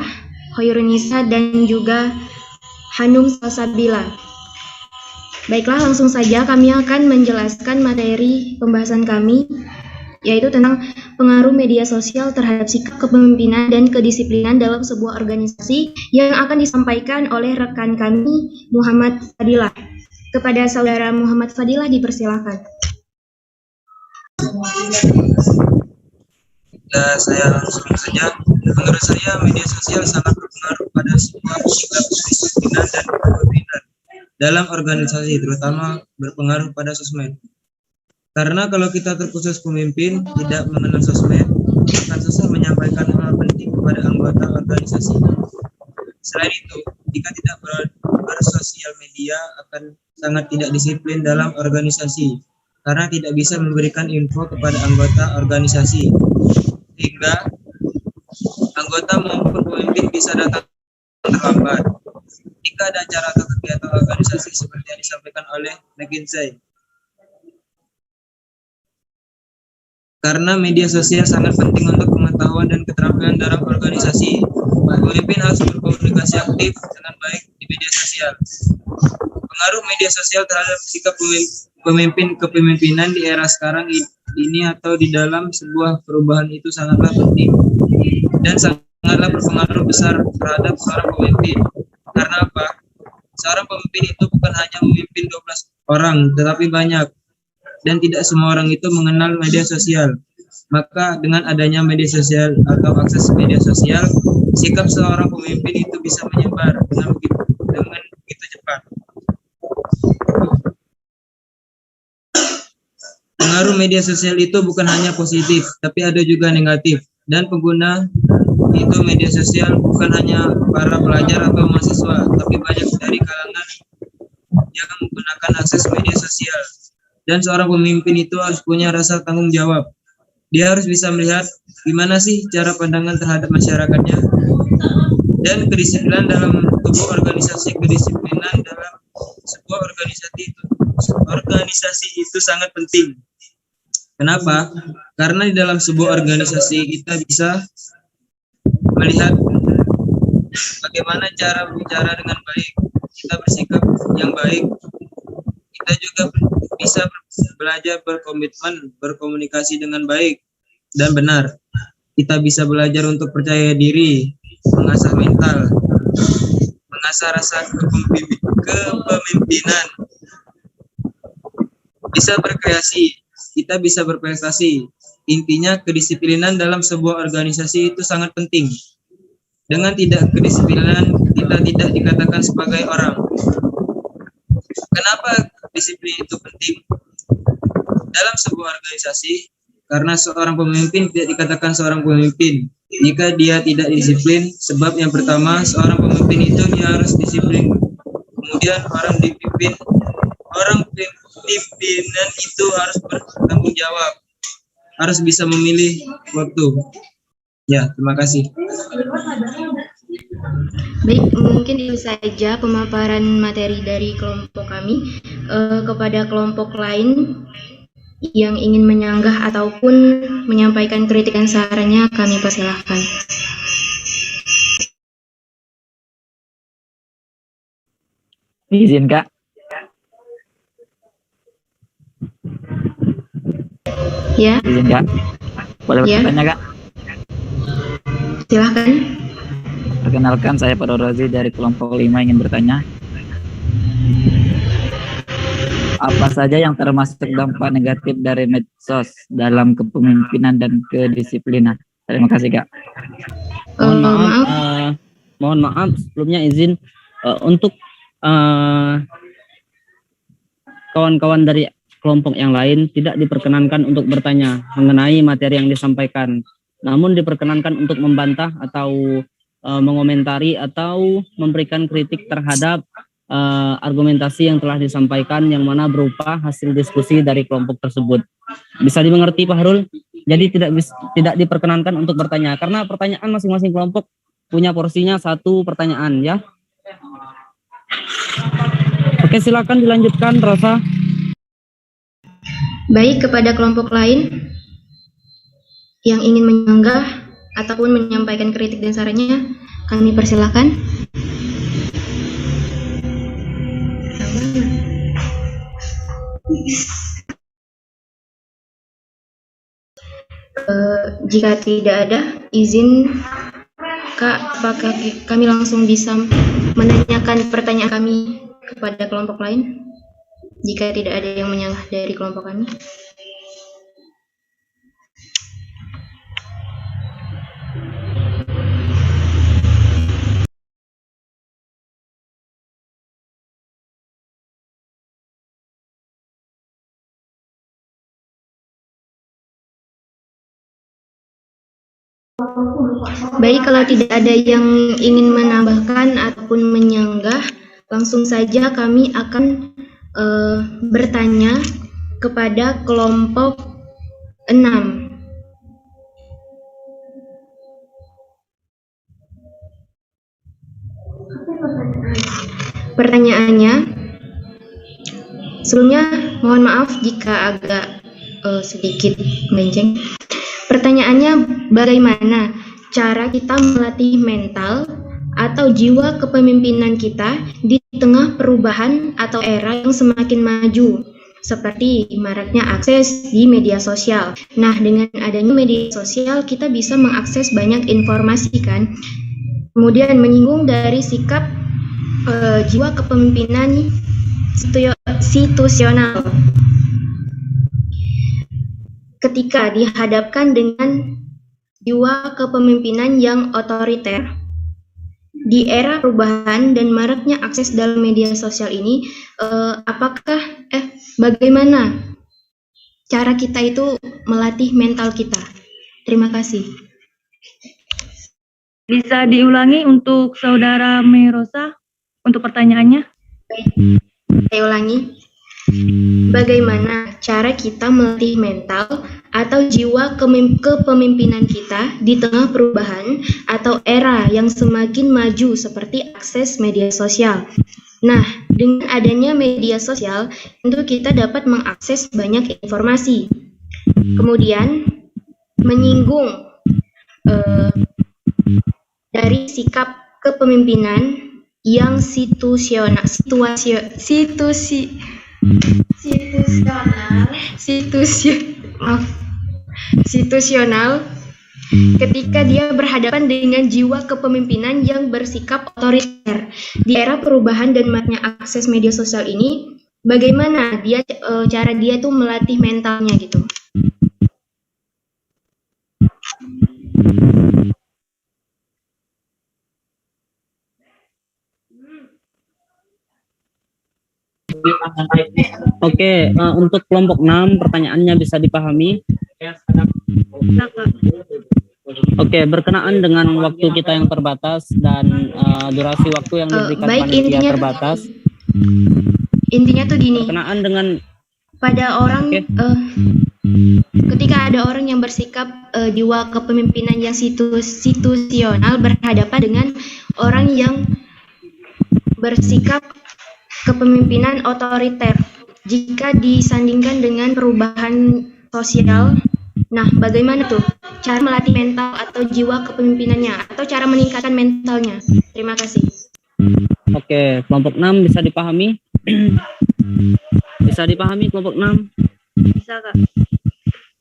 Hoirunisa, dan juga Hanum Salsabila. Baiklah, langsung saja kami akan menjelaskan materi pembahasan kami, yaitu tentang pengaruh media sosial terhadap sikap kepemimpinan dan kedisiplinan dalam sebuah organisasi yang akan disampaikan oleh rekan kami, Muhammad Fadilah. Kepada saudara Muhammad Fadilah dipersilakan. Saya langsung saja. Menurut saya media sosial sangat berpengaruh pada sebuah sikap kedisiplinan dan kepemimpinan dalam organisasi, terutama berpengaruh pada sosmed. Karena kalau kita terkhusus pemimpin tidak mengenal sosmed, akan susah menyampaikan hal penting kepada anggota organisasi. Selain itu, jika tidak bersosial media akan sangat tidak disiplin dalam organisasi, karena tidak bisa memberikan info kepada anggota organisasi, sehingga anggota maupun pemimpin bisa datang terlambat jika ada acara atau kegiatan organisasi seperti yang disampaikan oleh McKinsey. Karena media sosial sangat penting untuk pengetahuan dan keterampilan dalam organisasi, pemimpin harus berkomunikasi aktif dengan baik di media sosial. Pengaruh media sosial terhadap sikap pemimpin kepemimpinan di era sekarang ini atau di dalam sebuah perubahan itu sangatlah penting dan sangatlah berpengaruh besar terhadap seorang pemimpin. Karena apa? Seorang pemimpin itu bukan hanya memimpin 12 orang, tetapi banyak. Dan tidak semua orang itu mengenal media sosial. Maka dengan adanya media sosial atau akses media sosial, sikap seorang pemimpin itu bisa menyebar dengan begitu cepat. Pengaruh media sosial itu bukan hanya positif, tapi ada juga negatif. Dan pengguna itu media sosial bukan hanya para pelajar atau mahasiswa, tapi banyak dari kalangan yang menggunakan akses media sosial. Dan seorang pemimpin itu harus punya rasa tanggung jawab. Dia harus bisa melihat gimana sih cara pandangan terhadap masyarakatnya. Dan kedisiplinan dalam tubuh organisasi, kedisiplinan dalam sebuah organisasi itu sangat penting. Kenapa? Karena di dalam sebuah organisasi kita bisa melihat bagaimana cara bicara dengan baik, kita bersikap yang baik. Kita juga bisa belajar berkomitmen, berkomunikasi dengan baik dan benar. Kita bisa belajar untuk percaya diri, mengasah mental, mengasah rasa kepemimpinan, bisa berkreasi, kita bisa berprestasi. Intinya kedisiplinan dalam sebuah organisasi itu sangat penting. Dengan tidak kedisiplinan, kita tidak dikatakan sebagai orang. Kenapa disiplin itu penting? Dalam sebuah organisasi, karena seorang pemimpin tidak dikatakan seorang pemimpin jika dia tidak disiplin. Sebab yang pertama, seorang pemimpin itu dia harus disiplin. Kemudian orang pimpinan itu harus bertanggung jawab, harus bisa memilih waktu. Ya, terima kasih. Baik, mungkin itu saja pemaparan materi dari kelompok kami. Kepada kelompok lain yang ingin menyanggah ataupun menyampaikan kritik dan sarannya, kami persilahkan. Izin, Kak. Ya. Izin, Kak. Boleh Ya. bertanya, Kak? Silahkan. Perkenalkan, saya Pak Rozi dari kelompok 5 ingin bertanya. Apa saja yang termasuk dampak negatif dari medsos dalam kepemimpinan dan kedisiplinan? Terima kasih, Kak. Mohon maaf sebelumnya izin untuk kawan-kawan dari kelompok yang lain tidak diperkenankan untuk bertanya mengenai materi yang disampaikan, namun diperkenankan untuk membantah atau mengomentari atau memberikan kritik terhadap argumentasi yang telah disampaikan yang mana berupa hasil diskusi dari kelompok tersebut. Bisa dimengerti, Pak Harul? Jadi tidak diperkenankan untuk bertanya karena pertanyaan masing-masing kelompok punya porsinya 1 pertanyaan, ya. Oke, silakan dilanjutkan, Rosa. Baik, kepada kelompok lain yang ingin menyanggah ataupun menyampaikan kritik dan sarannya, kami persilahkan. Jika tidak ada, izin Kak, apakah kami langsung bisa menanyakan pertanyaan kami kepada kelompok lain? Jika tidak ada yang menyanggah dari kelompok kami. Baik, kalau tidak ada yang ingin menambahkan ataupun menyanggah, langsung saja kami akan bertanya kepada kelompok 6. Pertanyaannya, sebelumnya mohon maaf jika agak sedikit melenceng. Pertanyaannya, bagaimana cara kita melatih mental atau jiwa kepemimpinan kita di tengah perubahan atau era yang semakin maju, seperti maraknya akses di media sosial. Nah, dengan adanya media sosial, kita bisa mengakses banyak informasi, kan? Kemudian menyinggung dari sikap jiwa kepemimpinan situasional ketika dihadapkan dengan jiwa kepemimpinan yang otoriter. Di era perubahan dan maraknya akses dalam media sosial ini, bagaimana cara kita itu melatih mental kita? Terima kasih. Bisa diulangi untuk Saudara Merosa untuk pertanyaannya? Saya ulangi. Bagaimana cara kita melatih mental atau jiwa kepemimpinan kita di tengah perubahan atau era yang semakin maju seperti akses media sosial. Nah, dengan adanya media sosial, tentu kita dapat mengakses banyak informasi. Kemudian, menyinggung dari sikap kepemimpinan yang situasional ketika dia berhadapan dengan jiwa kepemimpinan yang bersikap otoriter. Di era perubahan dan maraknya akses media sosial ini, bagaimana cara dia tuh melatih mentalnya gitu? Oke, untuk kelompok 6 pertanyaannya bisa dipahami. Oke, berkenaan dengan waktu kita yang terbatas dan durasi waktu yang diberikan Baik, panitia terbatas. Intinya tuh gini. Berkenaan dengan pada orang ketika ada orang yang bersikap jiwa kepemimpinan yang situasional berhadapan dengan orang yang bersikap kepemimpinan otoriter. Jika disandingkan dengan perubahan sosial, nah bagaimana tuh cara melatih mental atau jiwa kepemimpinannya atau cara meningkatkan mentalnya? Terima kasih. Oke, kelompok 6 bisa dipahami? Bisa dipahami kelompok 6? Bisa, Kak.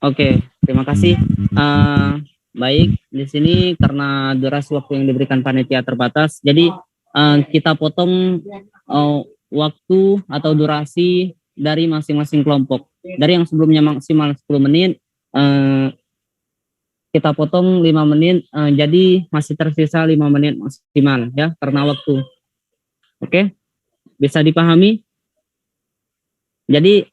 Oke, terima kasih. Baik, di sini karena durasi waktu yang diberikan panitia terbatas, jadi kita potong waktu atau durasi dari masing-masing kelompok. Dari yang sebelumnya maksimal 10 menit, kita potong 5 menit, jadi masih tersisa 5 menit maksimal ya, karena waktu. Oke, bisa dipahami? Jadi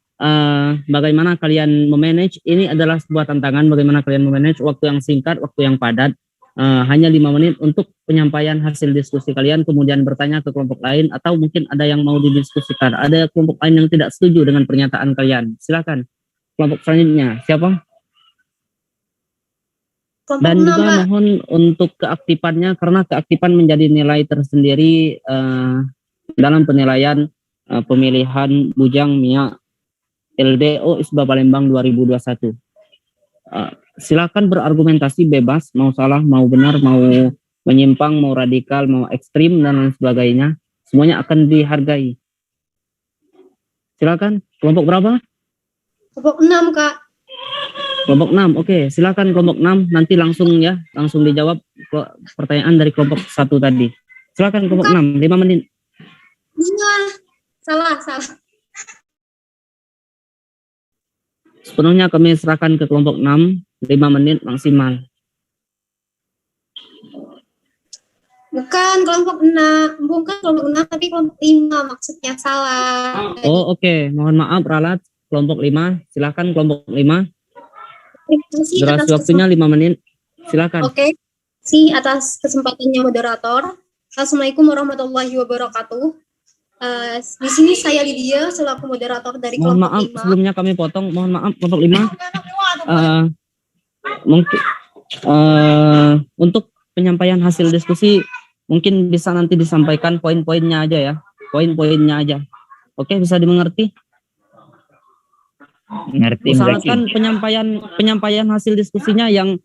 bagaimana kalian memanage, ini adalah sebuah tantangan bagaimana kalian memanage waktu yang singkat, waktu yang padat, hanya 5 menit untuk penyampaian hasil diskusi kalian, kemudian bertanya ke kelompok lain, atau mungkin ada yang mau didiskusikan, ada kelompok lain yang tidak setuju dengan pernyataan kalian. Silakan kelompok selanjutnya, siapa? Dan juga mohon untuk keaktifannya, karena keaktifan menjadi nilai tersendiri dalam penilaian pemilihan Bujang Mia LDO ISBA Palembang 2021. Silakan berargumentasi bebas, mau salah, mau benar, mau menyimpang, mau radikal, mau ekstrim, dan lain sebagainya. Semuanya akan dihargai. Silakan, kelompok berapa? Kelompok 6, Kak. Kelompok 6, oke. Silakan kelompok 6, nanti langsung ya, langsung dijawab pertanyaan dari kelompok 1 tadi. Silakan kelompok 6, 5 menit. Salah. Sepenuhnya kami serahkan ke kelompok 6, 5 menit maksimal. Bukan kelompok 6, tapi kelompok 5 maksudnya salah. Oh, oke. Mohon maaf ralat, kelompok 5. Silakan kelompok 5. Durasi waktunya 5 menit. Silakan. Oke. Atas kesempatannya moderator. Assalamualaikum warahmatullahi wabarakatuh. Di sini saya Lydia selaku moderator dari Mohon kelompok maaf 5. sebelumnya kami potong. Mohon maaf kelompok 5. Mungkin untuk penyampaian hasil diskusi mungkin bisa nanti disampaikan poin-poinnya aja ya. Poin-poinnya aja. Oke, bisa dimengerti? Ngerti, usahakan penyampaian hasil diskusinya yang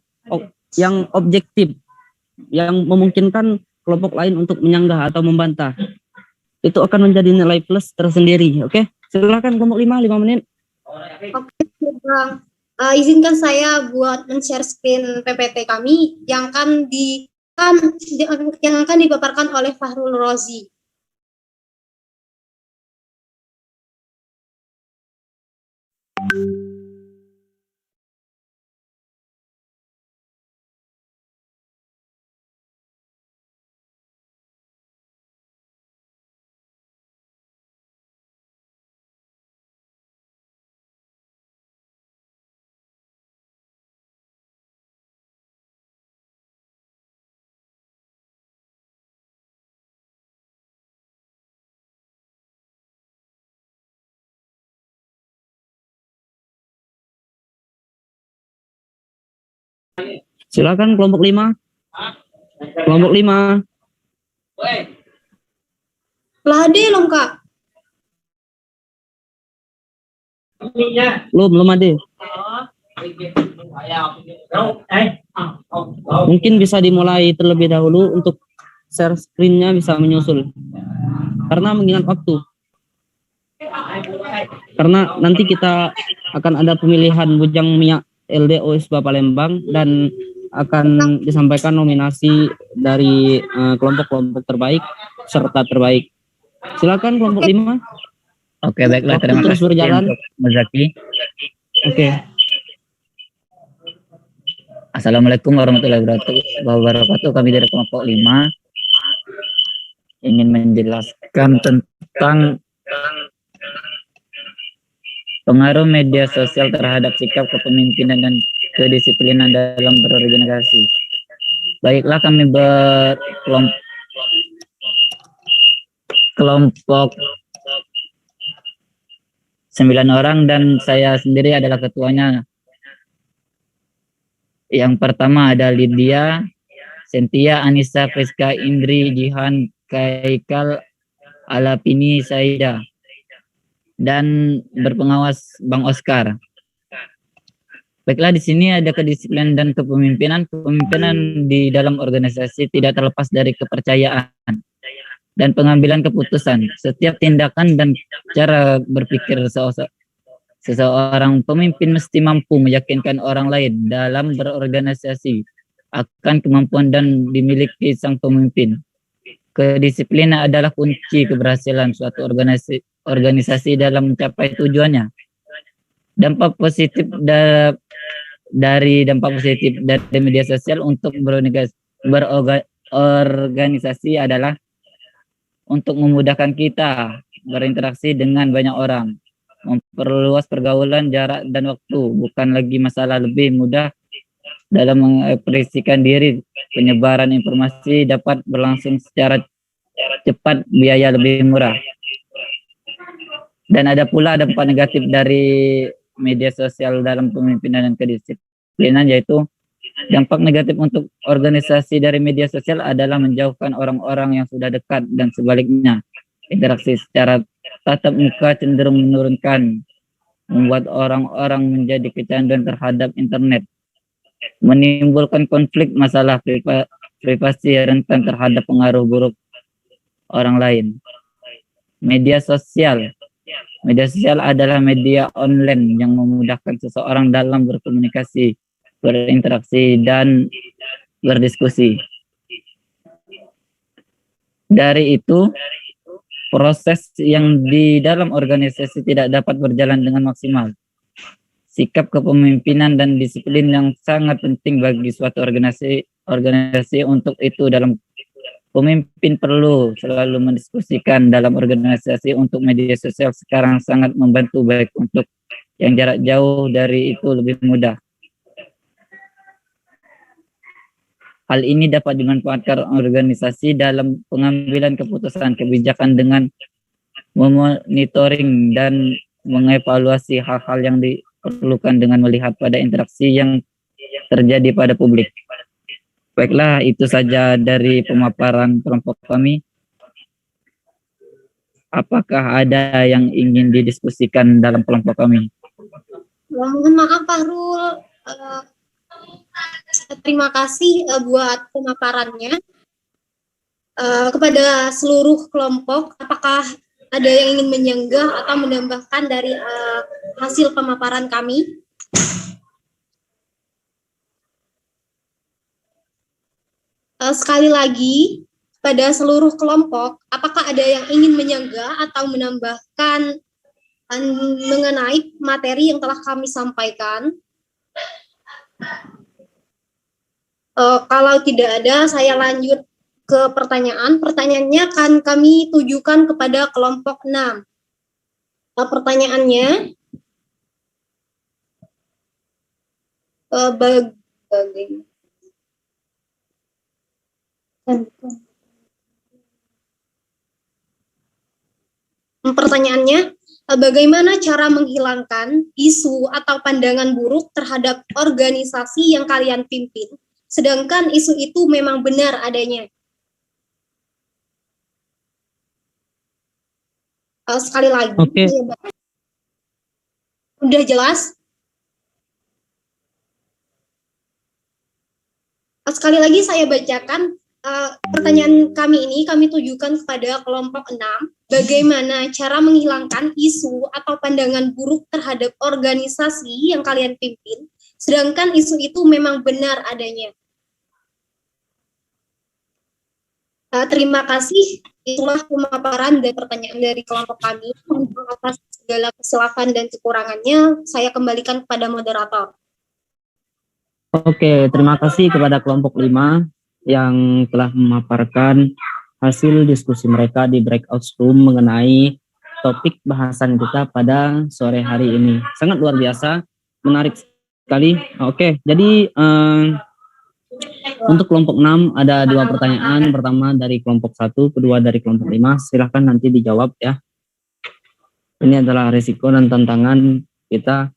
objektif, yang memungkinkan kelompok lain untuk menyanggah atau membantah. Itu akan menjadi nilai plus tersendiri. Oke, silakan kelompok 5 menit. Oke, Bang. Izinkan saya buat men-share screen PPT kami yang akan dipaparkan oleh Fahrul Rozi. Silakan kelompok 5. Kelompok 5. Lade loh, Kak. Belum ada. Mungkin bisa dimulai terlebih dahulu untuk share screen-nya bisa menyusul. Karena mengingat waktu. Karena nanti kita akan ada pemilihan Bujang Mia LDO ISBA Palembang dan akan disampaikan nominasi dari kelompok-kelompok terbaik serta terbaik. Silakan kelompok 5. Oke, baiklah. Waktu Terima terus kasih berjalan. untuk Mas Zaki. Oke. Assalamualaikum warahmatullahi wabarakatuh. Kami dari kelompok 5 ingin menjelaskan tentang pengaruh media sosial terhadap sikap kepemimpinan dan kedisiplinan dalam berorganisasi. Baiklah, kami berkelompok 9 orang dan saya sendiri adalah ketuanya. Yang pertama ada Lydia, Sentia, Anissa, Friska, Indri, Jihan, Kaikal, Alapini, Saida, dan berpengawas Bang Oscar. Baiklah, di sini ada kedisiplinan dan kepemimpinan. Kepemimpinan di dalam organisasi tidak terlepas dari kepercayaan dan pengambilan keputusan. Setiap tindakan dan cara berpikir seseorang pemimpin mesti mampu meyakinkan orang lain dalam berorganisasi akan kemampuan dan dimiliki sang pemimpin. Kedisiplinan adalah kunci keberhasilan suatu organisasi dalam mencapai tujuannya. Dampak positif dari media sosial untuk berorganisasi adalah untuk memudahkan kita berinteraksi dengan banyak orang, memperluas pergaulan, jarak, dan waktu. Bukan lagi masalah, lebih mudah dalam mengekspresikan diri. Penyebaran informasi dapat berlangsung secara cepat, biaya lebih murah. Dan ada pula dampak negatif dari media sosial dalam pemimpinan dan kedisiplinan, yaitu dampak negatif untuk organisasi dari media sosial adalah menjauhkan orang-orang yang sudah dekat dan sebaliknya. Interaksi secara tatap muka cenderung menurunkan, membuat orang-orang menjadi kecanduan terhadap internet, menimbulkan konflik, masalah privasi, rentan terhadap pengaruh buruk orang lain. Media sosial adalah media online yang memudahkan seseorang dalam berkomunikasi, berinteraksi, dan berdiskusi. Dari itu, proses yang di dalam organisasi tidak dapat berjalan dengan maksimal. Sikap kepemimpinan dan disiplin yang sangat penting bagi suatu organisasi. Untuk itu, dalam pemimpin perlu selalu mendiskusikan dalam organisasi. Untuk media sosial sekarang sangat membantu, baik untuk yang jarak jauh dari itu lebih mudah. Hal ini dapat dimanfaatkan organisasi dalam pengambilan keputusan kebijakan dengan memonitoring dan mengevaluasi hal-hal yang diperlukan dengan melihat pada interaksi yang terjadi pada publik. Baiklah, itu saja dari pemaparan kelompok kami. Apakah ada yang ingin didiskusikan dalam kelompok kami? Mohon maaf Pak Rul, terima kasih buat pemaparannya. Kepada seluruh kelompok, apakah ada yang ingin menyanggah atau menambahkan dari hasil pemaparan kami? Sekali lagi, pada seluruh kelompok, apakah ada yang ingin menyanggah atau menambahkan mengenai materi yang telah kami sampaikan? Kalau tidak ada, saya lanjut ke pertanyaan. Pertanyaannya akan kami tujukan kepada kelompok 6. Pertanyaannya, bagaimana cara menghilangkan isu atau pandangan buruk terhadap organisasi yang kalian pimpin, sedangkan isu itu memang benar adanya? Sekali lagi, udah jelas? Sekali lagi saya bacakan pertanyaan kami ini, kami tujukan kepada kelompok 6. Bagaimana cara menghilangkan isu atau pandangan buruk terhadap organisasi yang kalian pimpin, sedangkan isu itu memang benar adanya? Terima kasih. Itulah pemaparan dari pertanyaan dari kelompok kami. Atas segala kesilapan dan kekurangannya, saya kembalikan kepada moderator. Oke, terima kasih kepada kelompok 5 yang telah memaparkan hasil diskusi mereka di breakout room mengenai topik bahasan kita pada sore hari ini. Sangat luar biasa, menarik sekali. Oke, jadi untuk kelompok 6 ada 2 pertanyaan. Pertama dari kelompok 1, kedua dari kelompok 5. Silahkan nanti dijawab ya. Ini adalah risiko dan tantangan kita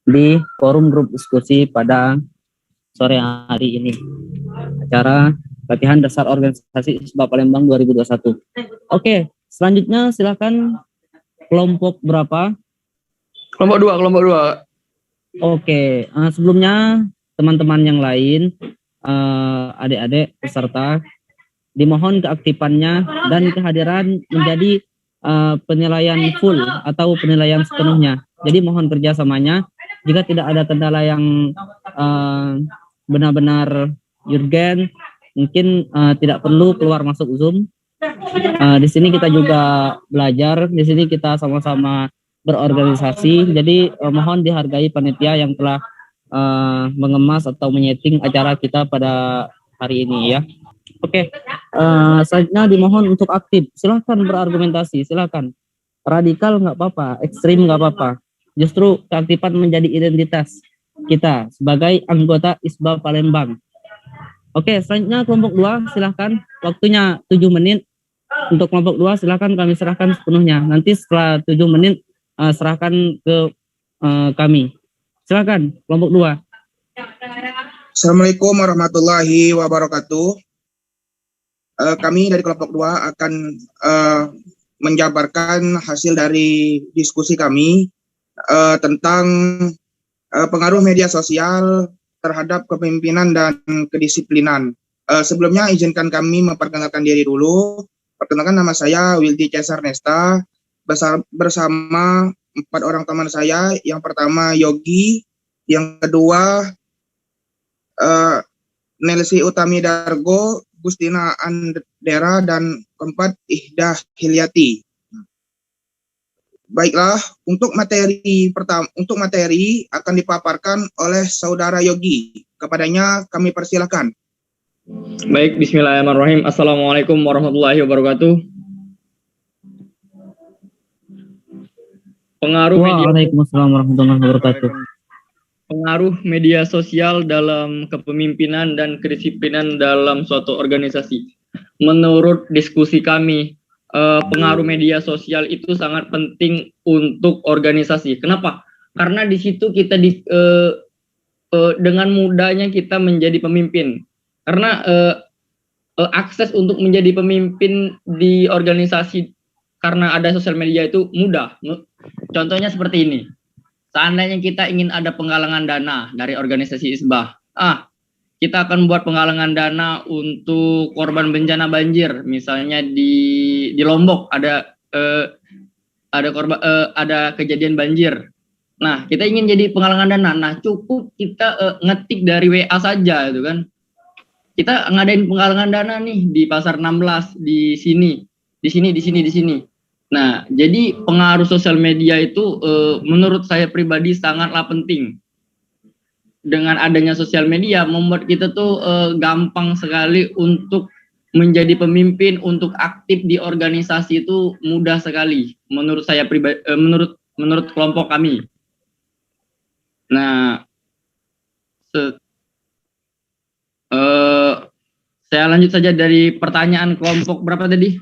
di forum grup diskusi pada sore hari ini. Acara latihan dasar organisasi ISBA Palembang 2021. Oke, selanjutnya silahkan kelompok berapa? Kelompok 2. Oke, sebelumnya teman-teman yang lain, adik-adik peserta, dimohon keaktifannya dan kehadiran menjadi penilaian full atau penilaian sepenuhnya. Jadi mohon kerjasamanya. Jika tidak ada kendala yang benar-benar urgent, mungkin tidak perlu keluar masuk Zoom. Di sini kita juga belajar, di sini kita sama-sama berorganisasi. Jadi mohon dihargai panitia yang telah mengemas atau menyeting acara kita pada hari ini ya. Oke, selanjutnya dimohon untuk aktif. Silahkan berargumentasi, silahkan. Radikal nggak apa-apa, ekstrim nggak apa-apa. Justru keaktifan menjadi identitas kita sebagai anggota ISBA Palembang. Oke, selanjutnya kelompok 2, silahkan. Waktunya 7 menit. Untuk kelompok 2, silahkan kami serahkan sepenuhnya. Nanti setelah 7 menit, serahkan ke kami. Silahkan, kelompok 2. Assalamualaikum warahmatullahi wabarakatuh. Kami dari kelompok 2 akan menjabarkan hasil dari diskusi kami tentang pengaruh media sosial terhadap kepemimpinan dan kedisiplinan. Sebelumnya izinkan kami memperkenalkan diri dulu. Perkenalkan, nama saya Wildi Cesar Nesta bersama 4 orang teman saya. Yang pertama Yogi, yang kedua Nelsi Utami Dargo, Gustina Andera, dan keempat Ihdah Hilyati. Baiklah, untuk materi akan dipaparkan oleh saudara Yogi. Kepadanya kami persilahkan. Baik, bismillahirrahmanirrahim. Assalamualaikum warahmatullahi wabarakatuh. Waalaikumsalam warahmatullahi wabarakatuh. Pengaruh media sosial dalam kepemimpinan dan kedisiplinan dalam suatu organisasi. Menurut diskusi kami, pengaruh media sosial itu sangat penting untuk organisasi. Kenapa? Karena di situ kita dengan mudahnya kita menjadi pemimpin. Karena akses untuk menjadi pemimpin di organisasi karena ada sosial media itu mudah. Contohnya seperti ini. Seandainya kita ingin ada penggalangan dana dari organisasi ISBA, kita akan buat penggalangan dana untuk korban bencana banjir, misalnya di Lombok ada kejadian banjir. Nah, kita ingin jadi penggalangan dana. Nah, cukup kita ngetik dari WA saja, itu kan. Kita ngadain penggalangan dana nih di Pasar 16, di sini. Nah, jadi pengaruh sosial media itu menurut saya pribadi sangatlah penting. Dengan adanya sosial media membuat kita tuh gampang sekali untuk menjadi pemimpin, untuk aktif di organisasi itu mudah sekali menurut saya pribadi, menurut kelompok kami. Nah, saya lanjut saja dari pertanyaan kelompok berapa tadi?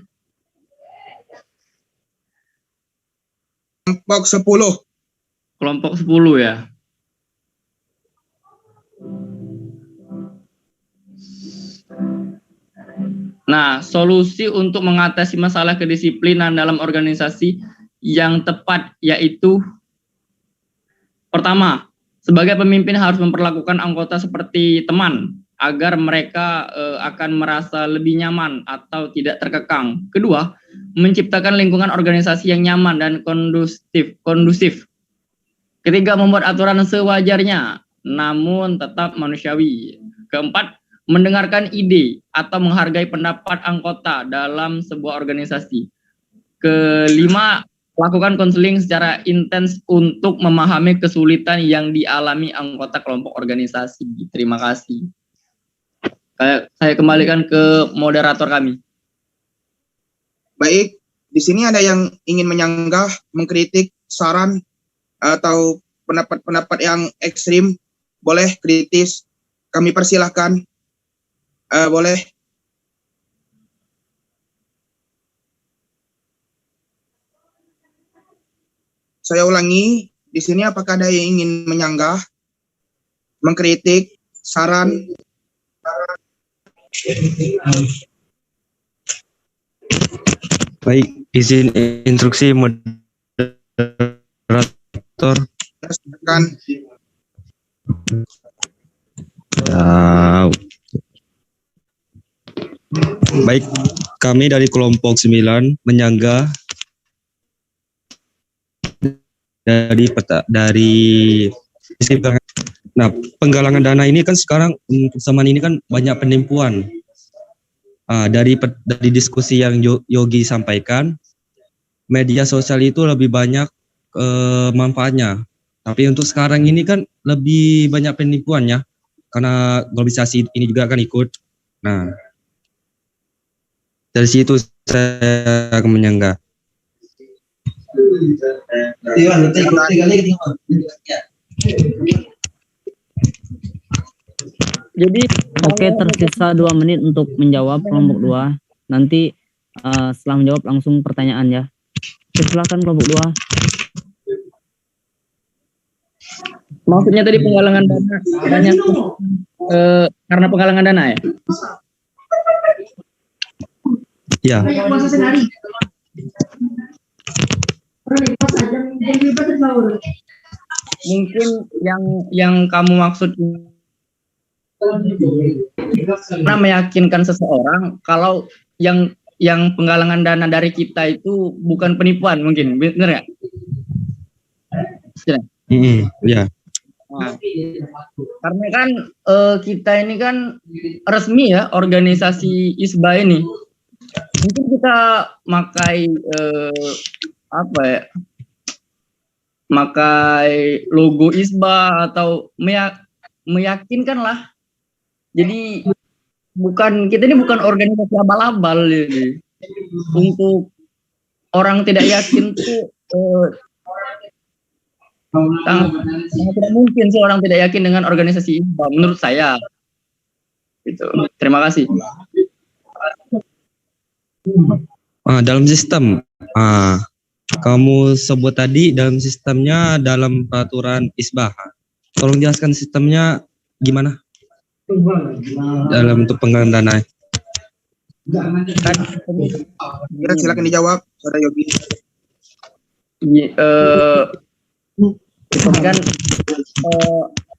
Kelompok 10. Kelompok 10 ya. Nah, solusi untuk mengatasi masalah kedisiplinan dalam organisasi yang tepat yaitu pertama, sebagai pemimpin harus memperlakukan anggota seperti teman agar mereka akan merasa lebih nyaman atau tidak terkekang. Kedua, menciptakan lingkungan organisasi yang nyaman dan kondusif. Ketiga, membuat aturan sewajarnya namun tetap manusiawi. Keempat, mendengarkan ide atau menghargai pendapat anggota dalam sebuah organisasi. Kelima, lakukan konseling secara intens untuk memahami kesulitan yang dialami anggota kelompok organisasi. Terima kasih. Saya kembalikan ke moderator kami. Baik, di sini ada yang ingin menyanggah, mengkritik, saran, atau pendapat-pendapat yang ekstrim, boleh kritis, kami persilahkan, boleh. Saya ulangi, di sini apakah ada yang ingin menyanggah, mengkritik, saran? Baik, izin instruksi moderator. Silakan. Baik, kami dari kelompok 9 menyanggah dari nah, penggalangan dana ini kan sekarang zaman ini kan banyak penipuan. Dari diskusi yang Yogi sampaikan, media sosial itu lebih banyak manfaatnya. Tapi untuk sekarang ini kan lebih banyak penipuannya karena globalisasi ini juga kan ikut. Nah, dari situ saya akan menyanggah. Jadi Oke, tersisa 2 menit untuk menjawab kelompok 2. Nanti setelah menjawab langsung pertanyaan ya. Silakan kelompok 2. Maksudnya tadi penggalangan dana banyak karena penggalangan dana ya? Ya. Mungkin yang kamu maksud karena meyakinkan seseorang kalau yang penggalangan dana dari kita itu bukan penipuan, mungkin benar nggak? Ya. Nah, karena kan kita ini kan resmi ya organisasi ISBA ini. Mungkin kita makai makai logo ISBA atau meyakinkan lah. Jadi kita ini bukan organisasi abal-abal jadi. Untuk orang tidak yakin tuh tidak mungkin sih orang tidak yakin dengan organisasi ISBA menurut saya. Gitu. Terima kasih. Dalam sistem, kamu sebut tadi dalam sistemnya dalam peraturan ISBA. Tolong jelaskan sistemnya gimana? Dalam untuk penggalangan dana. Ya, silakan dijawab, Saudara Yogi. Kan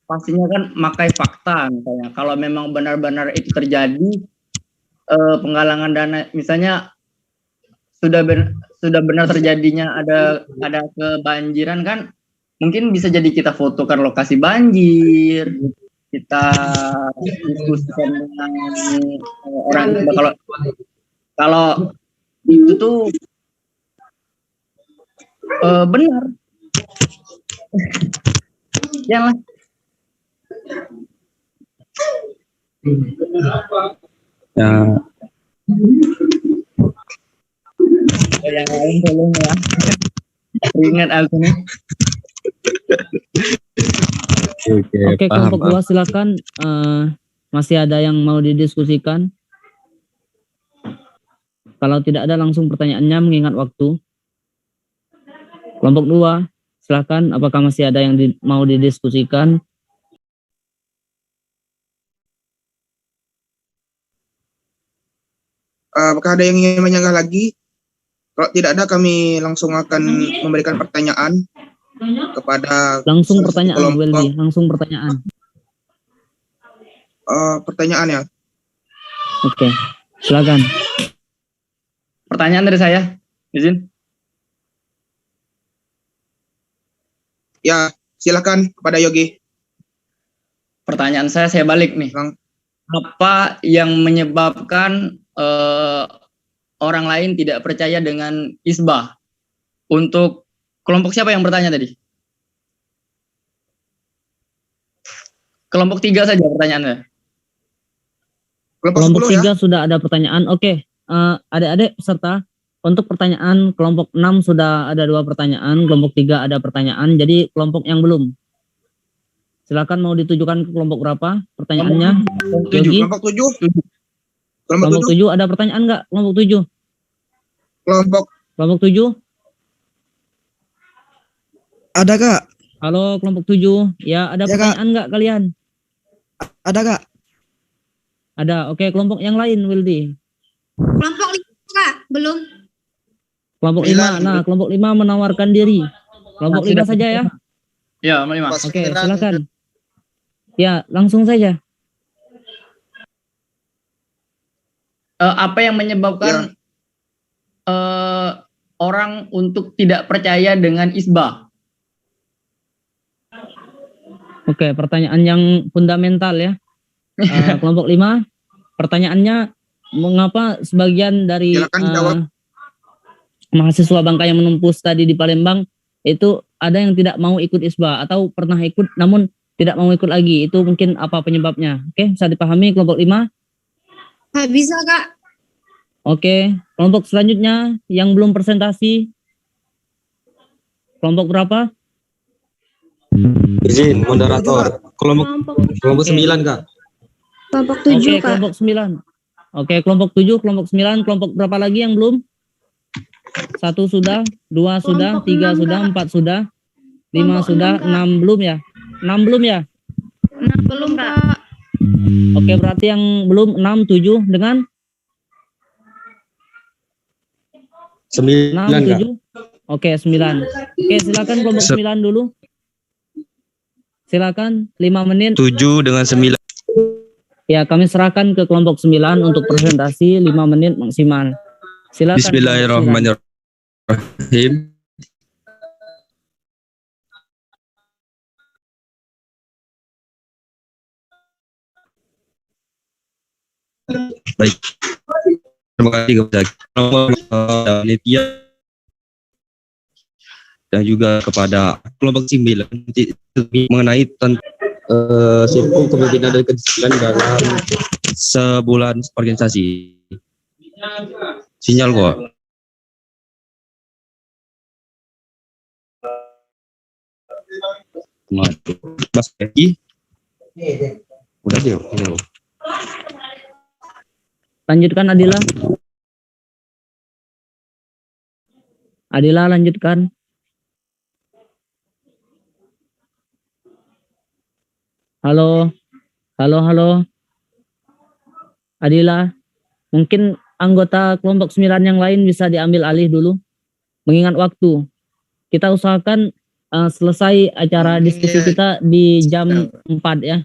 pastinya kan makai fakta misalnya. Kalau memang benar-benar itu terjadi penggalangan dana, misalnya sudah benar terjadinya ada kebanjiran kan, mungkin bisa jadi kita fotokan lokasi banjir, kita diskusikan dengan orang. Kalau itu tuh benar, ya lah. Ya. Yang lain tolong ya. Ingat aku nih. Oke, kelompok 2 silakan. Masih ada yang mau didiskusikan? Kalau tidak ada langsung pertanyaannya mengingat waktu. Kelompok 2 silakan. Apakah masih ada yang mau didiskusikan? Apakah ada yang ingin menyanggah lagi? Kalau tidak ada, kami langsung akan memberikan pertanyaan kepada langsung pertanyaan, Welby. Langsung pertanyaan. Pertanyaan ya. Oke, silakan. Pertanyaan dari saya, izin. Ya, silakan kepada Yogi. Pertanyaan saya balik nih. apa yang menyebabkan orang lain tidak percaya dengan isbah? Untuk kelompok siapa yang bertanya tadi? Kelompok 3 saja pertanyaannya. Kelompok 3 sudah ada pertanyaan. Oke, adik-adik peserta, untuk pertanyaan kelompok 6 sudah ada 2 pertanyaan, kelompok 3 ada pertanyaan, jadi kelompok yang belum. Silakan mau ditujukan ke kelompok berapa pertanyaannya? Yogi? Kelompok 7. Kelompok 7 ada pertanyaan nggak? Kelompok 7? Kelompok 7? Ada Kak. Halo kelompok 7, ya ada pertanyaan nggak kalian? Ada Kak. Ada, oke. Kelompok yang lain, Wildy. Kelompok 5 Kak, belum. Kelompok 5, nah kelompok 5 menawarkan diri. Kelompok 5 saja ya? Ya, 5. Oke, silakan. Ya, langsung saja. Apa yang menyebabkan orang untuk tidak percaya dengan isbah? Oke, pertanyaan yang fundamental ya. Kelompok 5, pertanyaannya mengapa sebagian dari mahasiswa Bangka yang menumpus tadi di Palembang itu ada yang tidak mau ikut isbah atau pernah ikut namun tidak mau ikut lagi, itu mungkin apa penyebabnya? Oke, bisa dipahami kelompok 5? Bisa Kak. Oke, kelompok selanjutnya yang belum presentasi. Kelompok berapa? Izin moderator. Kelompok 9 Kak. Kelompok 7 Oke, Kak. kelompok 9. Oke, kelompok 7, kelompok 9, kelompok berapa lagi yang belum? 1 sudah, 2 sudah, 3 sudah, 4 sudah, 5 sudah, 6 belum ya? 6 belum ya? 6 belum Kak. Oke, berarti yang belum 6, 7 dengan 9 6, Kak. 7. Oke, 9. Oke, silakan kelompok 9 dulu. Silakan 5 menit. 7 dengan 9. Ya, kami serahkan ke kelompok 9 untuk presentasi 5 menit maksimal. Silakan. Bismillahirrahmanirrahim. Baik. Terima kasih kepada panitia dan juga kepada kelompok 9 mengenai suku kepemimpinan dan kedisiplinan dalam sebulan organisasi. Sinyal kok. Mas Eki. Udah deh. Lanjutkan Adila. Adila lanjutkan. Halo. Halo. Adila. Mungkin anggota kelompok 9 yang lain bisa diambil alih dulu. Mengingat waktu. Kita usahakan selesai acara diskusi kita di jam 4 ya.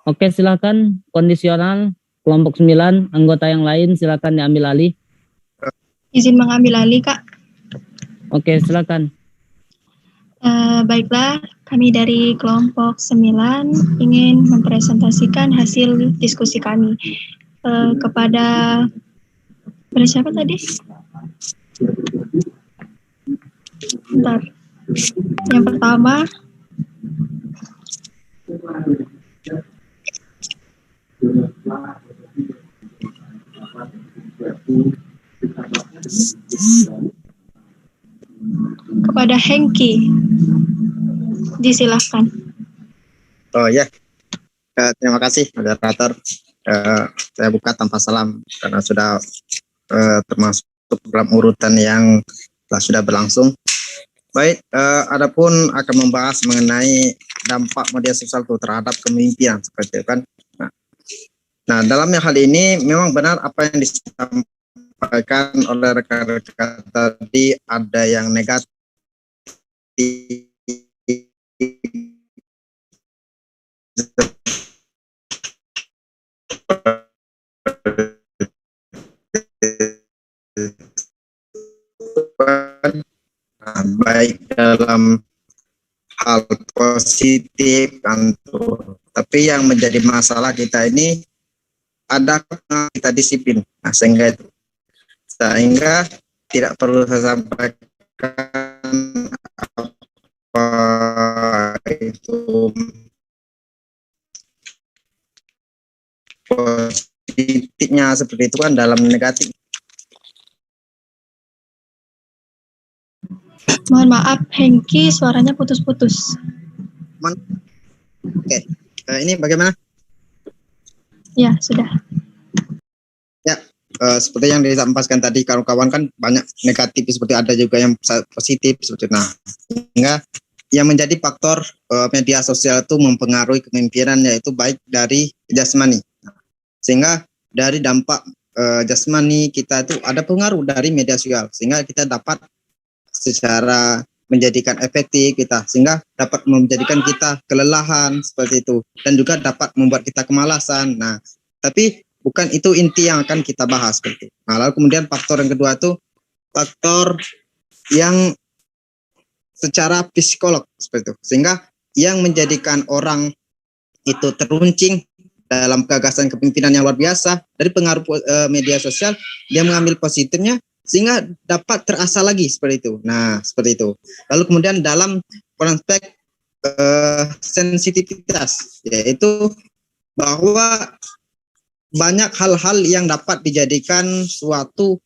Oke, silakan kondisional kelompok 9, anggota yang lain silakan diambil alih. Izin mengambil alih, Kak. Oke, silakan. Baiklah, kami dari kelompok 9 ingin mempresentasikan hasil diskusi kami kepada siapa tadi? Bentar. Yang pertama kepada Hengki, disilahkan. Oh ya, terima kasih moderator. Saya buka tanpa salam karena sudah termasuk dalam urutan yang sudah berlangsung. Baik, adapun akan membahas mengenai dampak media sosial itu terhadap kepemimpinan seperti itu kan. Nah, dalam hal ini memang benar apa yang disampaikan oleh rekan-rekan tadi, ada yang negatif baik dalam hal positif atau Tapi yang menjadi masalah kita ini ada kita disiplin. Nah, sehingga tidak perlu saya sampaikan apa itu positifnya seperti itu kan dalam negatif. Mohon maaf, Hengki suaranya putus-putus. Oke, ini bagaimana? Ya, sudah. Ya, seperti yang disampaikan tadi kawan-kawan kan banyak negatif seperti ada juga yang positif seperti itu. Nah, sehingga yang menjadi faktor media sosial itu mempengaruhi kepemimpinan yaitu baik dari jasmani. Sehingga dari dampak jasmani kita itu ada pengaruh dari media sosial sehingga kita dapat secara menjadikan efektif kita sehingga dapat menjadikan kita kelelahan seperti itu dan juga dapat membuat kita kemalasan. Nah, tapi bukan itu inti yang akan kita bahas seperti itu. Nah, lalu kemudian faktor yang kedua itu faktor yang secara psikolog seperti itu sehingga yang menjadikan orang itu teruncing dalam gagasan kepemimpinan yang luar biasa dari pengaruh media sosial, dia mengambil positifnya sehingga dapat terasa lagi seperti itu. Nah, seperti itu. Lalu kemudian dalam aspek sensitivitas, yaitu bahwa banyak hal-hal yang dapat dijadikan suatu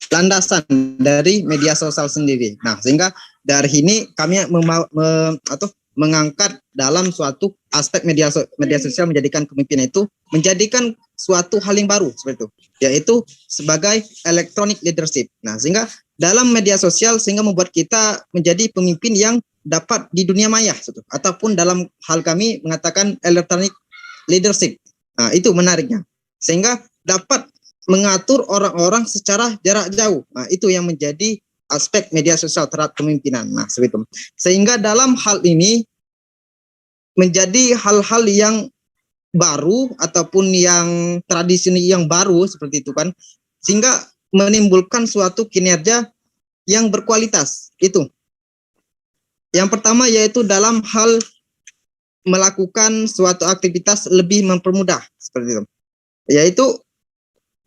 landasan dari media sosial sendiri. Nah, sehingga dari ini kami mengangkat dalam suatu aspek media sosial menjadikan kepemimpinan itu menjadikan suatu hal yang baru seperti itu, yaitu sebagai electronic leadership. Nah, sehingga dalam media sosial sehingga membuat kita menjadi pemimpin yang dapat di dunia maya seperti itu. Ataupun dalam hal kami mengatakan electronic leadership. Nah, itu menariknya. Sehingga dapat mengatur orang-orang secara jarak jauh. Nah, itu yang menjadi aspek media sosial terhadap kepemimpinan. Nah, seperti itu. Sehingga dalam hal ini menjadi hal-hal yang baru ataupun yang tradisi yang baru seperti itu kan, sehingga menimbulkan suatu kinerja yang berkualitas. Itu yang pertama, yaitu dalam hal melakukan suatu aktivitas lebih mempermudah seperti itu, yaitu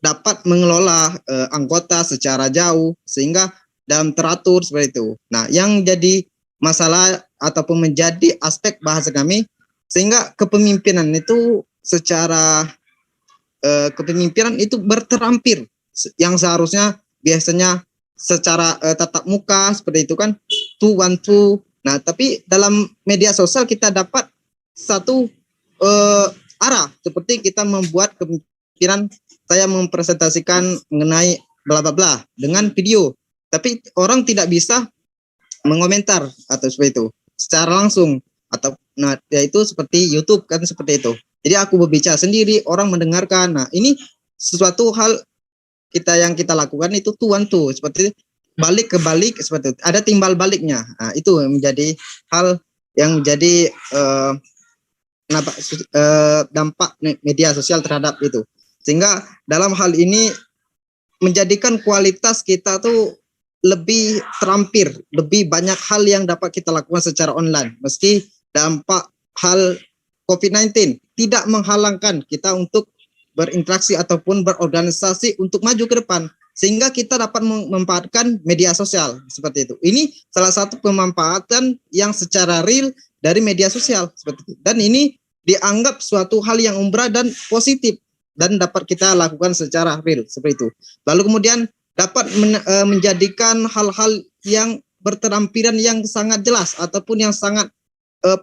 dapat mengelola anggota secara jauh sehingga dalam teratur seperti itu. Nah, yang jadi masalah ataupun menjadi aspek bahasa kami sehingga kepemimpinan itu secara kepemimpinan itu berterampir yang seharusnya biasanya secara tatap muka seperti itu kan, 2-1-2. Nah, tapi dalam media sosial kita dapat satu arah seperti kita membuat kepemimpinan, saya mempresentasikan mengenai bla bla bla dengan video, tapi orang tidak bisa mengomentar atau seperti itu secara langsung atau nah yaitu seperti YouTube kan seperti itu. Jadi aku berbicara sendiri, orang mendengarkan. Nah, ini sesuatu hal yang kita lakukan itu 2-1 seperti balik ke balik seperti itu. Ada timbal baliknya. Nah, itu menjadi hal yang menjadi dampak media sosial terhadap itu. Sehingga dalam hal ini menjadikan kualitas kita tuh lebih terampir, lebih banyak hal yang dapat kita lakukan secara online. Meski dampak hal COVID-19 tidak menghalangkan kita untuk berinteraksi ataupun berorganisasi untuk maju ke depan. Sehingga kita dapat memanfaatkan media sosial seperti itu. Ini salah satu pemanfaatan yang secara real dari media sosial seperti itu. Dan ini dianggap suatu hal yang umbrah dan positif dan dapat kita lakukan secara real seperti itu. Lalu kemudian dapat menjadikan hal-hal yang berterampilan yang sangat jelas ataupun yang sangat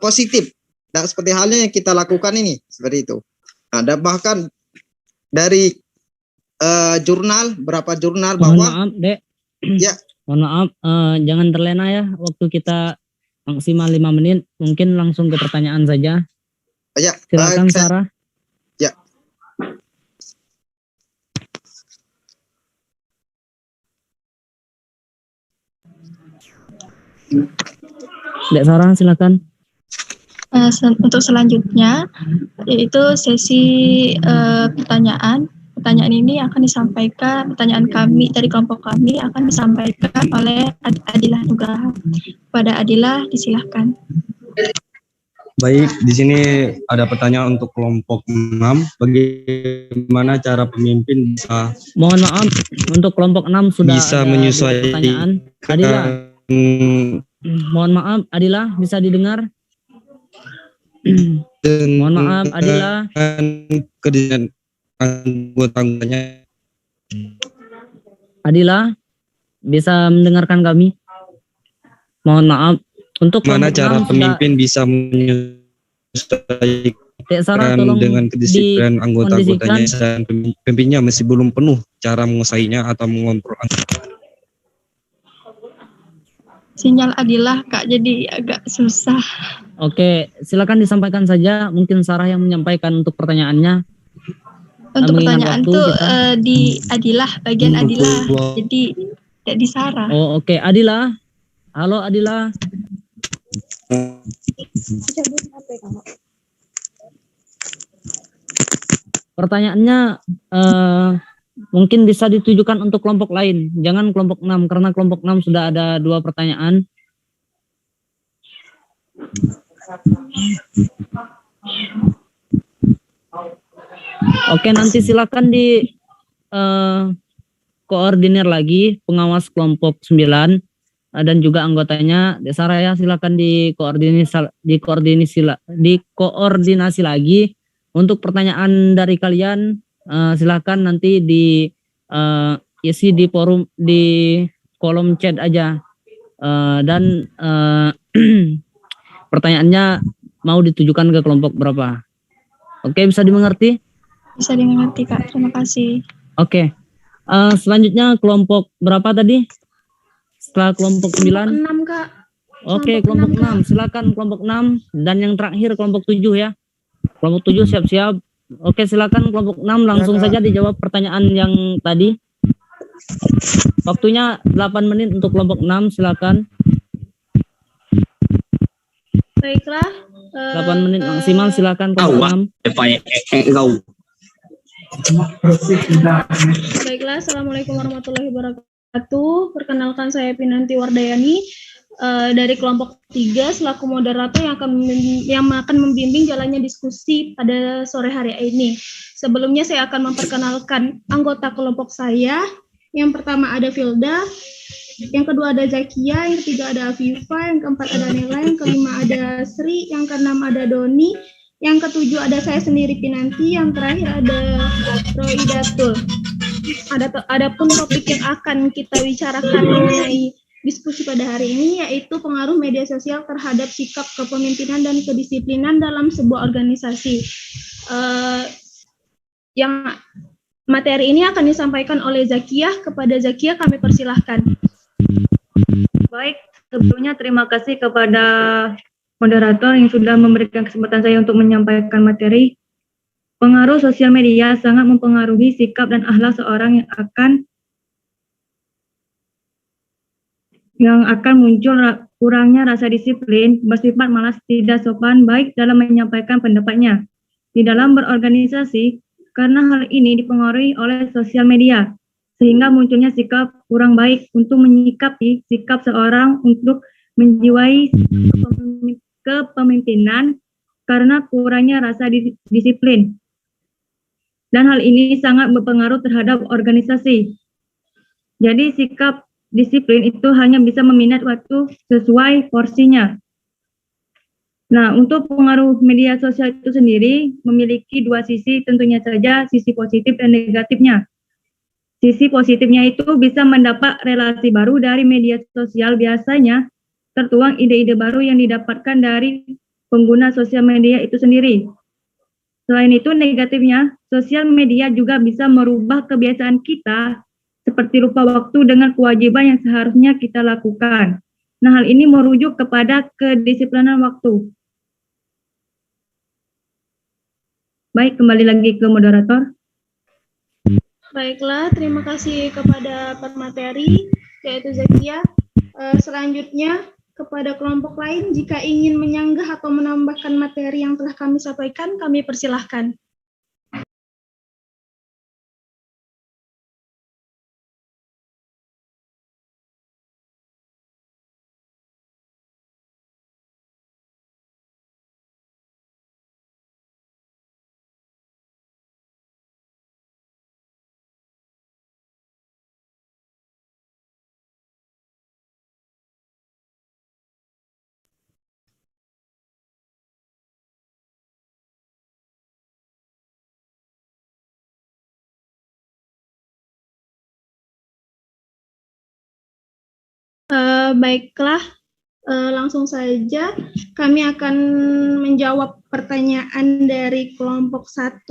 positif. Dan seperti halnya yang kita lakukan ini seperti itu. Nah, dan bahkan dari jurnal, beberapa jurnal bahwa mohon maaf, Dek. Ya. Mohon maaf, jangan terlena ya. Waktu kita maksimal 5 menit. Mungkin langsung ke pertanyaan saja. Ya. Silakan Sarah. Ya. Dek Sarah, silakan. Untuk selanjutnya yaitu sesi pertanyaan. Pertanyaan ini akan disampaikan, pertanyaan kami dari kelompok kami akan disampaikan oleh Adilah Nugraha. Pada Adilah, disilahkan. Baik, di sini ada pertanyaan untuk kelompok 6. Bagaimana cara pemimpin bisa Mohon maaf, untuk kelompok 6 sudah bisa ada menyesuaikan pertanyaan. Adila, mohon maaf, Adila bisa didengar? Mohon maaf, Adila. Kerjaan anggota-anggotanya. Adila, bisa mendengarkan kami? Mohon maaf, untuk Mana kelompok cara 6 sudah. pemimpin bisa menyesuaikan Dek Sarah, tolong dengan kedisiplinan anggota-anggotanya dikondisikan. dan pemimpinnya masih belum penuh cara menguasainya atau mengontrol. Sinyal Adilah Kak, jadi agak susah. Oke, silakan disampaikan saja. Mungkin Sarah yang menyampaikan untuk pertanyaannya. Untuk Mengingat pertanyaan waktu tuh kita. di Adilah, bagian Adilah. Jadi tidak di Sarah. Oh, oke. Adila. Halo Adila. Pertanyaannya mungkin bisa ditujukan untuk kelompok lain. Jangan kelompok 6 karena kelompok 6 sudah ada 2 pertanyaan. Oke, nanti silakan di koordinir lagi pengawas kelompok 9 dan juga anggotanya. Desa Raya silakan dikoordinasi lagi untuk pertanyaan dari kalian. Silakan nanti isi di forum di kolom chat aja. Dan pertanyaannya mau ditujukan ke kelompok berapa? Oke, bisa dimengerti? Bisa dimengerti Kak, terima kasih. Oke. Selanjutnya kelompok berapa tadi? Setelah kelompok 9? 6 Kak. Oke, kelompok 6. Silakan kelompok 6 dan yang terakhir kelompok 7 ya. Kelompok 7 siap-siap. Oke, silakan kelompok 6 langsung saja dijawab pertanyaan yang tadi. Waktunya 8 menit untuk kelompok 6, silakan. Baiklah. 8 menit maksimal, silakan kelompok 6. Baiklah, Assalamualaikum warahmatullahi wabarakatuh. Perkenalkan saya Pinanti Wardayani dari kelompok 3 selaku moderator yang akan membimbing jalannya diskusi pada sore hari ini. Sebelumnya saya akan memperkenalkan anggota kelompok saya. Yang pertama ada Filda, yang kedua ada Zakia, yang ketiga ada Afifa, yang keempat ada Nela, yang kelima ada Sri, yang keenam ada Doni, yang ketujuh ada saya sendiri Pinanti, yang terakhir ada Roidatul. Adapun topik yang akan kita bicarakan mengenai diskusi pada hari ini yaitu pengaruh media sosial terhadap sikap kepemimpinan dan kedisiplinan dalam sebuah organisasi. Yang materi ini akan disampaikan oleh Zakia. Kepada Zakia kami persilahkan. Baik, sebelumnya terima kasih kepada moderator yang sudah memberikan kesempatan saya untuk menyampaikan materi. Pengaruh sosial media sangat mempengaruhi sikap dan akhlak seorang yang akan muncul kurangnya rasa disiplin, bersifat malas, tidak sopan, baik dalam menyampaikan pendapatnya di dalam berorganisasi, karena hal ini dipengaruhi oleh sosial media, sehingga munculnya sikap kurang baik untuk menyikapi sikap seorang untuk menjiwai kepemimpinan karena kurangnya rasa disiplin. Dan hal ini sangat berpengaruh terhadap organisasi. Jadi sikap disiplin itu hanya bisa meminat waktu sesuai porsinya. Nah, untuk pengaruh media sosial itu sendiri memiliki 2 sisi, tentunya saja sisi positif dan negatifnya. Sisi positifnya itu bisa mendapat relasi baru dari media sosial, biasanya tertuang ide-ide baru yang didapatkan dari pengguna sosial media itu sendiri. Selain itu, negatifnya, sosial media juga bisa merubah kebiasaan kita seperti lupa waktu dengan kewajiban yang seharusnya kita lakukan. Nah, hal ini merujuk kepada kedisiplinan waktu. Baik, kembali lagi ke moderator. Baiklah, terima kasih kepada pemateri, yaitu Zakia. Selanjutnya, kepada kelompok lain, jika ingin menyanggah atau menambahkan materi yang telah kami sampaikan, kami persilahkan. Baiklah, langsung saja kami akan menjawab pertanyaan dari kelompok 1.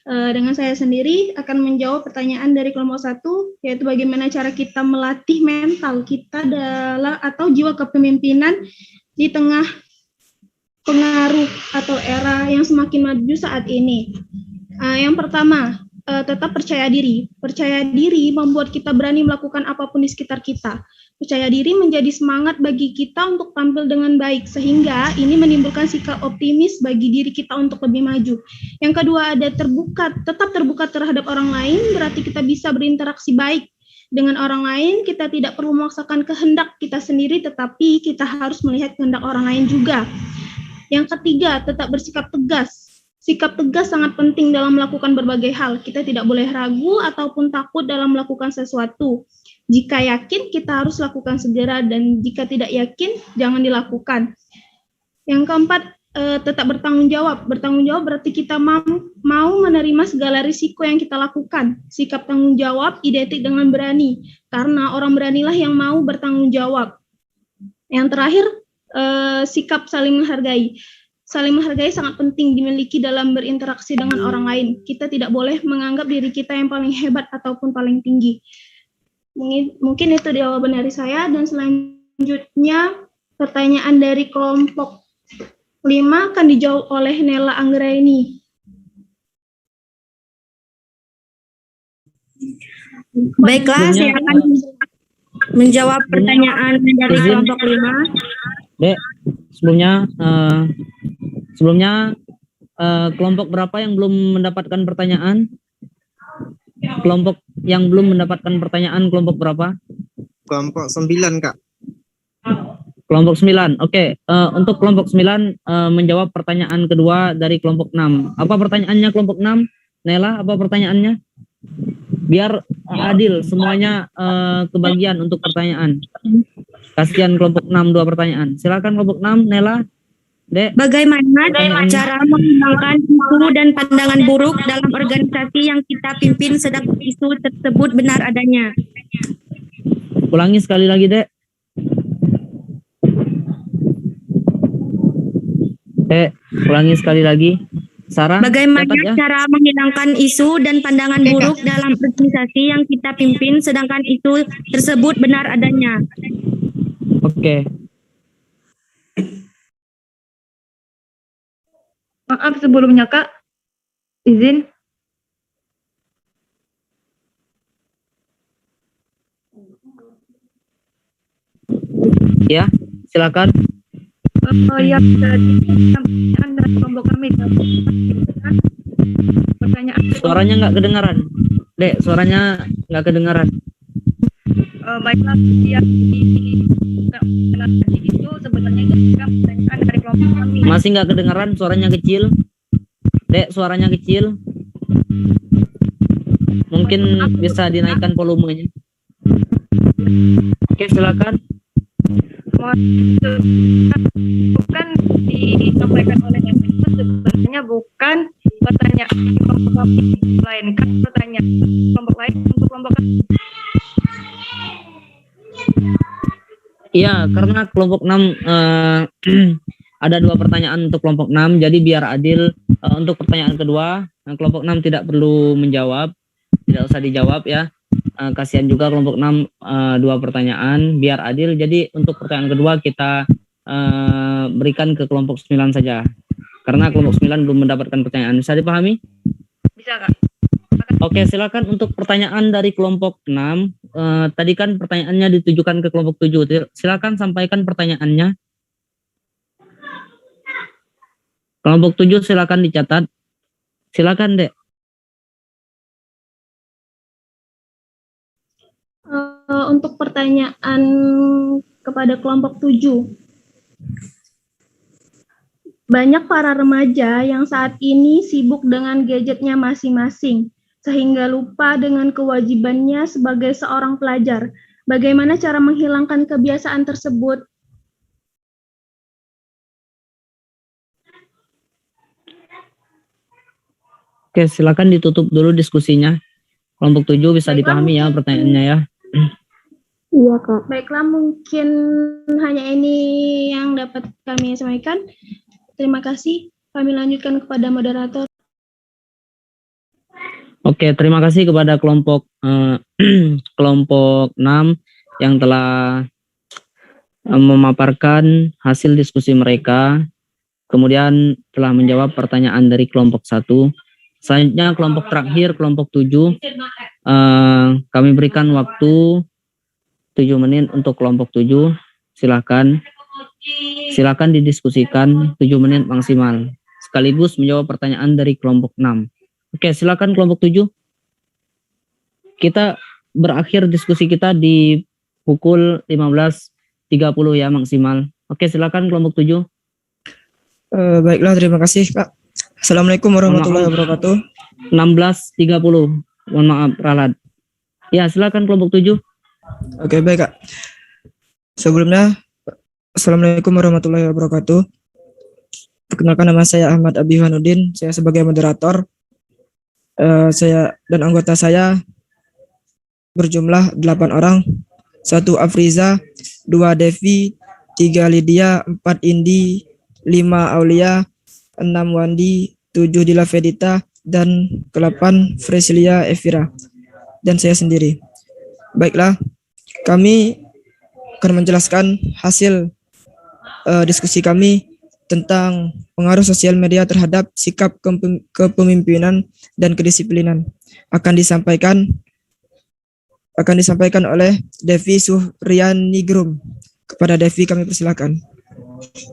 Dengan saya sendiri akan menjawab pertanyaan dari kelompok 1, yaitu bagaimana cara kita melatih mental kita atau jiwa kepemimpinan di tengah pengaruh atau era yang semakin maju saat ini. Yang pertama, tetap percaya diri. Percaya diri membuat kita berani melakukan apapun di sekitar kita. Percaya diri menjadi semangat bagi kita untuk tampil dengan baik, sehingga ini menimbulkan sikap optimis bagi diri kita untuk lebih maju. Yang kedua, ada tetap terbuka terhadap orang lain, berarti kita bisa berinteraksi baik dengan orang lain. Kita tidak perlu memaksakan kehendak kita sendiri, tetapi kita harus melihat kehendak orang lain juga. Yang ketiga, tetap bersikap tegas. Sikap tegas sangat penting dalam melakukan berbagai hal. Kita tidak boleh ragu ataupun takut dalam melakukan sesuatu. Jika yakin, kita harus lakukan segera, dan jika tidak yakin, jangan dilakukan. Yang keempat, tetap bertanggung jawab. Bertanggung jawab berarti kita mau menerima segala risiko yang kita lakukan. Sikap tanggung jawab identik dengan berani, karena orang beranilah yang mau bertanggung jawab. Yang terakhir, sikap saling menghargai. Saling menghargai sangat penting dimiliki dalam berinteraksi dengan orang lain. Kita tidak boleh menganggap diri kita yang paling hebat ataupun paling tinggi. Mungkin itu jawaban dari saya, dan selanjutnya pertanyaan dari kelompok 5 akan dijawab oleh Nela Anggraini. Baiklah, saya akan menjawab pertanyaan dari kelompok 5. Dek, sebelumnya kelompok berapa yang belum mendapatkan pertanyaan? Kelompok yang belum mendapatkan pertanyaan kelompok berapa? Kelompok 9, Kak. Kelompok 9. Oke, untuk kelompok 9 menjawab pertanyaan kedua dari kelompok 6. Apa pertanyaannya kelompok 6? Nela, apa pertanyaannya? Biar adil semuanya kebagian untuk pertanyaan. Kasihan kelompok 6 2 pertanyaan. Silakan kelompok 6, Nela. Dek. Bagaimana cara menghilangkan isu dan pandangan buruk dalam organisasi yang kita pimpin sedang isu tersebut benar adanya? Ulangi sekali lagi, Dek. Ulangi sekali lagi. Sarah, bagaimana ya? Cara menghilangkan isu dan pandangan buruk dalam organisasi yang kita pimpin sedangkan isu tersebut benar adanya? Oke. Maaf sebelumnya, Kak. Izin. Ya, silakan. Yang tadi pertanyaan dari kelompok kami. Pertanyaan. Suaranya nggak kedengaran. Dek, suaranya nggak kedengaran. Baiklah, yang tadi itu sebenarnya pertanyaan dari kelompok kami. Masih nggak kedengaran, suaranya kecil. Dek, suaranya kecil. Mungkin bisa dinaikkan volumenya. Oke, silakan. Bukan disampaikan oleh yang itu sebenarnya bukan pertanyaan kelompok kami, melainkan pertanyaan kelompok lain untuk kelompok kami. Iya, karena kelompok 6 ada 2 pertanyaan untuk kelompok 6, jadi biar adil untuk pertanyaan kedua, kelompok 6 tidak perlu menjawab, tidak usah dijawab ya. Kasihan juga kelompok 6 2 pertanyaan, biar adil. Jadi untuk pertanyaan kedua kita berikan ke kelompok 9 saja. Karena kelompok 9 belum mendapatkan pertanyaan. Bisa dipahami? Bisa, Kak. Oke, silakan untuk pertanyaan dari kelompok 6. Tadi kan pertanyaannya ditujukan ke kelompok 7. Silakan sampaikan pertanyaannya. Kelompok 7 silakan dicatat. Silakan, Dek. Untuk pertanyaan kepada kelompok 7. Banyak para remaja yang saat ini sibuk dengan gadgetnya masing-masing, sehingga lupa dengan kewajibannya sebagai seorang pelajar. Bagaimana cara menghilangkan kebiasaan tersebut? Oke, silakan ditutup dulu diskusinya. Kelompok 7 bisa dipahami ya pertanyaannya ya. Iya, Kak. Baiklah, mungkin hanya ini yang dapat kami sampaikan. Terima kasih. Kami lanjutkan kepada moderator. Oke, terima kasih kepada kelompok kelompok 6 yang telah memaparkan hasil diskusi mereka, kemudian telah menjawab pertanyaan dari kelompok 1. Selanjutnya kelompok terakhir, kelompok 7, kami berikan waktu 7 menit untuk kelompok 7. Silakan didiskusikan 7 menit maksimal, sekaligus menjawab pertanyaan dari kelompok 6. Oke, silakan kelompok 7. Kita berakhir diskusi kita di pukul 15.30 ya maksimal. Oke, silakan kelompok 7. Baiklah, terima kasih Kak. Assalamualaikum warahmatullahi wabarakatuh. 16.30. Mohon maaf, ralat. Ya, silakan kelompok 7. Oke, baik Kak. Sebelumnya, Assalamualaikum warahmatullahi wabarakatuh. Perkenalkan, nama saya Ahmad Abi Hanuddin. Saya sebagai moderator. Saya dan anggota saya berjumlah 8 orang. 1 Afriza, 2 Devi, 3 Lydia, 4 Indi, 5 Aulia, 6 Wandi, 7 Dila Vedita, dan ke-8 Fresilia Evira, dan saya sendiri. Baiklah, kami akan menjelaskan hasil diskusi kami tentang pengaruh sosial media terhadap sikap kepemimpinan dan kedisiplinan. Akan disampaikan oleh Devi Suhriyanigrum. Kepada Devi kami persilakan.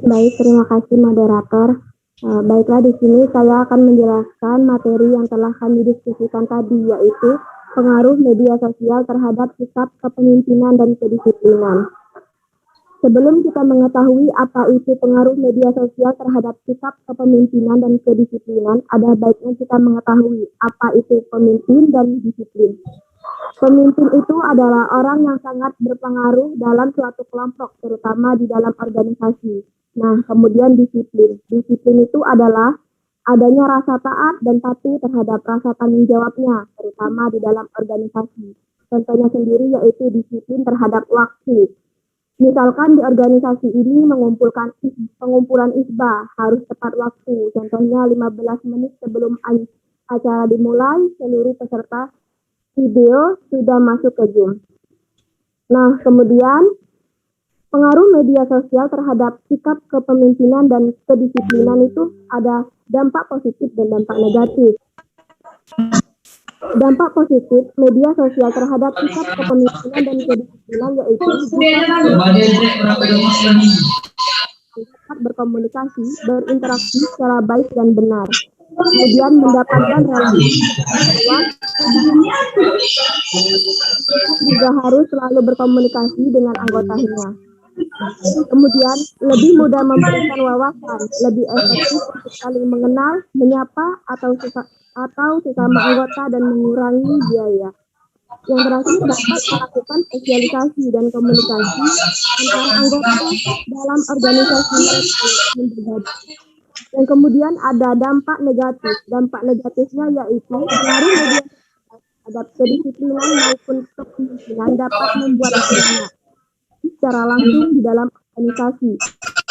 Baik, terima kasih moderator. Baiklah, di sini saya akan menjelaskan materi yang telah kami diskusikan tadi, yaitu pengaruh media sosial terhadap sikap kepemimpinan dan kedisiplinan. Sebelum kita mengetahui apa itu pengaruh media sosial terhadap sikap kepemimpinan dan kedisiplinan, ada baiknya kita mengetahui apa itu pemimpin dan disiplin. Pemimpin itu adalah orang yang sangat berpengaruh dalam suatu kelompok, terutama di dalam organisasi. Nah, kemudian disiplin. Disiplin itu adalah adanya rasa taat dan patuh terhadap rasa tanggung jawabnya, terutama di dalam organisasi. Contohnya sendiri yaitu disiplin terhadap waktu. Misalkan di organisasi ini pengumpulan isbah harus tepat waktu. Contohnya 15 menit sebelum acara dimulai, seluruh peserta video sudah masuk ke Zoom. Nah, kemudian pengaruh media sosial terhadap sikap kepemimpinan dan kedisiplinan itu ada dampak positif dan dampak negatif. Dampak positif media sosial terhadap sikap kepemimpinan dan kedisiplinan yaitu dapat berkomunikasi, berinteraksi secara baik dan benar. Kemudian mendapatkan relasi juga harus selalu berkomunikasi dengan anggotanya. Kemudian lebih mudah memberikan wawasan, lebih efektif untuk saling mengenal, menyapa atau sesama anggota dan mengurangi biaya. Yang terakhir dapat melakukan sosialisasi dan komunikasi antara anggota dalam organisasi mereka. Yang kemudian ada dampak negatif. Dampak negatifnya yaitu pengaruh media terhadap kedisiplinan maupun kepemimpinan dapat membuat banyak secara langsung di dalam organisasi.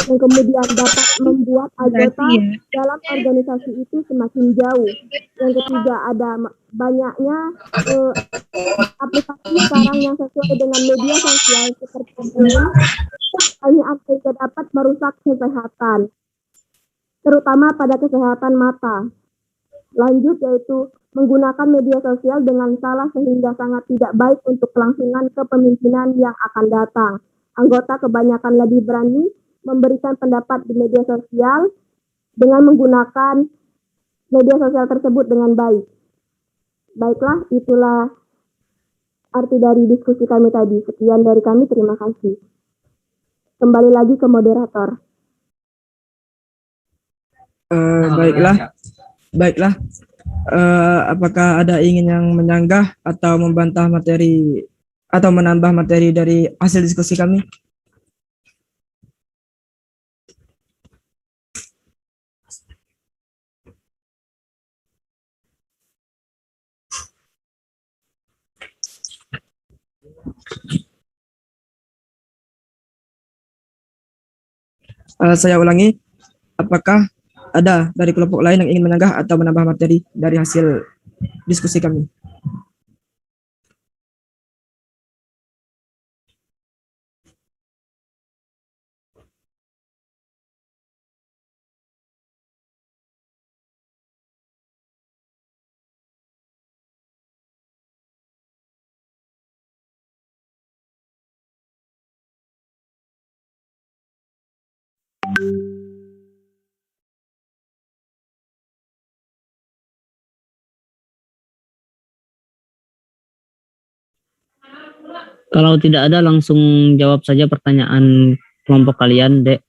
Yang kemudian dapat membuat anggota dalam organisasi itu semakin jauh. Yang ketiga ada banyaknya aplikasi sekarang yang sesuai dengan media sosial seperti ini, hanya akan dapat merusak kesehatan, terutama pada kesehatan mata. Lanjut yaitu menggunakan media sosial dengan salah sehingga sangat tidak baik untuk kelangsungan kepemimpinan yang akan datang. Anggota kebanyakan lebih berani memberikan pendapat di media sosial dengan menggunakan media sosial tersebut dengan baik. Baiklah, itulah arti dari diskusi kami tadi. Sekian dari kami, terima kasih. Kembali lagi ke moderator. Baiklah. Apakah ada ingin yang menyanggah atau membantah materi atau menambah materi dari hasil diskusi kami? Saya ulangi, apakah ada dari kelompok lain yang ingin menyanggah atau menambah materi dari hasil diskusi kami? Kalau tidak ada, langsung jawab saja pertanyaan kelompok kalian, Dek.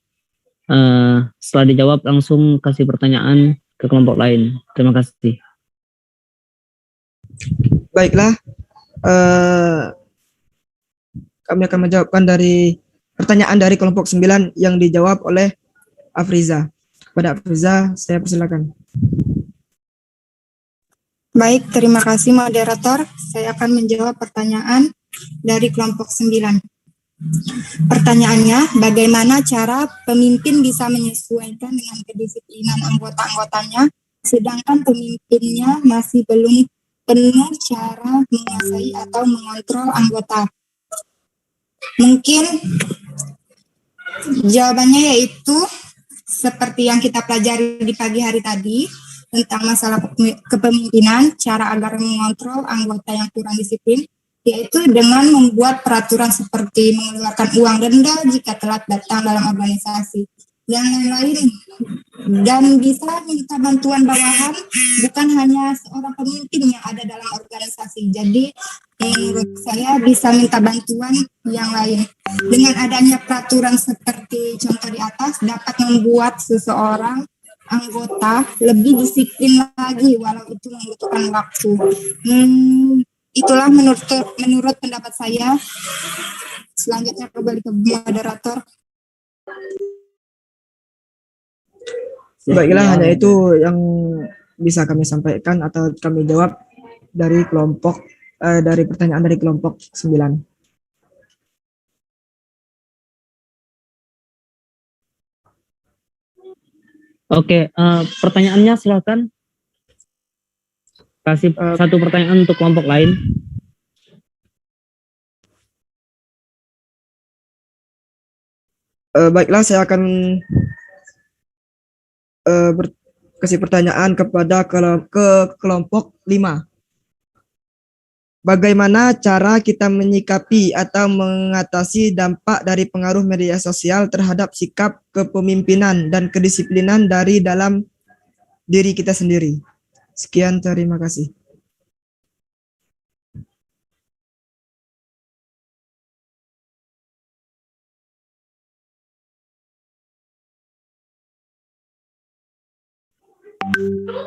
Setelah dijawab, langsung kasih pertanyaan ke kelompok lain. Terima kasih. Baiklah, kami akan menjawabkan dari pertanyaan dari kelompok 9 yang dijawab oleh Afriza. Pada Afriza, saya persilakan. Baik, terima kasih moderator. Saya akan menjawab pertanyaan dari kelompok 9. Pertanyaannya, bagaimana cara pemimpin bisa menyesuaikan dengan kedisiplinan anggota-anggotanya, sedangkan pemimpinnya masih belum penuh cara menguasai atau mengontrol anggota? Mungkin jawabannya yaitu seperti yang kita pelajari di pagi hari tadi tentang masalah kepemimpinan, cara agar mengontrol anggota yang kurang disiplin, yaitu dengan membuat peraturan seperti mengeluarkan uang denda jika telat datang dalam organisasi dan lain-lain. Dan bisa minta bantuan bawahan, bukan hanya seorang pemimpin yang ada dalam organisasi. Jadi menurut saya bisa minta bantuan yang lain. Dengan adanya peraturan seperti contoh di atas dapat membuat seseorang anggota lebih disiplin lagi walau itu membutuhkan waktu. Itulah menurut pendapat saya. Selanjutnya kembali ke moderator. Baiklah, hanya itu yang bisa kami sampaikan atau kami jawab dari kelompok dari pertanyaan dari kelompok 9. Oke, pertanyaannya silakan. Kasih satu pertanyaan untuk kelompok lain. Baiklah, saya akan kasih pertanyaan kepada kelompok 5. Bagaimana cara kita menyikapi atau mengatasi dampak dari pengaruh media sosial terhadap sikap kepemimpinan dan kedisiplinan dari dalam diri kita sendiri? Sekian, terima kasih.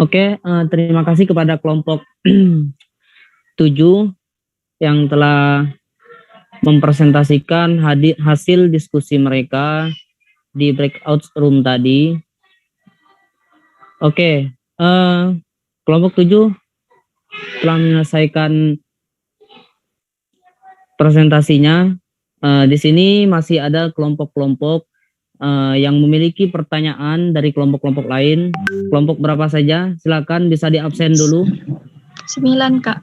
Oke, terima kasih kepada kelompok 7 yang telah mempresentasikan hasil diskusi mereka di breakout room tadi. Oke, kelompok 7 telah menyelesaikan presentasinya. Di sini masih ada kelompok-kelompok yang memiliki pertanyaan dari kelompok-kelompok lain. Kelompok berapa saja? Silakan, bisa di absen dulu. 9, Kak.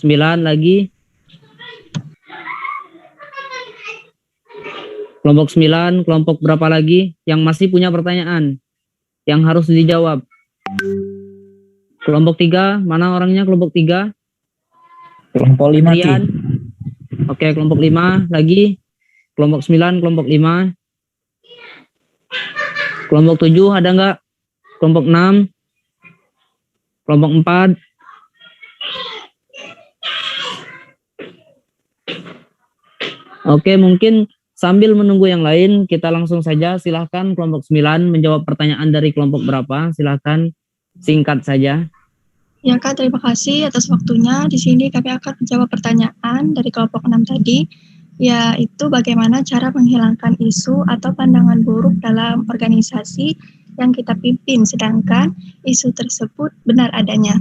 9 lagi. Kelompok 9, kelompok berapa lagi yang masih punya pertanyaan yang harus dijawab? Kelompok 3, mana orangnya kelompok 3? Kelompok 5. Oke, kelompok 5 lagi. Kelompok 9, kelompok 5. Kelompok 7 ada nggak? Kelompok 6. Kelompok 4. Oke, mungkin sambil menunggu yang lain, kita langsung saja. Silahkan kelompok 9 menjawab pertanyaan dari kelompok berapa. Silahkan singkat saja. Ya Kak, terima kasih atas waktunya. Di sini kami akan menjawab pertanyaan dari kelompok 6 tadi, yaitu bagaimana cara menghilangkan isu atau pandangan buruk dalam organisasi yang kita pimpin, sedangkan isu tersebut benar adanya.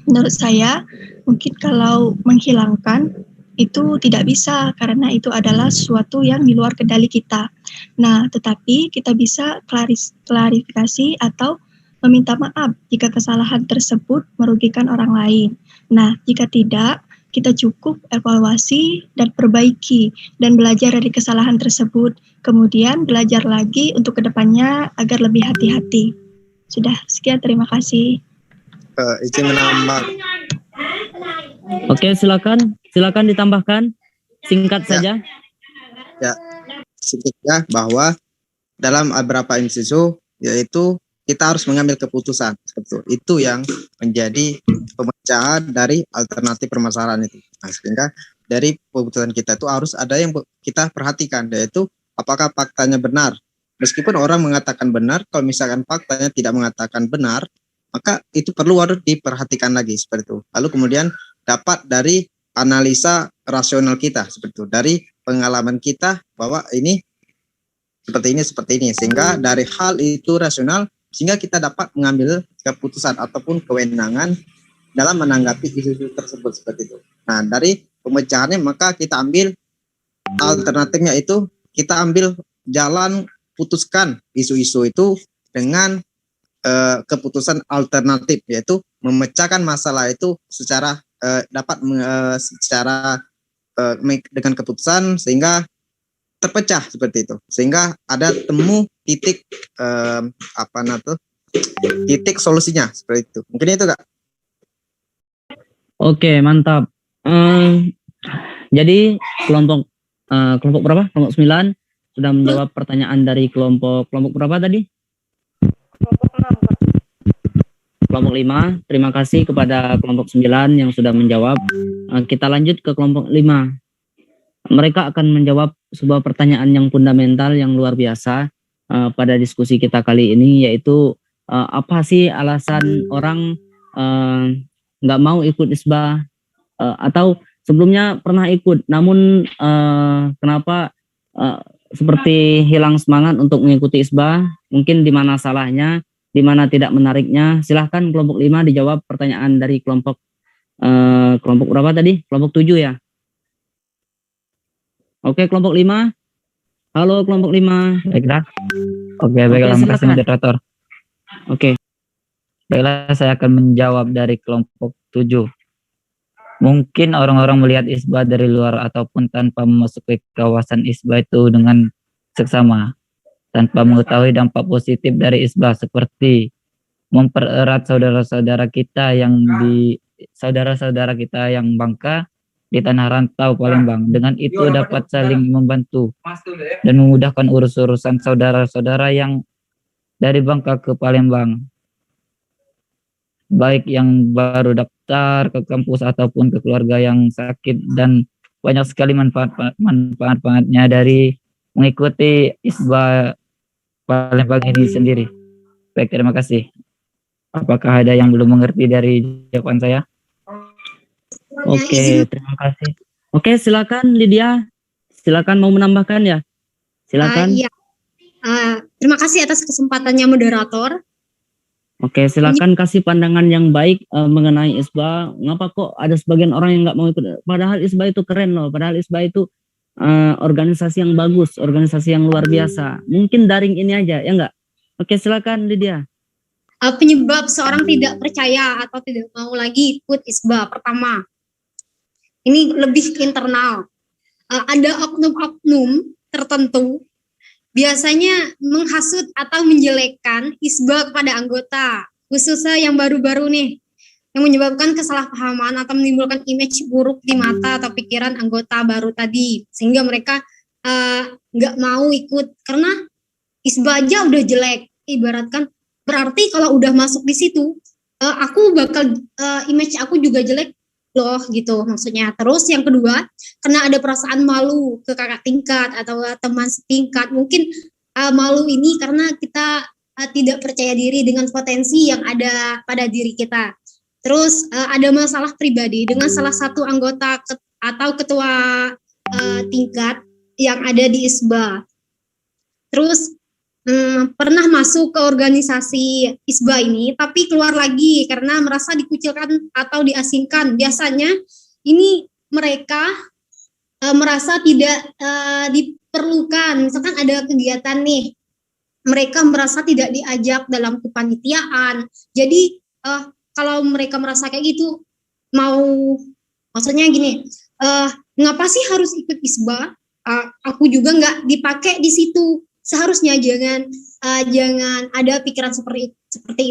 Menurut saya, mungkin kalau menghilangkan itu tidak bisa karena itu adalah sesuatu yang di luar kendali kita. Nah, tetapi kita bisa klarifikasi atau meminta maaf jika kesalahan tersebut merugikan orang lain. Nah, jika tidak, kita cukup evaluasi dan perbaiki dan belajar dari kesalahan tersebut. Kemudian belajar lagi untuk kedepannya agar lebih hati-hati. Sudah, sekian, terima kasih. Izin menambah. Oke, silakan ditambahkan singkat saja. Ya, sedikitnya bahwa dalam beberapa institusi yaitu kita harus mengambil keputusan. Itu yang menjadi pemecahan dari alternatif permasalahan itu. Nah, sehingga dari keputusan kita itu harus ada yang kita perhatikan, yaitu apakah faktanya benar. Meskipun orang mengatakan benar, kalau misalkan faktanya tidak mengatakan benar, maka itu harus diperhatikan lagi seperti itu. Lalu kemudian dapat dari analisa rasional kita seperti itu, dari pengalaman kita bahwa ini seperti ini, sehingga dari hal itu rasional sehingga kita dapat mengambil keputusan ataupun kewenangan dalam menanggapi isu-isu tersebut seperti itu. Nah, dari pemecahannya maka kita ambil alternatifnya itu, kita ambil jalan putuskan isu-isu itu dengan keputusan alternatif, yaitu memecahkan masalah itu secara dengan keputusan sehingga terpecah seperti itu, sehingga ada temu titik titik solusinya seperti itu. Mungkin itu, Kak. Oke, mantap. Jadi kelompok berapa? Kelompok 9 sudah menjawab pertanyaan dari kelompok berapa tadi? Kelompok 5. Terima kasih kepada kelompok 9 yang sudah menjawab. Kita lanjut ke kelompok 5. Mereka akan menjawab sebuah pertanyaan yang fundamental, yang luar biasa pada diskusi kita kali ini, yaitu apa sih alasan orang nggak mau ikut ISBA, atau sebelumnya pernah ikut namun kenapa seperti hilang semangat untuk mengikuti ISBA, mungkin di mana salahnya, di mana tidak menariknya. Silahkan kelompok 5 dijawab pertanyaan dari kelompok berapa tadi? Kelompok 7 ya? Oke, kelompok 5. Halo kelompok 5. Baiklah. Oke, baiklah, silakan. makasih moderator. Oke. Baiklah, saya akan menjawab dari kelompok 7. Mungkin orang-orang melihat ISBA dari luar ataupun tanpa memasuki kawasan ISBA itu dengan seksama, tanpa mengetahui dampak positif dari ISBA seperti mempererat saudara-saudara kita yang Bangka di tanah rantau Palembang. Dengan itu dapat saling membantu dan memudahkan urusan saudara-saudara yang dari Bangka ke Palembang, baik yang baru daftar ke kampus ataupun ke keluarga yang sakit, dan banyak sekali manfaat-manfaatnya dari mengikuti ISBA Palembang ini sendiri. Baik, terima kasih. Apakah ada yang belum mengerti dari jawaban saya? Oke, terima kasih. Oke, silakan Lydia. Silakan mau menambahkan ya. Silakan. Iya. Terima kasih atas kesempatannya moderator. Oke, silakan kasih pandangan yang baik mengenai ISBA. Ngapa kok ada sebagian orang yang nggak mau ikut? Padahal ISBA itu keren loh. Padahal ISBA itu organisasi yang bagus, organisasi yang luar biasa. Mungkin daring ini aja, ya nggak? Oke, silakan Lydia. Penyebab seorang tidak percaya atau tidak mau lagi ikut ISBA, pertama, ini lebih internal. Ada oknum-oknum tertentu biasanya menghasut atau menjelekkan ISBA kepada anggota, khususnya yang baru-baru nih, yang menyebabkan kesalahpahaman atau menimbulkan image buruk di mata atau pikiran anggota baru tadi, sehingga mereka nggak mau ikut karena ISBA aja udah jelek. Ibaratkan berarti kalau udah masuk di situ, aku bakal image aku juga jelek loh gitu maksudnya. Terus yang kedua, karena ada perasaan malu ke kakak tingkat atau teman setingkat. Mungkin malu ini karena kita tidak percaya diri dengan potensi yang ada pada diri kita. Terus ada masalah pribadi dengan salah satu anggota atau ketua tingkat yang ada di ISBA. Terus pernah masuk ke organisasi ISBA ini, tapi keluar lagi karena merasa dikucilkan atau diasingkan. Biasanya ini mereka merasa tidak diperlukan. Misalkan ada kegiatan nih, mereka merasa tidak diajak dalam kepanitiaan. Jadi kalau mereka merasa kayak gitu, maksudnya gini, ngapa sih harus ikut isba? Aku juga nggak dipakai di situ. Seharusnya jangan ada pikiran seperti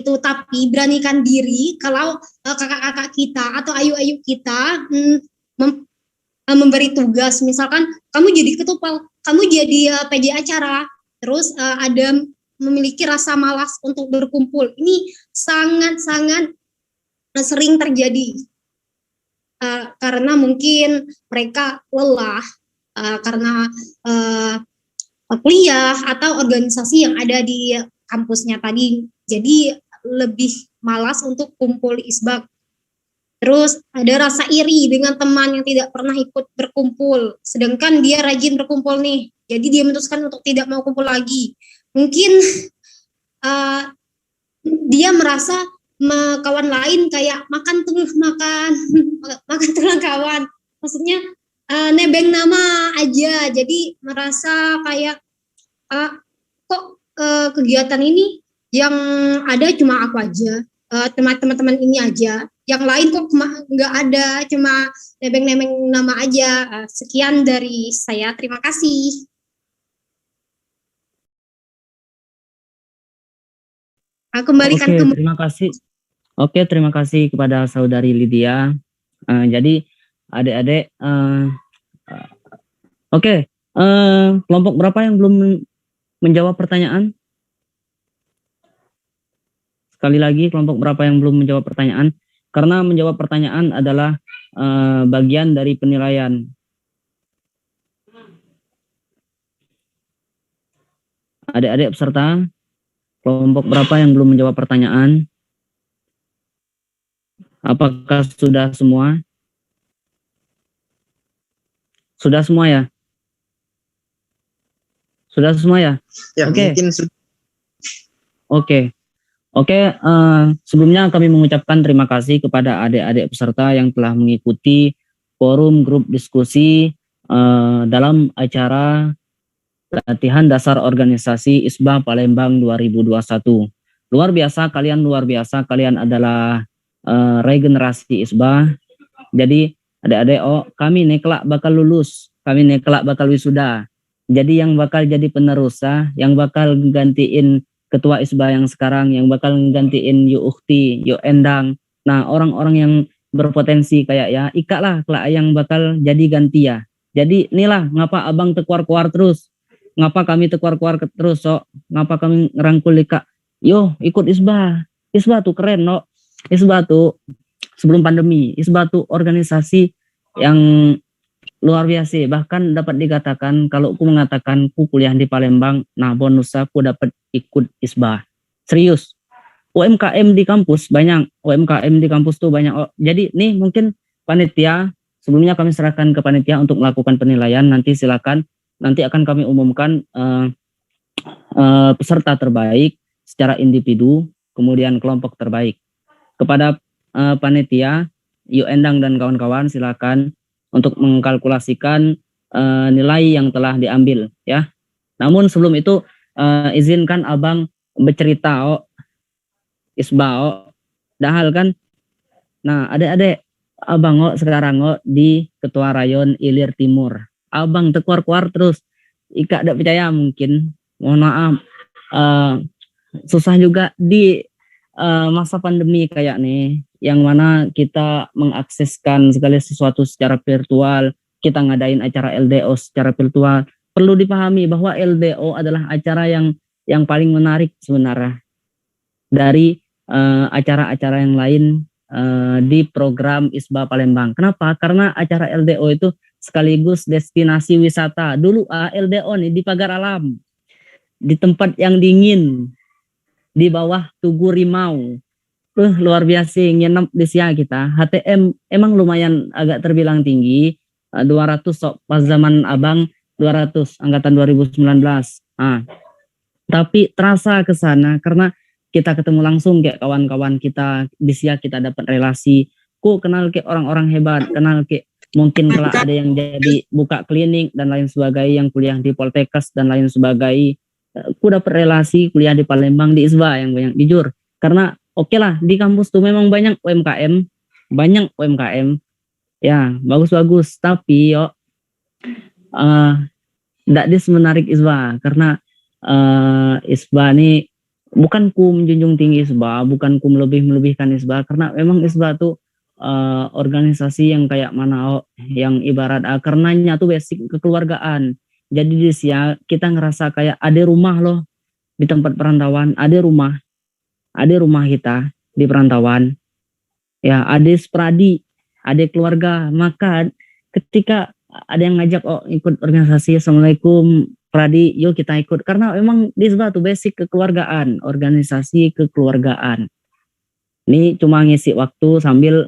itu, tapi beranikan diri kalau kakak-kakak kita atau ayu-ayu kita memberi tugas, misalkan kamu jadi ketua, kamu jadi PJ acara, terus ada memiliki rasa malas untuk berkumpul. Ini sangat-sangat sering terjadi karena mungkin mereka lelah karena kuliah atau organisasi yang ada di kampusnya tadi, jadi lebih malas untuk kumpul isbak. Terus ada rasa iri dengan teman yang tidak pernah ikut berkumpul, sedangkan dia rajin berkumpul nih, jadi dia memutuskan untuk tidak mau kumpul lagi. Mungkin dia merasa kawan lain kayak makan tulang kawan, maksudnya nebeng nama aja, jadi merasa kayak kok kegiatan ini yang ada cuma aku aja, teman-teman ini aja, yang lain kok nggak ada, cuma nebeng-nebeng nama aja. Sekian dari saya, terima kasih. Kembalikan ke terima kasih. Terima kasih kepada saudari Lydia. Jadi adik-adik, kelompok berapa yang belum menjawab pertanyaan? Sekali lagi, kelompok berapa yang belum menjawab pertanyaan? Karena menjawab pertanyaan adalah bagian dari penilaian. Adik-adik peserta, kelompok berapa yang belum menjawab pertanyaan? Apakah sudah semua? Sudah semua ya? Sudah semua ya? Ya, mungkin sudah. Sebelumnya kami mengucapkan terima kasih kepada adik-adik peserta yang telah mengikuti forum grup diskusi dalam acara latihan dasar organisasi ISBA Palembang 2021. Luar biasa, kalian adalah regenerasi ISBA. Jadi adik-adik, kami nekelak bakal lulus, kami nekelak bakal wisuda. Jadi yang bakal jadi penerus, yang bakal gantiin ketua ISBA yang sekarang, yang bakal gantiin Yu Ukti, Yu Endang. Nah, orang-orang yang berpotensi kayak ya Ika lah yang bakal jadi ganti ya. Jadi inilah ngapa abang tekuar-kuar terus, ngapa kami tekuar-kuar terus, ngapa kami ngerangkul Ika. Yo ikut ISBA, ISBA tuh keren, ISBA tuh sebelum pandemi, ISBA tuh organisasi yang luar biasa. Bahkan dapat dikatakan kalau aku mengatakan aku kuliah di Palembang, nah bonus aku dapat ikut ISBA. Serius. UMKM di kampus banyak, tuh banyak. Jadi nih mungkin panitia, sebelumnya kami serahkan ke panitia untuk melakukan penilaian. Nanti silakan, nanti akan kami umumkan peserta terbaik secara individu, kemudian kelompok terbaik. Kepada panitia, Yu Endang dan kawan-kawan silakan untuk mengkalkulasikan nilai yang telah diambil ya. Namun sebelum itu izinkan abang bercerita ISBA dahal kan. Nah, adik-adik abang sekarang di Ketua Rayon Ilir Timur. Abang tekuar-kuar terus. Ika tidak percaya mungkin. Mohon maaf. Susah juga di masa pandemi kayak nih, yang mana kita mengakseskan segala sesuatu secara virtual, kita ngadain acara LDO secara virtual. Perlu dipahami bahwa LDO adalah acara yang paling menarik sebenarnya dari acara-acara yang lain di program ISBA Palembang. Kenapa? Karena acara LDO itu sekaligus destinasi wisata. Dulu LDO nih di pagar alam, di tempat yang dingin, di bawah Tugu Rimau. Luar biasa nyenep di sia kita. HTM emang lumayan agak terbilang tinggi, 200 pas zaman abang 200 angkatan 2019. Tapi terasa ke sana karena kita ketemu langsung kayak kawan-kawan kita di sia, kita dapat relasi. Ku kenal kayak orang-orang hebat, kenal kayak mungkin kalau ada yang jadi buka klinik dan lain sebagainya, yang kuliah di Poltekkes dan lain sebagainya. Aku dapat relasi kuliah di Palembang di ISBA yang banyak, jujur. Karena oke lah, di kampus tuh memang banyak UMKM, ya bagus-bagus, tapi tidak menarik ISBA, karena ISBA ini bukan ku menjunjung tinggi ISBA, bukan ku melebihkan ISBA, karena memang ISBA tuh organisasi yang kayak mana, yang ibarat karenanya tuh basic kekeluargaan. Jadi di sini kita ngerasa kayak ada rumah loh di tempat perantauan, ada rumah kita di perantauan, ya ada spradi, ada keluarga. Maka ketika ada yang ngajak ikut organisasi, assalamualaikum Pradi, yuk kita ikut, karena memang di ISBA tuh basic kekeluargaan, organisasi kekeluargaan. Ini cuma ngisi waktu sambil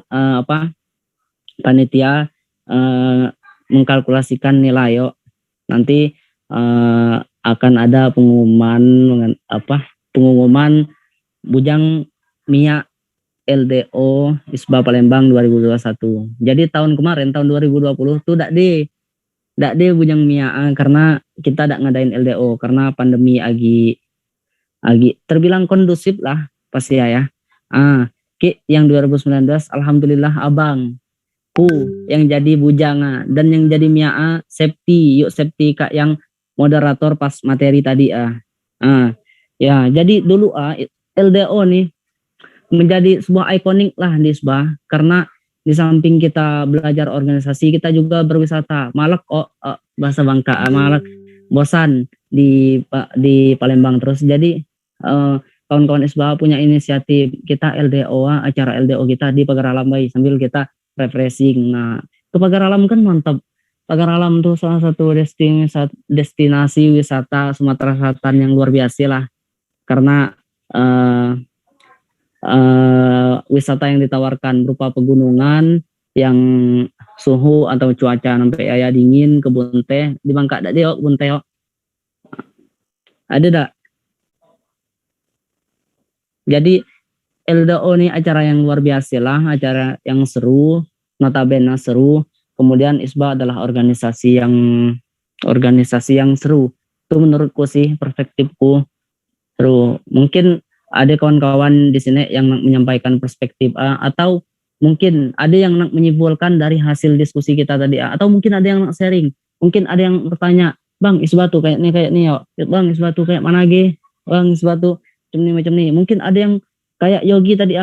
panitia mengkalkulasikan nilai yuk. Nanti akan ada pengumuman bujang MIA LDO ISBA Palembang 2021. Jadi tahun kemarin, tahun 2020 tuh dak de bujang MIA karena kita dak ngadain LDO karena pandemi agi terbilang kondusif lah pasti ya. Yang 2019 alhamdulillah abang yang jadi bujanga, dan yang jadi MIA Septi Kak yang moderator pas materi tadi ya. Jadi dulu LDO nih menjadi sebuah ikonik lah di ISBA, karena di samping kita belajar organisasi, kita juga berwisata. Malak bahasa Bangka, malak bosan di Palembang terus. Jadi kawan-kawan ISBA punya inisiatif kita LDO, acara LDO kita di Pagar Alam Bay sambil kita refreshing. Nah, ke Pagar Alam kan mantap. Pagar Alam tuh salah satu destinasi wisata Sumatera Selatan yang luar biasa lah, karena wisata yang ditawarkan berupa pegunungan yang suhu atau cuaca sampai dingin, kebun teh di Bangka ada kebun teh ada dak. Jadi LDO ini acara yang luar biasa lah, acara yang seru, notabene seru. Kemudian ISBA adalah organisasi yang seru. Itu menurutku sih, perspektifku seru. Mungkin ada kawan-kawan di sini yang menyampaikan perspektif atau mungkin ada yang menyimpulkan dari hasil diskusi kita tadi atau mungkin ada yang sharing. Mungkin ada yang bertanya, Bang ISBA tuh kayak nih ya, Bang ISBA tuh kayak mana ge? Bang ISBA tuh macam nih. Mungkin ada yang kayak Yogi tadi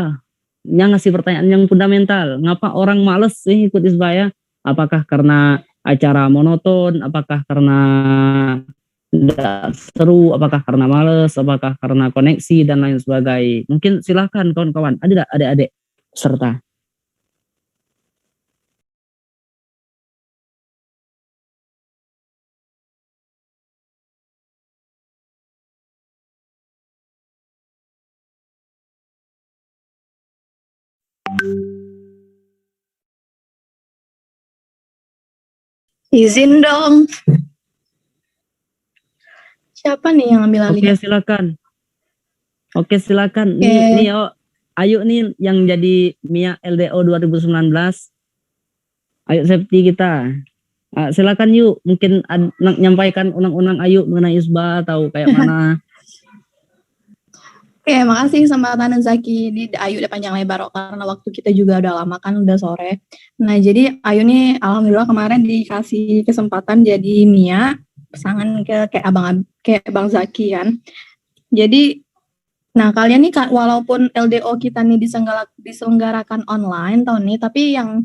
yang ngasih pertanyaan yang fundamental. Ngapa orang males sih ikut ISBA ya? Apakah karena acara monoton? Apakah karena tidak seru? Apakah karena males? Apakah karena koneksi dan lain sebagainya? Mungkin silakan kawan-kawan. Ada adik-adik serta. Izin dong. Siapa nih yang ambil alih? Oke, silakan. Nih Ayu nih yang jadi MIA LDO 2019. Ayo Septi kita. Silakan yuk, mungkin nyampaikan unang-unang Ayu mengenai ISBA atau kayak mana. Oke, makasih kesempatan Zaki. Ini Ayu udah panjang lebar karena waktu kita juga udah lama kan, udah sore. Nah, jadi Ayu nih alhamdulillah kemarin dikasih kesempatan jadi MIA pasangan kayak Bang Zaki kan. Jadi nah kalian nih walaupun LDO kita nih diselenggarakan online tahun ini, tapi yang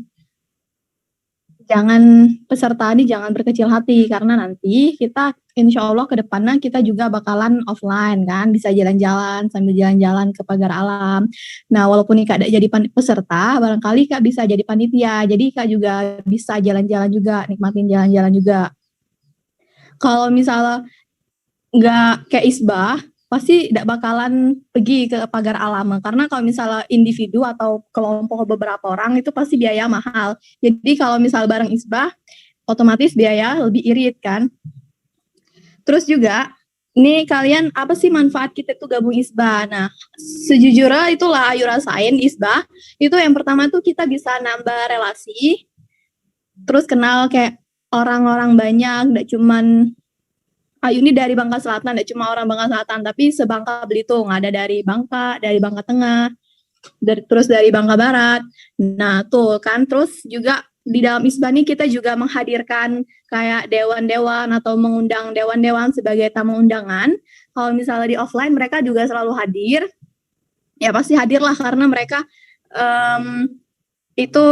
peserta nih jangan berkecil hati, karena nanti kita insya Allah ke depannya kita juga bakalan offline kan, bisa jalan-jalan sambil jalan-jalan ke Pagar Alam. Nah walaupun nih Kak jadi peserta, barangkali Kak bisa jadi panitia, jadi Kak juga bisa jalan-jalan juga, nikmatin jalan-jalan juga. Kalau misalnya nggak kayak ISBA, pasti tidak bakalan pergi ke Pagar Alam, karena kalau misalnya individu atau kelompok beberapa orang itu pasti biaya mahal. Jadi kalau misal bareng ISBA, otomatis biaya lebih irit kan. Terus juga, nih kalian apa sih manfaat kita tuh gabung ISBA? Nah, sejujurnya itulah Ayu rasain ISBA. Itu yang pertama tuh kita bisa nambah relasi, terus kenal kayak orang-orang banyak, nggak cuman Ayu ini dari Bangka Selatan, nggak cuma orang Bangka Selatan, tapi sebangka Belitung, ada dari Bangka Tengah, terus dari Bangka Barat. Nah tuh kan, terus juga di dalam ISBA nih kita juga menghadirkan kayak dewan-dewan atau mengundang dewan-dewan sebagai tamu undangan. Kalau misalnya di offline mereka juga selalu hadir, ya pasti hadir lah karena mereka itu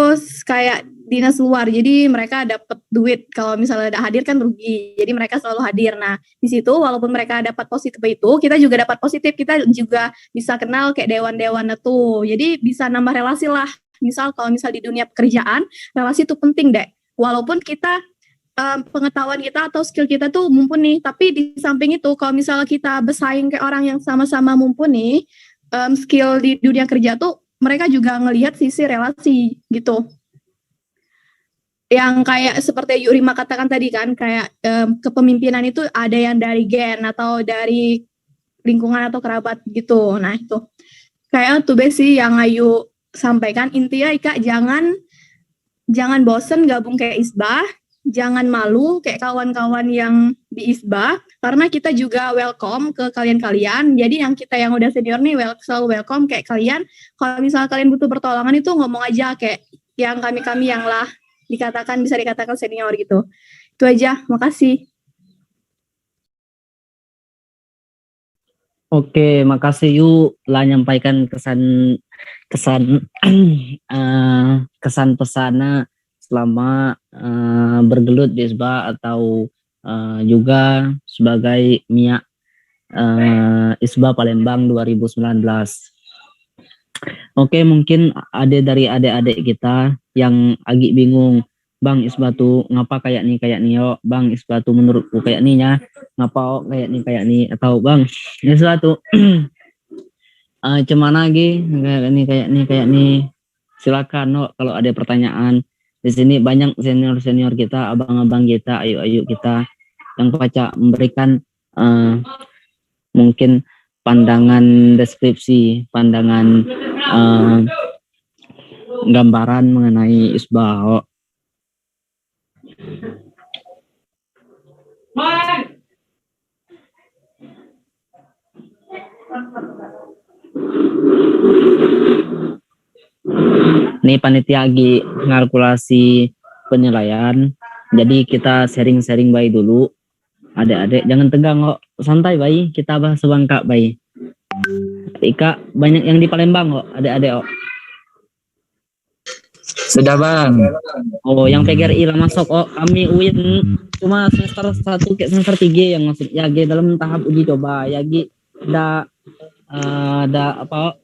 kayak dinas luar, jadi mereka dapat duit. Kalau misalnya tidak hadir kan rugi, jadi mereka selalu hadir. Nah di situ walaupun mereka dapat positif itu, kita juga dapat positif, kita juga bisa kenal kayak dewan-dewan itu, jadi bisa nambah relasi lah. Misal kalau misal di dunia pekerjaan, relasi itu penting deh, walaupun kita pengetahuan kita atau skill kita tuh mumpuni, tapi di samping itu kalau misalnya kita bersaing kayak orang yang sama-sama mumpuni skill di dunia kerja tuh, mereka juga ngelihat sisi relasi gitu. Yang kayak seperti Yurima katakan tadi kan, kayak kepemimpinan itu ada yang dari gen atau dari lingkungan atau kerabat gitu. Nah itu kayak tuh sih yang Ayu sampaikan. Intinya Ika jangan bosen gabung kayak ISBA, jangan malu kayak kawan-kawan yang di ISBA, karena kita juga welcome ke kalian-kalian. Jadi yang kita yang udah senior nih selalu welcome kayak kalian. Kalau misalnya kalian butuh pertolongan itu ngomong aja kayak yang kami yang lah bisa dikatakan senior gitu. Itu aja, makasih. Oke, makasih Yu lah nyampaikan kesan pesana selama bergelut di ISBA atau juga sebagai MIA ISBA Palembang 2019. Oke, mungkin ada dari adik-adik kita yang agak bingung, Bang ISBA tuh ngapa kayak nih yo, Bang ISBA tuh menurutku kayak nih ya, ngapa kayak nih, atau Bang ISBA tuh cuman lagi kayak nih. Silakan no, kalau ada pertanyaan. Di sini banyak senior kita, abang-abang kita, ayu kita yang baca memberikan mungkin pandangan deskripsi, pandangan gambaran mengenai ISBA. Ini panitia lagi ngalkulasi penilaian, jadi kita sharing bayi dulu. Adik-adik jangan tegang kok, santai bayi, kita bahas sebangka bayi. Ika banyak yang di Palembang kok, adik-adik kok. Sudah Bang. Oh yang PGRI lah masuk kok, kami UIN cuma semester 1 ke semester 3 yang masuk. Yagi dalam tahap uji coba, Yagi ada apa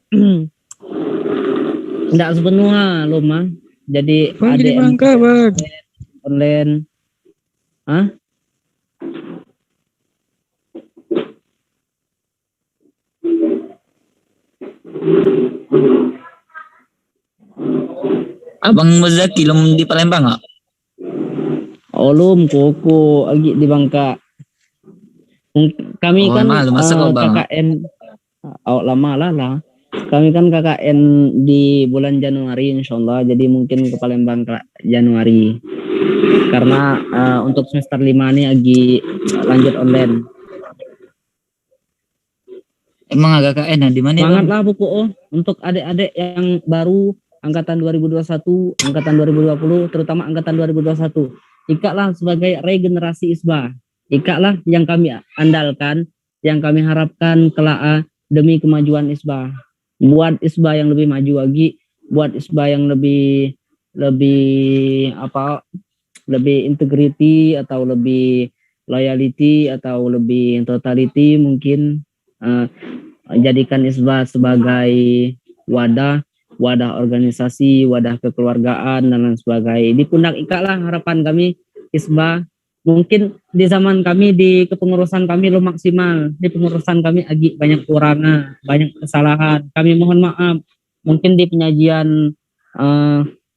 enggak sepenuhnya lo mah. Jadi Bang, ada Bangka, Bang. Online. Hah? Abang Muzaki belum di Palembang nggak? Olum koko lagi di Bangka. Kami kan KKN lama lah. Kami kan KKN di bulan Januari insyaallah, jadi mungkin ke Palembang Januari. Karena untuk semester 5 ini lagi lanjut online. Emang agak KKN di mana? Semangat lah pokoknya untuk adik-adik yang baru angkatan 2021, angkatan 2020, terutama angkatan 2021. Ika lah sebagai regenerasi ISBA. Ika lah yang kami andalkan, yang kami harapkan kelak demi kemajuan ISBA. Buat ISBA yang lebih maju lagi, buat ISBA yang lebih integrity atau lebih loyalty atau lebih totality mungkin. Jadikan ISBA sebagai wadah organisasi, wadah kekeluargaan dan lain sebagainya. Di pundak Ika lah harapan kami ISBA. Mungkin di zaman kami di kepengurusan kami lo maksimal, di pengurusan kami agak banyak kekurangan, banyak kesalahan. Kami mohon maaf. Mungkin di penyajian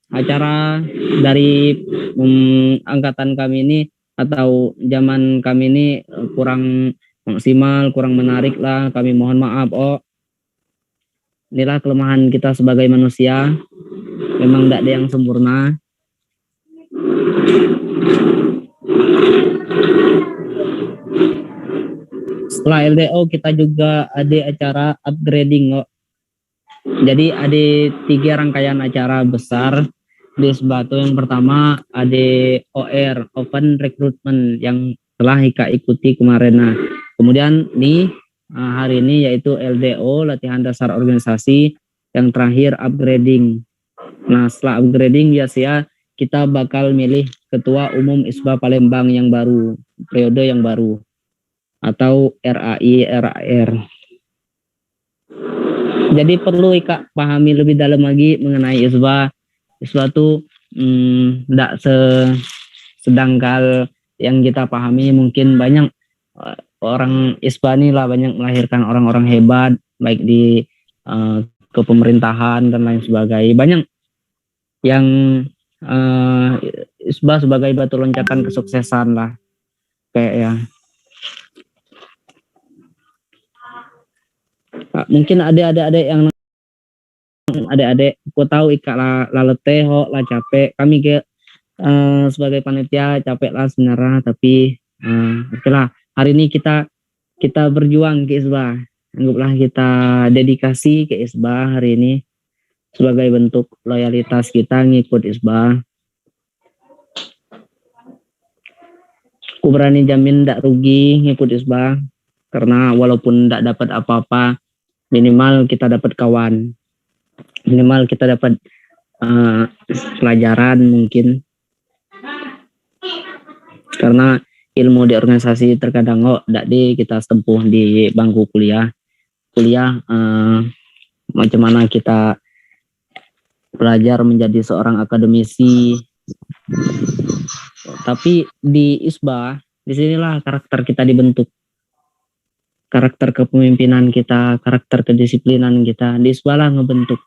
acara dari angkatan kami ini atau zaman kami ini kurang maksimal, kurang menarik lah, kami mohon maaf. Inilah kelemahan kita sebagai manusia, memang tidak ada yang sempurna. Setelah LDO kita juga ada acara upgrading kok. Jadi ada 3 rangkaian acara besar di ISBA tuh. Yang pertama ada OR, Open Recruitment, yang telah Ika ikuti kemarin. Nah, kemudian nih hari ini yaitu LDO, latihan dasar organisasi. Yang terakhir upgrading. Nah, setelah upgrading biasanya kita bakal milih ketua umum ISBA Palembang yang baru, periode yang baru, atau RAI RAR. Jadi perlu Ika pahami lebih dalam lagi mengenai ISBA. ISBA itu tidak sedangkal yang kita pahami. Mungkin banyak orang ISBA ini lah banyak melahirkan orang-orang hebat, baik di kepemerintahan dan lain sebagainya. Banyak yang ISBA sebagai batu loncatan kesuksesan lah, kayak ya. Mungkin adik-adik yang adik-adik, aku tahu Ika lah letih, lah capek. Kami sebagai panitia capek lah sebenarnya, tapi oke lah. Hari ini kita berjuang ke ISBA. Anggaplah kita dedikasi ke ISBA hari ini sebagai bentuk loyalitas kita ngikut ISBA. Aku berani jamin tidak rugi ngikut ISBA, karena walaupun tidak dapat apa-apa, minimal kita dapat kawan, minimal kita dapat pelajaran mungkin. Karena ilmu di organisasi terkadang tidak kita tempuh di bangku kuliah. Macam mana kita belajar menjadi seorang akademisi. Tapi di ISBA, disinilah karakter kita dibentuk. Karakter kepemimpinan kita, karakter kedisiplinan kita. Di ISBA lah ngebentuk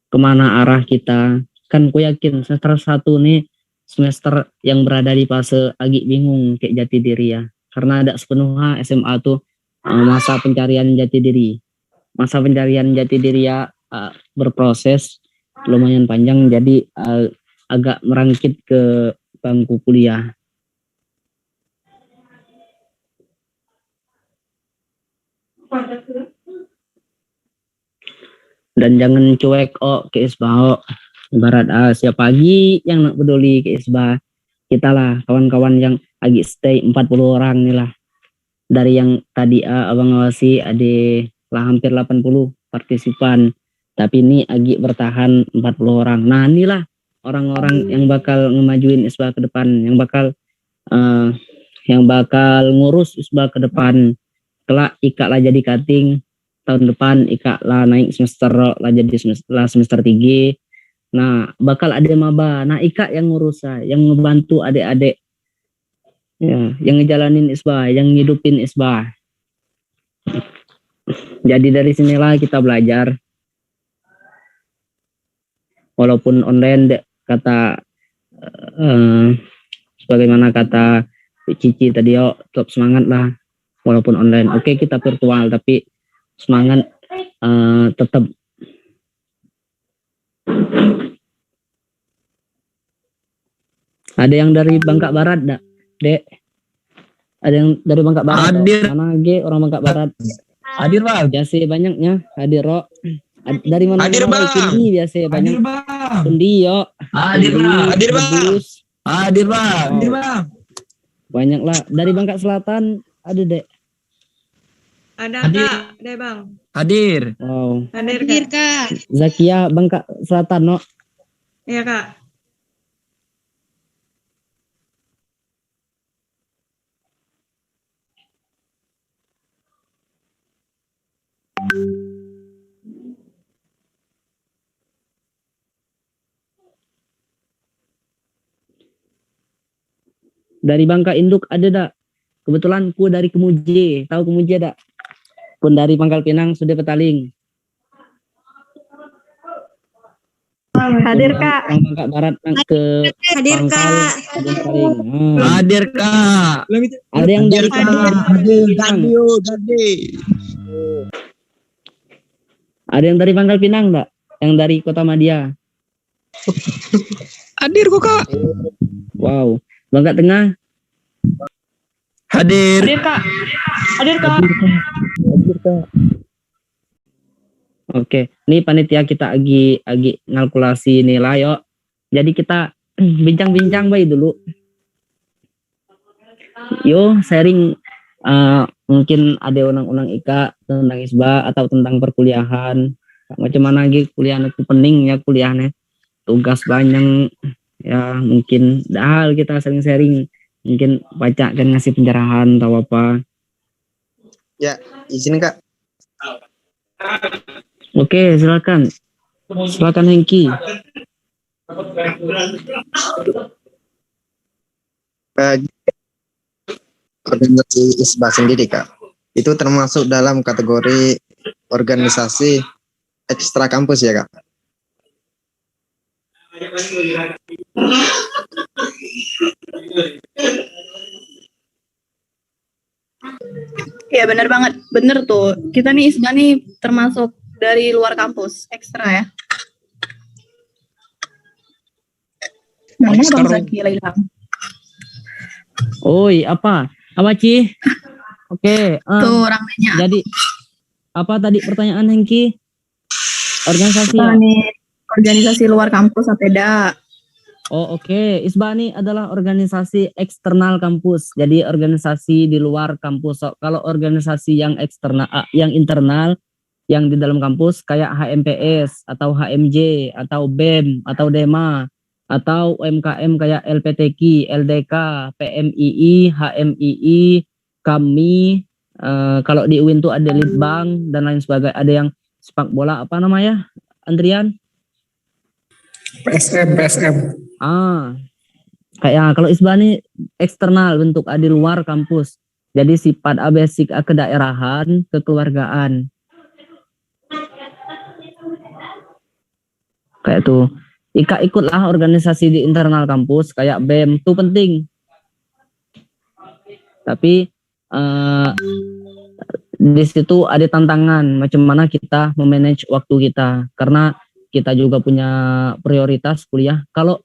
kemana arah kita. Kan ku yakin semester 1 nih semester yang berada di fase agak bingung kayak jati diri ya. Karena ada sepenuhnya SMA tuh masa pencarian jati diri. Masa pencarian jati diri ya berproses lumayan panjang, jadi agak merangkit ke bangku kuliah. Dan jangan cuek ke ISBA. Ibarat siapa lagi yang nak peduli ke ISBA, kita lah kawan-kawan yang lagi stay 40 orang nih lah. Dari yang tadi abang awasi ada lah hampir 80 partisipan, tapi ini Agi bertahan 40 orang. Nah inilah orang-orang yang bakal ngemajuin ISBA ke depan, yang bakal ngurus ISBA ke depan. Kelak Ika lah jadi cutting, tahun depan Ika lah naik semester lah jadi semester 3. Nah bakal ada maba. Nah Ika yang ngurus, yang ngebantu adik-adik, ya, yang ngejalanin ISBA, yang ngidupin ISBA. Jadi dari sinilah kita belajar. Walaupun online, kata sebagaimana kata Cici tadi, tetap semangat lah. Walaupun online, oke kita virtual, tapi semangat tetap. Ada yang dari Bangka Barat, Dek? Ada yang dari Bangka Barat? Hadir. Mana lagi orang Bangka Barat? Hadir bang. Biasa banyaknya. Hadir Rok. Dari mana? Hadir bang. Kundi biasa banyak. Hadir bang. Kundi yo. Hadir bang. Hadir bang. Hadir bang. Hadir bang. Banyak lah. Dari Bangka Selatan ada Dek. Ada Hadir. Kak, ada Bang. Hadir. Wow. Hadir Kak. Zakia Bangka Selatan no. Iya Kak. Dari Bangka Induk ada dak? Kebetulan ku dari Kemuji, tahu Kemuji dak? Pun dari Pangkal Pinang sudah Petaling. Hadir Kak. Yang Bangka Barat ke Hadir Pangkal, Kak. ada Petaling. Hadir kak. Ada yang dari Ada yang dari Pangkal Pinang enggak? Yang dari Kota Madia? Hadir kok Kak. Wow. Bangka Tengah. Hadir. Hadir Kak. Hadir Kak. Hadir Kak. Oke, ini panitia kita lagi ngalkulasi nilai yuk. Jadi kita bincang-bincang baik dulu. Yo sharing mungkin ada undang-undang IKA tentang ISBA atau tentang perkuliahan. Macam mana lagi kuliah itu penting ya kuliahnya. Tugas banyak ya mungkin hal kita sharing-sharing. Mungkin baca kan ngasih pencerahan atau apa. Ya, izin Kak. Oke, silakan. Silakan Hengki. Organisasi ISBA sendiri Kak, itu termasuk dalam kategori organisasi ekstra kampus ya Kak? Ya benar banget, bener tuh. Kita nih ISBA nih termasuk dari luar kampus, ekstra ya. Mana Bang Zaki hilang? Oi, apa Ci? Oke. Tuh orang nanya. Jadi apa tadi pertanyaan Hengki? Organisasi ya? Organisasi luar kampus apa beda? Oh oke. ISBA ini adalah organisasi eksternal kampus. Jadi organisasi di luar kampus. So, kalau organisasi yang eksternal, yang internal, yang di dalam kampus kayak HMPS atau HMJ atau BEM atau DEMA atau UMKM kayak LPTQ, LDK, PMII, HMII, KAMI, kalau di UIN tuh ada Litbang dan lain sebagainya. Ada yang sepak bola apa namanya, Andrian? PSM. Kayak kalau ISBA ini eksternal, bentuk di luar kampus. Jadi sifat basic kedaerahan, kekeluargaan. Kayak tuh. Ikutlah organisasi di internal kampus kayak BEM itu penting. Tapi di situ ada tantangan macam mana kita memanage waktu kita, karena kita juga punya prioritas kuliah. Kalau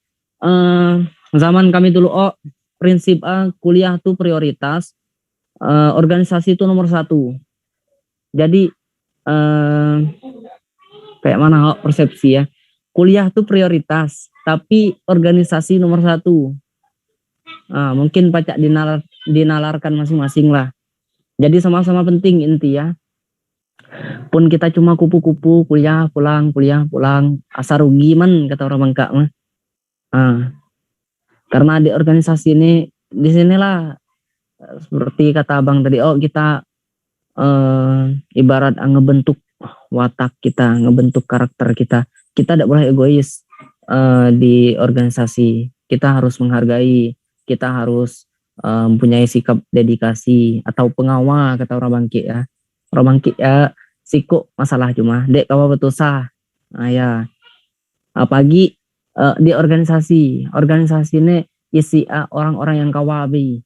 zaman kami dulu prinsip kuliah itu prioritas, organisasi itu nomor 1. Jadi kayak mana persepsi ya, kuliah itu prioritas tapi organisasi nomor 1. Mungkin pacak dinalarkan masing-masing lah. Jadi sama-sama penting inti ya. Pun kita cuma kupu-kupu kuliah pulang, asa rugi man kata orang Bangka mah. Karena di organisasi ini di sinilah seperti kata Abang tadi, kita ibarat ngebentuk watak kita, ngebentuk karakter kita. Kita tidak boleh egois di organisasi. Kita harus menghargai, kita harus mempunyai sikap dedikasi atau pengawal kata orang Bangki ya. Orang Bangki ya sikuk masalah cuma dek kawa betul sah. Ya. Apalagi di organisasi ini isi orang-orang yang kawabi,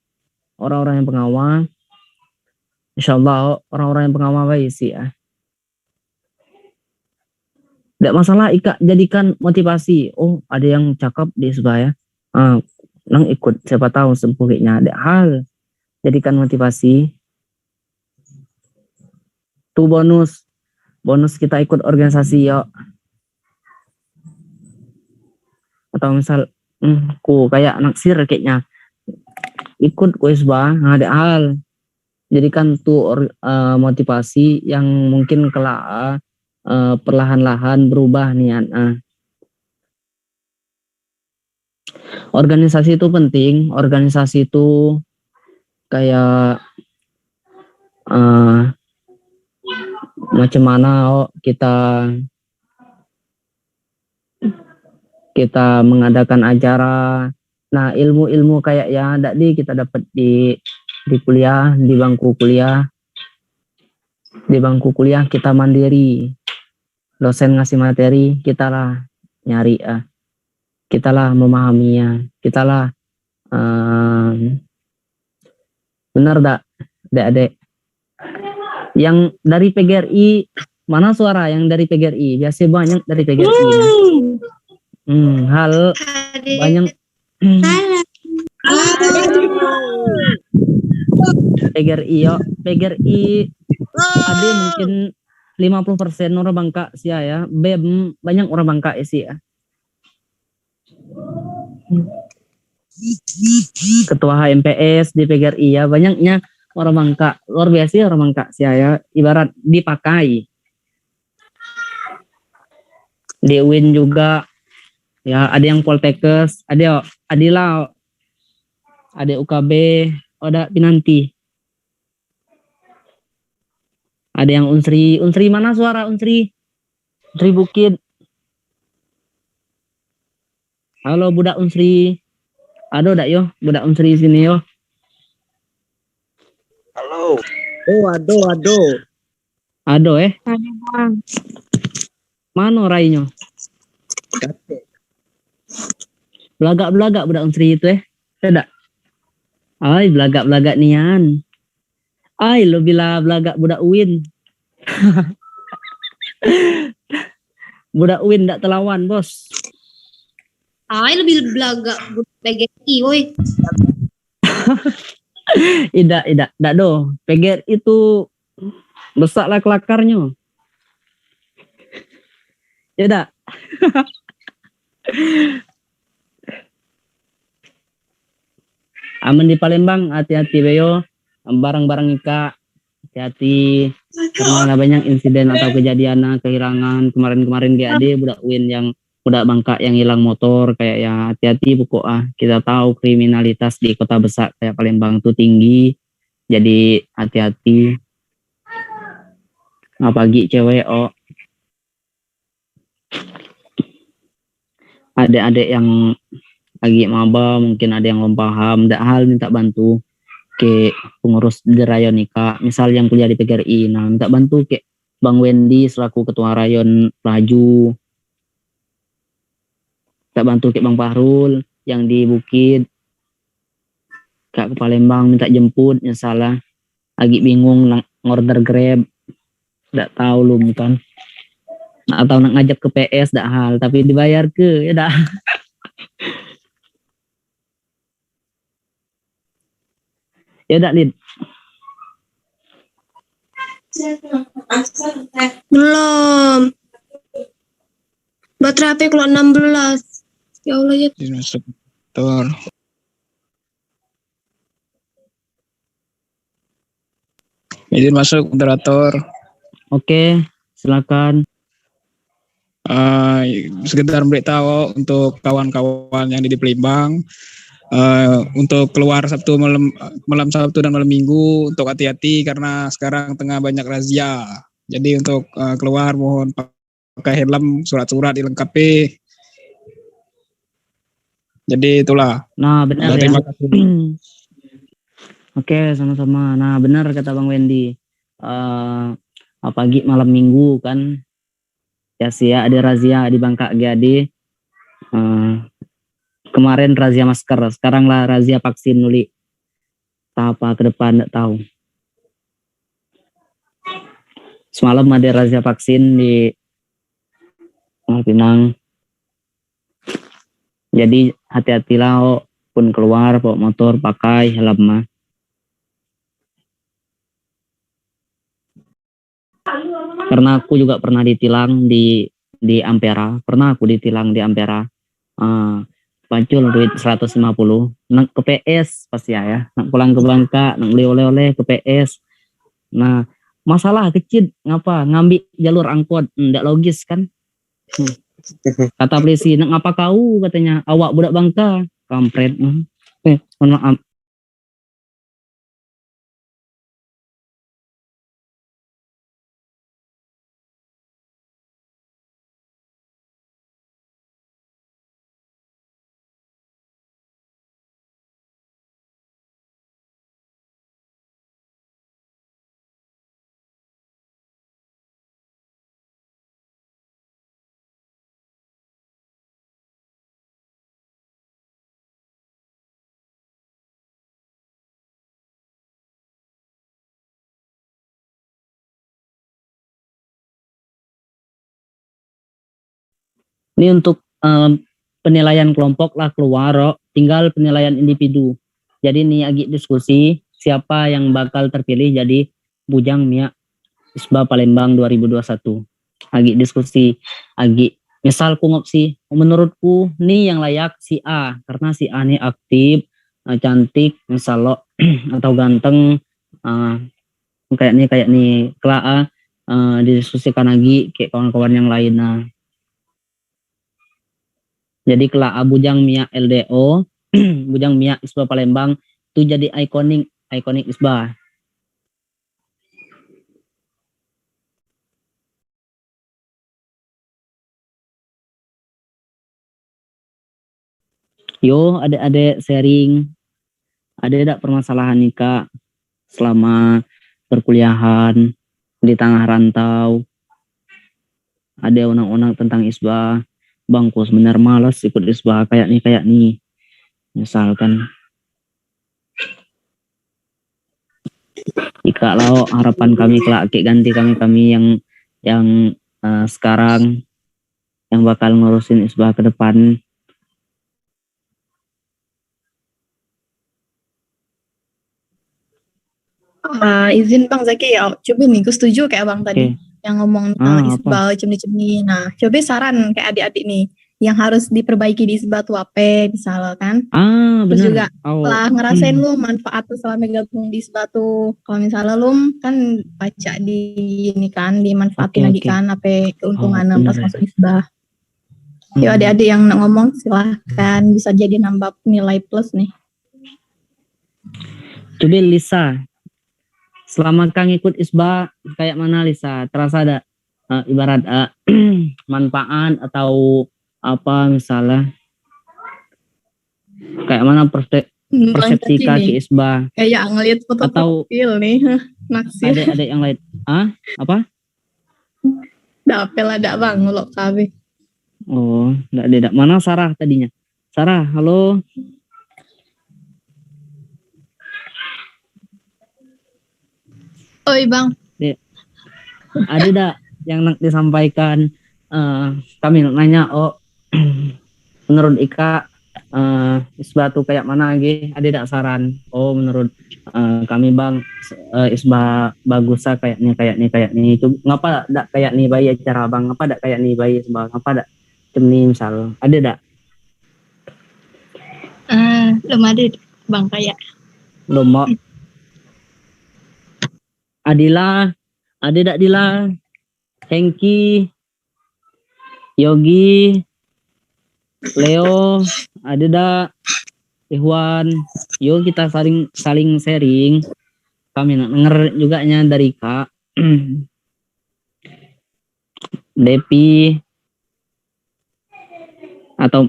orang-orang yang pengawal. Insyaallah orang-orang yang pengawal isi ya. Tidak masalah jadikan motivasi. Oh ada yang cakap di sebaya, nang ikut siapa tahu sempurna. Ada hal jadikan motivasi. Tuh bonus kita ikut organisasi ya. Atau misal ku kayak naksir kayaknya ikut kuisba, ada hal jadikan tuh motivasi yang mungkin kelak perlahan-lahan berubah niat. Organisasi itu penting. Organisasi itu kayak macam mana kita mengadakan acara. Nah ilmu-ilmu kayak ya tadi kita dapat di kuliah, di bangku kuliah. Di bangku kuliah kita mandiri. Dosen ngasih materi, kita lah nyari kita lah memahaminya, kita lah benar tak dek yang dari PGRI, mana suara yang dari PGRI? Biasa banyak dari PGRI Hal banyak PGRI yo, PGRI ada mungkin 50% orang Bangka sih ya. BEM banyak orang Bangka sih ya. Ketua HMPS di PGRI ya banyaknya orang Bangka, luar biasa ya orang Bangka sih ya. Ibarat dipakai. Di UIN juga ya ada yang Poltekkes, ada Adila, ada UKB, ada Pinanti. Ada yang Unsri mana suara Unsri? Unsri Bukit. Halo budak Unsri. Aduh dak yo, budak Unsri sini yo. Halo. Oh, aduh. Aduh Mana rainya? Belagak-belagak budak Unsri itu tidak. Ay, belagak-belagak nian. Ay, lo bila belagak budak UIN. Budak UIN ndak telawan, Bos. Ay, lebih belaga PGRI, woi. Tidak do. PGRI itu besarlah kelakarnya. Tidak. Aman di Palembang, hati-hati beyo. Barang-barang Ika, hati-hati. Karena ada banyak insiden atau kejadian kehilangan. Kemarin-kemarin GAD budak UIN yang budak Bangka yang hilang motor kayak ya hati-hati pokok kita tahu kriminalitas di kota besar kayak Palembang itu tinggi. Jadi hati-hati. Apalagi cewek adik-adik yang lagi maba mungkin ada yang belum paham, ada hal minta bantu ke pengurus di rayon Ika, misal yang kuliah di PGRI, nah minta bantu ke Bang Wendy selaku ketua rayon Laju, minta bantu ke Bang Fahrul yang di Bukit, Kak ke Palembang minta jemput, yang salah lagi bingung ngorder Grab, tidak tahu lu kan, atau nak ngajak ke PS dak hal, tapi dibayar ke ya dak. Ya dak Lid. Belum. Baterai HP keluar 16. Ya Allah ya. Masuk motor. Izin masuk moderator. Oke, silakan. Sekedar memberitahu untuk kawan-kawan yang di Palembang, untuk keluar Sabtu malam Sabtu dan malam Minggu untuk hati-hati karena sekarang tengah banyak razia. Jadi untuk keluar mohon pakai helm, surat-surat dilengkapi. Jadi itulah. Nah benar ya. Terima kasih. Oke, sama-sama. Nah benar kata Bang Wendy. Pagi malam Minggu kan ya sih ya ada razia di Bangka GAD. Kemarin razia masker, sekarang lah razia vaksin nuli. Apa ke depan nggak tahu. Semalam ada razia vaksin di Pinang. Jadi hati-hatilah pun keluar bawa motor pakai helm mah. Karena aku juga pernah ditilang di Ampera, pernah aku ditilang di Ampera. Pancul duit 150 nak ke PS pasti ya nak pulang ke Bangka nak beli oleh-oleh ke PS. Nah masalah kecil ngapa ngambil jalur angkot ndak logis kan. Kata polisi nak ngapa kau katanya awak budak Bangka kampret. Mohon maaf. Ini untuk penilaian kelompok lah keluar, tinggal penilaian individu. Jadi nih agi diskusi siapa yang bakal terpilih jadi Bujang Mia ISBA Palembang 2021. Agi diskusi, agi misal ku ngopsi, menurutku nih yang layak si A karena si A nih aktif, cantik, misal lo atau ganteng, kayak nih kelaa, didiskusikan lagi kayak kawan-kawan yang lain. Nah, jadi kelaa Bujang Mia LDO, Bujang Mia ISBA Palembang itu jadi ikonik ISBA. Yo, adik-adik sharing. Ada tidak permasalahan nih Kak selama perkuliahan di tengah rantau? Ada undang-undang tentang ISBA. Bangku sebenarnya malas ikut ISBA kayak nih. Misalkan. Jika lo harapan kami kelak ganti kami yang sekarang yang bakal ngurusin ISBA ke depan. Izin Bang Zaki ya, coba nih gue setuju kayak Abang tadi yang ngomong tentang ISBA cemni-cemni. Nah, coba saran kayak adik-adik nih yang harus diperbaiki di ISBA tuh apa misalnya kan? Terus juga lah ngerasain lu manfaat tuh selama gabung di ISBA tuh. Kalau misalnya lu kan baca di ini kan dimanfaatin lagi kan apa keuntungan pas masuk ISBA. Yuk adik-adik yang ngomong silahkan, bisa jadi nambah nilai plus nih. Coba Lisa, selama Kang ikut ISBA kayak mana Lisa? Terasa ada ibarat manfaat atau apa misalnya? Kayak mana persepsi Kak ke ISBA? Kayak ngeliat foto atau profil nih, naksir. Ada yang lain? Apa? Dapel ada Bang ngulok KB. Oh, enggak. Mana Sarah tadinya? Sarah, halo. Oi Bang. Ada enggak yang nak disampaikan? Kami nanya, menurut Ika ISBA tuh kayak mana lagi? Ada enggak saran? Menurut kami Bang, ISBA bagus kayak nih. Itu ngapa enggak kayak nih bayi acara Bang? Ngapa enggak kayak nih bayi ISBA? Ngapa enggak cemni misal? Ada enggak? Belum ada Bang kayak. Belum mau. Adila, ada enggak Dila? Hengki, Yogi, Leo, ada enggak? Ikhwan, yuk kita saling sharing. Kami nak denger juga nya dari Kak. Depi atau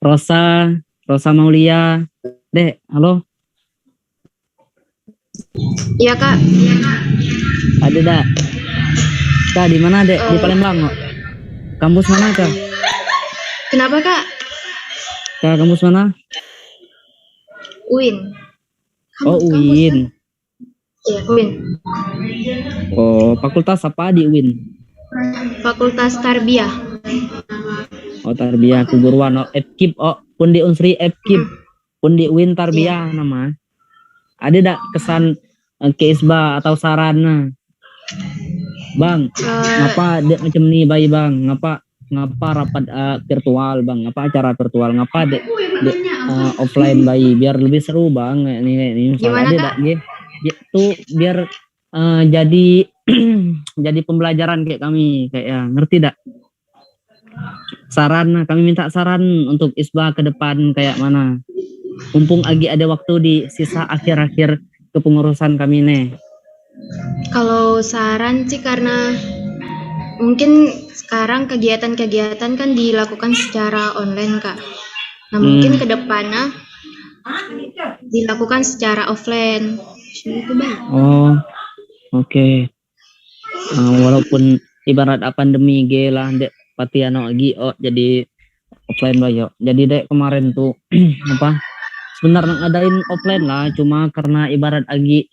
Rosa Maulia. Dek, halo. Iya Kak. Ada enggak? Kak di mana Dek? Di Palembang kok. Kampus mana Kak? Kenapa Kak? Kak kampus mana? UIN. UIN. Iya, UIN. Fakultas apa di UIN? Fakultas Tarbiyah. Tarbiyah keguruan. FKIP pun di Unsri FKIP. Pun di UIN Tarbiyah nama. Ada enggak kesan ke ISBA atau saran? Bang, ngapa dek macam ni bayi Bang? Ngapa rapat virtual Bang? Ngapa acara virtual? Ngapa dek offline bayi biar lebih seru Bang? Ini misalnya ada gitu biar jadi jadi pembelajaran kayak kami kayak ngerti dak? Saran, kami minta saran untuk ISBA ke depan kayak mana? Mumpung lagi ada waktu di sisa akhir-akhir kepengurusan kami nih. Kalau saran sih karena mungkin sekarang kegiatan-kegiatan kan dilakukan secara online Kak. Nah mungkin ke depannya dilakukan secara offline. Oke. Walaupun ibarat pandemi lah dek patiano lagi jadi offline bayo. Jadi dek kemarin tuh sebenarnya ngadain offline lah, cuma karena ibarat lagi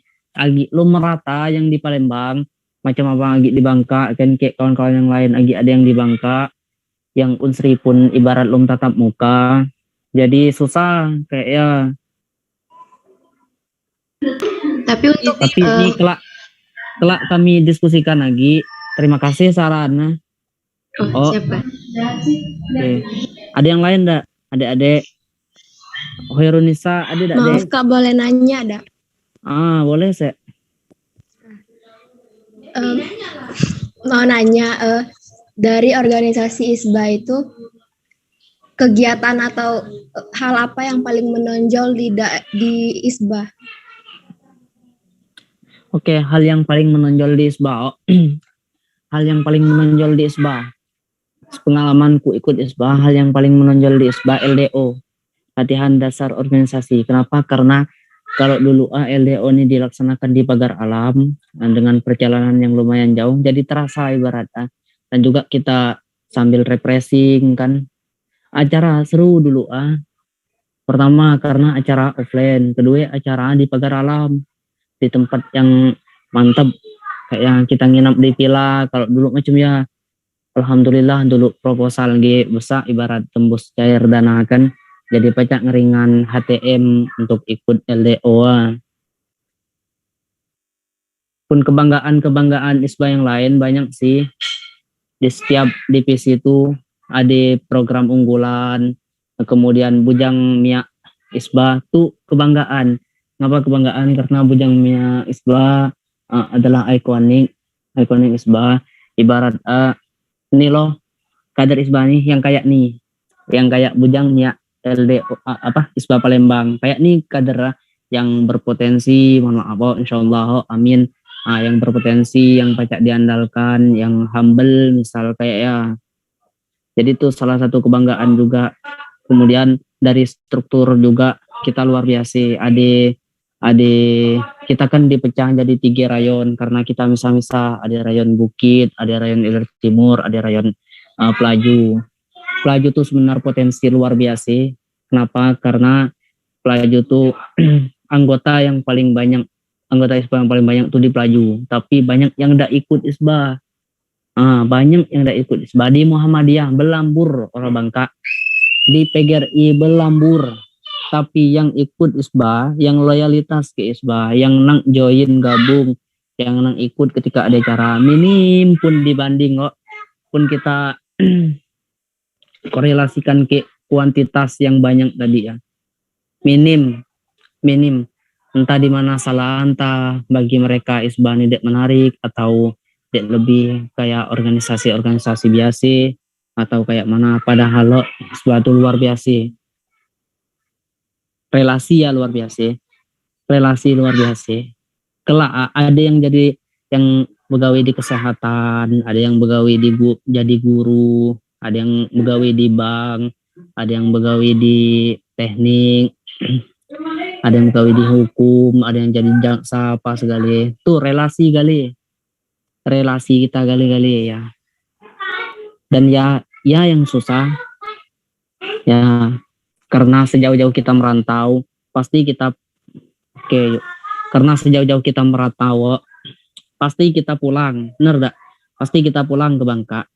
lu merata yang di Palembang, macam abang lagi di Bangka kan kayak kawan-kawan yang lain lagi ada yang di Bangka. yang unsri pun ibarat belum tatap muka, jadi susah kayak ya. Tapi ini kelak kami diskusikan lagi. Terima kasih sarannya. Siapa? Oke. Ada yang lain enggak? Adik-adik. Hoirunisa, ada enggak? Maaf Kak, boleh nanya ada? Boleh sih. Mau nanya, dari organisasi ISBA itu kegiatan atau hal apa yang paling menonjol di ISBA? Oke, hal yang paling menonjol di ISBA. Hal yang paling menonjol di ISBA. Pengalamanku ikut ISBA, hal yang paling menonjol di ISBA LDO. Latihan dasar organisasi. Kenapa? Karena kalau dulu LDO ini dilaksanakan di pagar alam dengan perjalanan yang lumayan jauh, jadi terasa ibaratnya. Dan juga kita sambil refreshing kan. Acara seru dulu Pertama karena acara offline, kedua acara di pagar alam, di tempat yang mantap kayak yang kita nginap di villa. Kalau dulu macam ya alhamdulillah dulu proposal besar ibarat tembus cair dana kan, jadi pacak ngeringan HTM untuk ikut LDO. Pun kebanggaan ISBA yang lain banyak sih. Di setiap divisi itu ada program unggulan, kemudian Bujang Mia ISBA tuh kebanggaan. Kenapa kebanggaan? Karena Bujang Mia ISBA adalah ikonik ISBA. Ibarat ini loh kader ISBA nih yang kayak Bujang Mia LDO ISBA Palembang, kayak nih kader yang berpotensi, mohon maaf insyaallah amin, yang berpotensi, yang pacak diandalkan, yang humble misal kayak ya. Jadi itu salah satu kebanggaan juga. Kemudian dari struktur juga kita luar biasa. Kita kan dipecah jadi 3 rayon karena kita misah-misah, ada rayon Bukit, ada rayon Ilir Timur, ada rayon Pelaju. Pelaju tuh sebenarnya potensi luar biasa. Kenapa? Karena Pelaju tuh anggota ISBA yang paling banyak tuh di Pelaju, tapi banyak yang tidak ikut ISBA. Di Muhammadiyah Belambur orang Bangka, di PGRI Belambur, tapi yang ikut ISBA, yang loyalitas ke ISBA, yang nang join gabung, yang nang ikut ketika ada acara minim pun dibanding pun kita korelasikan ke kuantitas yang banyak tadi ya, minim. Entah di mana salah, entah bagi mereka ISBA ini tidak menarik, atau tidak lebih kayak organisasi-organisasi biasa, atau kayak mana. Padahal ISBA itu luar biasa. Relasi luar biasa. Kelak ada yang jadi yang pegawai di kesehatan, ada yang pegawai jadi guru, ada yang pegawai di bank, ada yang pegawai di teknik, ada yang pegawai di hukum, ada yang jadi jaksa apa segala. Itu relasi kita gali ya. Dan ya yang susah ya, karena sejauh-jauh kita merantau pasti kita karena sejauh-jauh kita merantau pasti kita pulang, bener gak? Pasti kita pulang ke Bangka.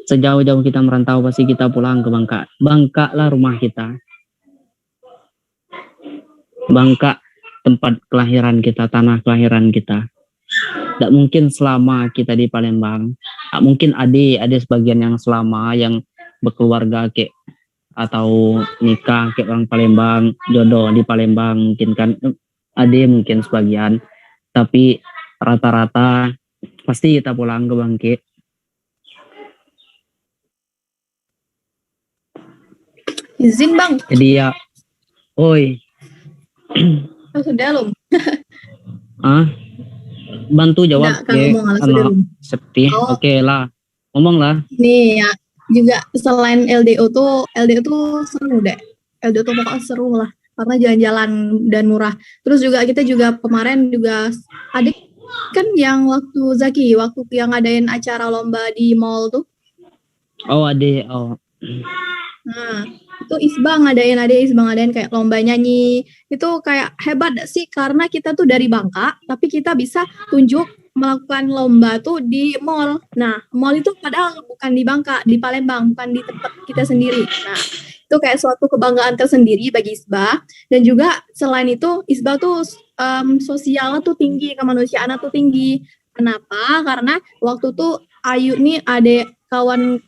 Sejauh-jauh kita merantau pasti kita pulang ke Bangka. Bangka lah rumah kita. Bangka tempat kelahiran kita, tanah kelahiran kita. Tidak mungkin selama kita di Palembang. Mungkin ada sebagian yang selama yang berkeluarga atau nikah kayak orang Palembang, jodoh di Palembang mungkin kan, ada mungkin sebagian, tapi rata-rata pasti kita pulang ke Bangkit. Izin Bang. Jadi ya, oi. Sudah belum? Bantu jawab seperti oke lah, ngomong lah. Nih ya, juga selain LDO tuh seru deh. LDO tuh pokoknya seru lah, karena jalan-jalan dan murah. Terus juga kita juga kemarin juga adik kan yang waktu yang ngadain acara lomba di mall tuh. Nah, itu ISBA ngadain kayak lomba nyanyi. Itu kayak hebat sih, karena kita tuh dari Bangka, tapi kita bisa tunjuk melakukan lomba tuh di mall. Nah, mall itu padahal bukan di Bangka, di Palembang, bukan di tempat kita sendiri. Nah, itu kayak suatu kebanggaan tersendiri bagi ISBA. Dan juga selain itu, ISBA tuh sosialnya tuh tinggi, kemanusiaannya tuh tinggi. Kenapa? Karena waktu tuh Ayu nih kawan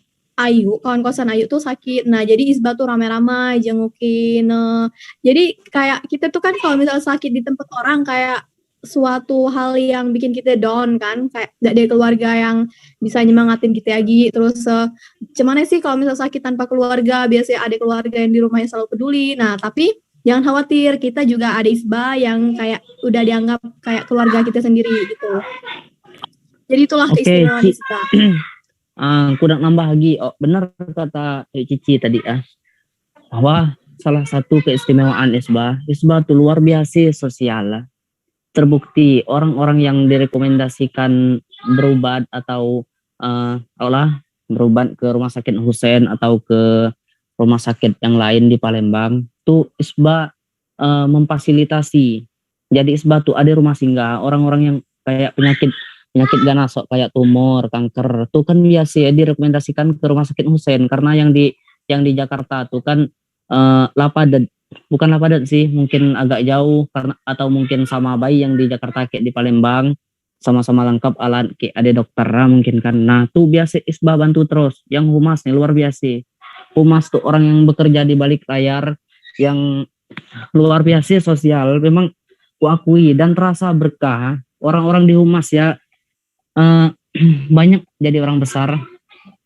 kosan Ayu tuh sakit. Nah, jadi ISBA tuh rame-rame jengukin. Jadi kayak kita tuh kan kalau misalnya sakit di tempat orang kayak suatu hal yang bikin kita down kan, kayak gak ada keluarga yang bisa nyemangatin kita lagi. Terus gimana sih kalau misalnya sakit tanpa keluarga, biasanya ada keluarga yang di rumah yang selalu peduli. Nah, tapi jangan khawatir, kita juga ada ISBA yang kayak udah dianggap kayak keluarga kita sendiri gitu. Jadi itulah keistimewaan ISBA. Aku udah nambah lagi. Oh, benar kata Cici tadi bahwa salah satu keistimewaan ISBA tuh luar biasa sosial lah. Terbukti orang-orang yang direkomendasikan berobat atau berobat ke rumah sakit Husein atau ke rumah sakit yang lain di Palembang tuh ISBA memfasilitasi. Jadi ISBA tuh ada rumah singgah orang-orang yang kayak penyakit ganas kayak tumor, kanker tuh kan biasa ya direkomendasikan ke rumah sakit Husein, karena yang di Jakarta tuh kan bukan Lapadat sih, mungkin agak jauh karena atau mungkin sama bayi yang di Jakarta kayak di Palembang sama-sama lengkap alat kayak ada dokter mungkin kan. Nah tuh biasa ISBA bantu terus. Yang humas nih luar biasa. Humas tuh orang yang bekerja di balik layar yang luar biasa sosial, memang kuakui dan terasa berkah. Orang-orang di humas ya banyak jadi orang besar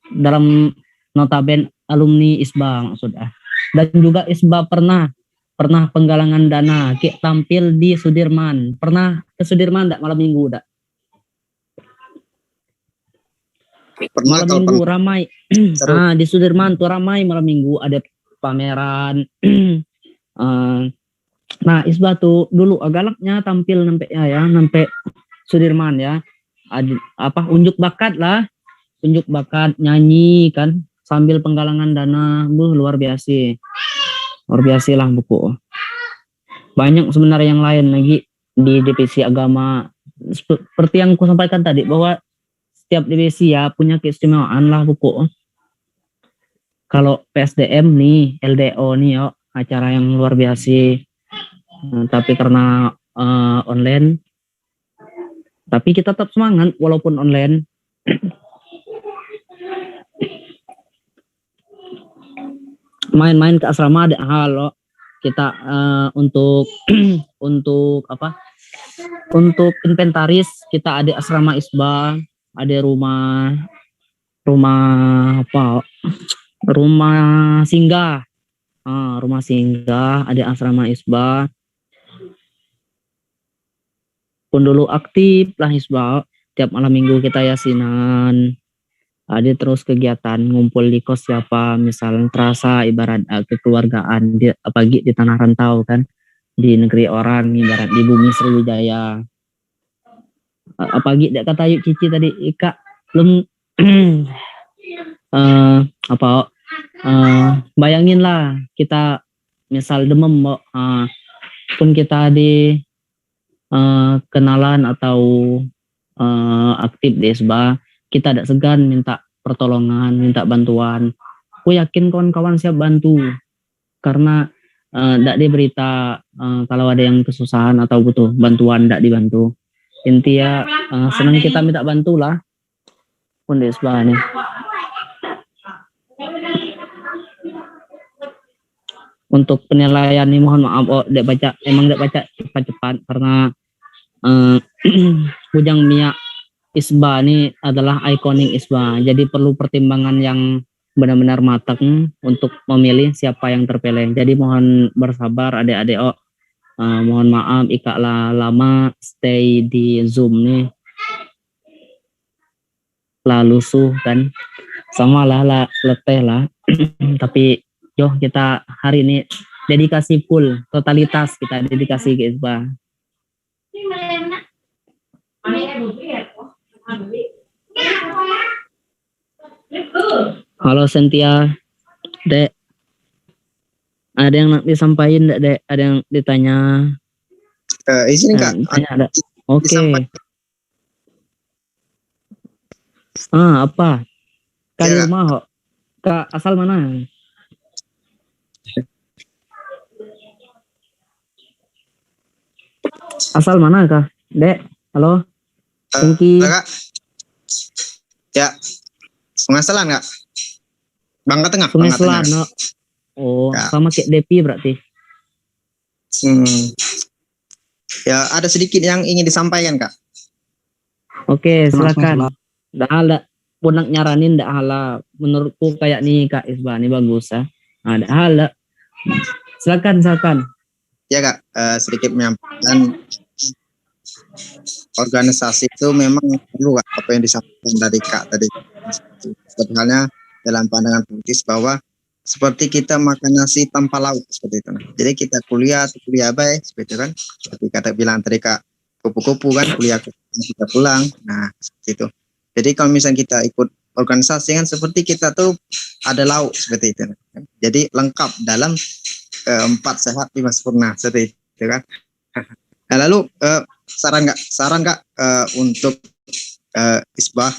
dalam notaben alumni ISBA maksudnya. Dan juga ISBA pernah penggalangan dana kayak tampil di Sudirman. Pernah ke Sudirman enggak malam minggu enggak? Malam minggu ramai. Di Sudirman tuh ramai malam minggu, ada pameran. Nah, ISBA tuh dulu galaknya tampil sampai Sudirman ya. Ada unjuk bakat nyanyi kan sambil penggalangan dana. Luar biasa lah buku. Banyak sebenarnya yang lain lagi di divisi agama. Seperti yang aku sampaikan tadi bahwa setiap divisi ya punya keistimewaan lah buku. Kalau PSDM nih, LDO nih acara yang luar biasa. Tapi karena online, tapi kita tetap semangat walaupun online. Main-main ke asrama ada hal kita untuk untuk inventaris kita ada asrama ISBA, ada rumah singgah, ada asrama ISBA. Pun dulu aktif lah ISBA, tiap malam minggu kita yasinan, ada terus kegiatan ngumpul di kos siapa, misalnya terasa ibarat kekeluargaan apalagi di tanah rantau kan, di negeri orang ibarat di bumi Sriwijaya. Apalagi kata Yuk Cici tadi Ika belum bayangin lah kita misal demam pun kita di kenalan atau aktif di ISBA, kita tidak segan minta pertolongan, minta bantuan. Aku yakin kawan-kawan siap bantu karena tidak diberita kalau ada yang kesusahan atau butuh bantuan tidak dibantu. Intinya senang kita minta bantu lah pun di ISBA nih. Untuk penilaian nih mohon maaf emang tidak baca cepat-cepat karena Bujang Mia ISBA ini adalah ikonik ISBA, jadi perlu pertimbangan yang benar-benar matang untuk memilih siapa yang terpilih. Jadi mohon bersabar adik-adik. Mohon maaf Ika lama stay di Zoom nih, lalu kan sama lah leteh lah. Tapi kita hari ini dedikasi full, totalitas kita dedikasi ke ISBA. Halo Sentia, Dek. Ada yang nak disampaikan, Dek? Ada yang ditanya? Izin Kak. Oke. Apa? Kali rumah kok. Kak, asal mana? Asal mana Kak? Dek, halo? Thank Kak. Ya, Sungai Selan Kak? Bangka Tengah. Sungai Bangka Tengah. Selan, no. Oh, Ya. sama kayak Depi berarti. Ya, ada sedikit yang ingin disampaikan Kak. Oke, silakan. Dah ada pun nak nyaranin dah hala. Menurutku kayak nih Kak Isba nih bagus ya. Ada hala. Silakan. Ya Kak, sedikit menyampaikan organisasi itu memang perlu Kak, apa yang disampaikan dari Kak tadi. Seperti halnya dalam pandangan politis bahwa seperti kita makan nasi tanpa lauk seperti itu. Jadi kita kuliah baik seperti itu kan. Seperti kata bilang tadi Kak, kupu-kupu kan kuliah kita pulang. Nah, seperti itu. Jadi kalau misalnya kita ikut organisasi kan seperti kita tuh ada lauk seperti itu. Jadi lengkap dalam 4 sehat 5 sempurna seperti itu kan. Nah, lalu saran Kak untuk Isbah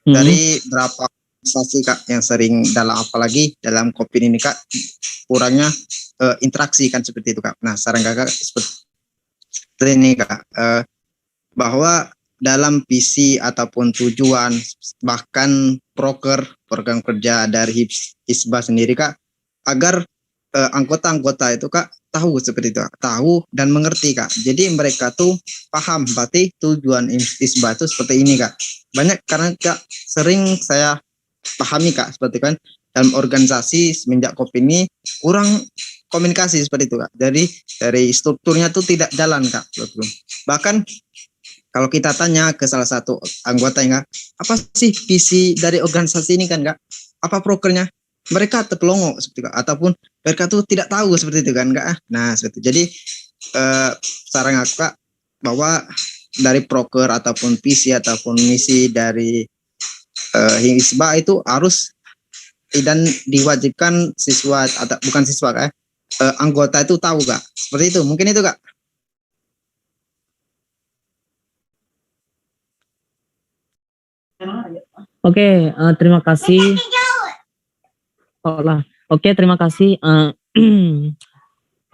dari berapa organisasi Kak yang sering dalam apalagi dalam Kopin ini Kak kurangnya interaksi kan seperti itu Kak. Nah, saran Kakak seperti ini Kak, bahwa dalam visi ataupun tujuan bahkan program kerja dari Isbah sendiri Kak, agar anggota-anggota itu Kak tahu seperti itu, tahu dan mengerti Kak. Jadi mereka tuh paham berarti tujuan Isbah itu seperti ini Kak. Banyak karena Kak sering saya pahami Kak seperti kan dalam organisasi semenjak Kopin ini kurang komunikasi seperti itu Kak. Jadi dari strukturnya tuh tidak jalan Kak. Bahkan kalau kita tanya ke salah satu anggota Kak, apa sih visi dari organisasi ini kan Kak? Apa prokernya? Mereka terpelongo seperti itu Kak, ataupun mereka tuh tidak tahu seperti itu kan Kak. Nah, seperti itu. Jadi saran aku Kak bahwa dari proker ataupun visi ataupun misi dari Isbah itu harus dan diwajibkan siswa atau bukan siswa Kak, anggota itu tahu Kak. Seperti itu. Mungkin itu Kak. Oke, terima kasih. Oke, terima kasih.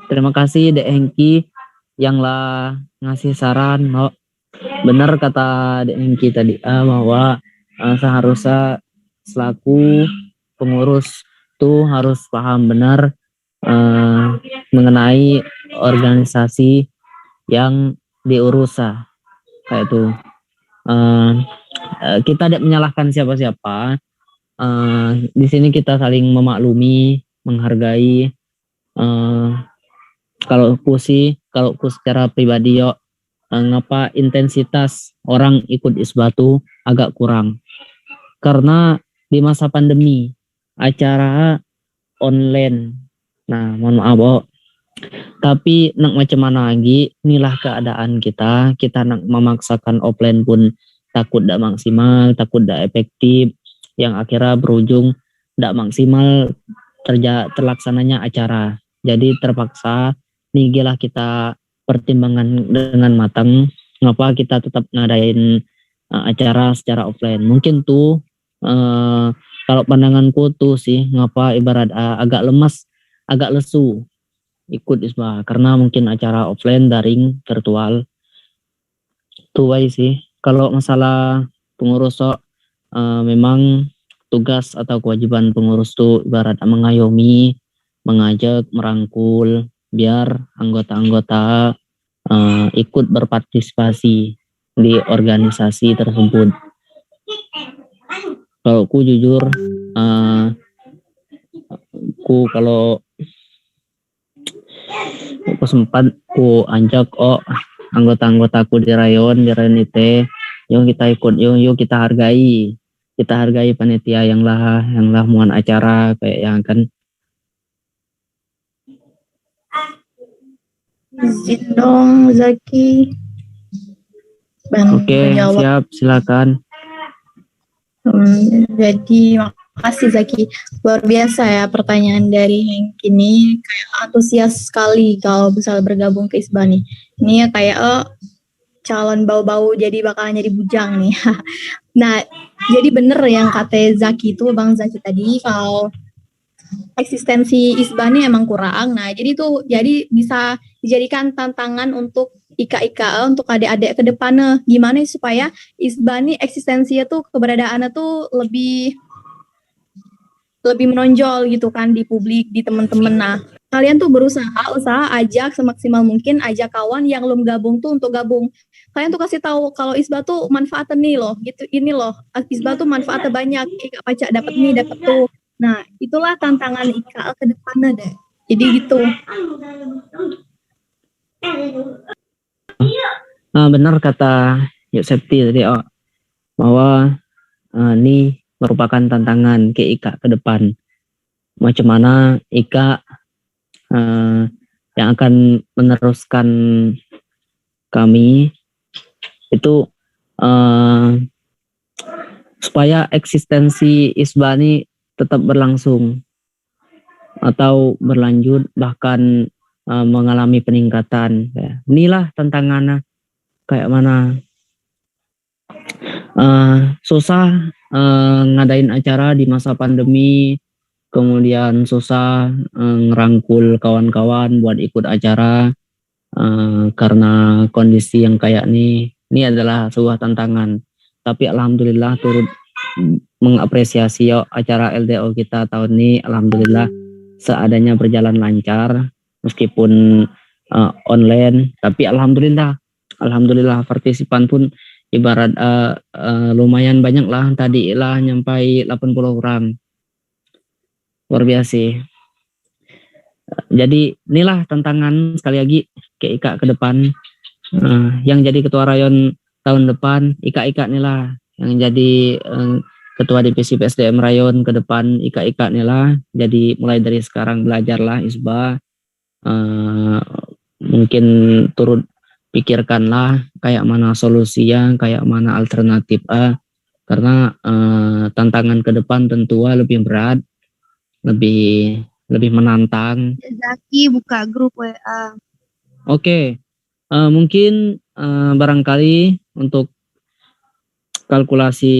Terima kasih Dek Hengki yang lah ngasih saran. Benar kata Dek Hengki tadi bahwa seharusnya selaku pengurus tuh harus paham benar mengenai organisasi yang diurus kayak itu. Kita tidak menyalahkan siapa-siapa. Di sini kita saling memaklumi, menghargai. Kalau aku secara pribadi ngapa intensitas orang ikut Isbah tuh agak kurang karena di masa pandemi acara online. Nah, mohon maaf tapi nak macam mana lagi, inilah keadaan kita nak memaksakan offline pun takut tidak maksimal, takut tidak efektif, yang akhirnya berujung tidak maksimal terlaksananya acara. Jadi terpaksa nigilah kita pertimbangan dengan matang ngapa kita tetap ngadain acara secara offline. Mungkin tuh kalau pandanganku tuh sih ngapa ibarat agak lemas, agak lesu ikut Isbah karena mungkin acara offline, daring, virtual. Tuh sih. Kalau masalah pengurus memang tugas atau kewajiban pengurus tuh ibarat mengayomi, mengajak, merangkul biar anggota-anggota ikut berpartisipasi di organisasi tersebut. Kalau ku jujur, kalau aku sempat ku ajak anggota-anggotaku di rayon itu, yuk kita ikut, yuk kita hargai panitia yang lah muan acara kayak yang kan. Izin dong Zaki. Oke, siap, silakan. Jadi makasih Zaki, luar biasa ya pertanyaan dari Hank ini, kayak antusias sekali kalau bisa bergabung ke Isbah nih. Ini ya kayak calon bau-bau jadi bakalan jadi bujang nih. Nah, Jadi bener yang kata Zaki itu, Bang Zaki tadi, kalau eksistensi ISBA ini emang kurang. Nah, jadi bisa dijadikan tantangan untuk IKA untuk adik-adik ke depannya. Gimana supaya ISBA ini eksistensinya tuh, keberadaannya tuh lebih menonjol gitu kan di publik, di teman-teman. Nah, kalian tuh usaha ajak semaksimal mungkin, ajak kawan yang belum gabung tuh untuk gabung. Kalian tuh kasih tahu kalau ISBA tuh manfaatnya nih loh, gitu, ini loh, ISBA tuh manfaatnya banyak, Kak Paca dapat nih, dapat tuh. Nah, itulah tantangan IKA ke depannya deh. Jadi gitu. Benar kata Yuk Septi tadi, bahwa ini merupakan tantangan ke IKA ke depan. Macam mana IKA yang akan meneruskan kami itu supaya eksistensi ISBA ini tetap berlangsung atau berlanjut, bahkan mengalami peningkatan. Inilah tantangannya, kayak mana susah ngadain acara di masa pandemi, kemudian susah ngerangkul kawan-kawan buat ikut acara karena kondisi yang kayak ini adalah sebuah tantangan. Tapi alhamdulillah turut mengapresiasi acara LDO kita tahun ini, alhamdulillah seadanya berjalan lancar meskipun online, tapi alhamdulillah partisipan pun ibarat lumayan banyak lah, tadi lah nyampai 80 orang, luar biasa. Jadi inilah tantangan sekali lagi ke IKA ke depan. Yang jadi ketua rayon tahun depan IKA inilah, yang jadi ketua divisi PSDM rayon ke depan IKA inilah. Jadi mulai dari sekarang belajarlah ISBA, mungkin turut pikirkanlah kayak mana solusinya, kayak mana alternatif karena tantangan ke depan tentu lebih berat, lebih menantang. Zaki buka grup WA. Oke. Mungkin barangkali untuk kalkulasi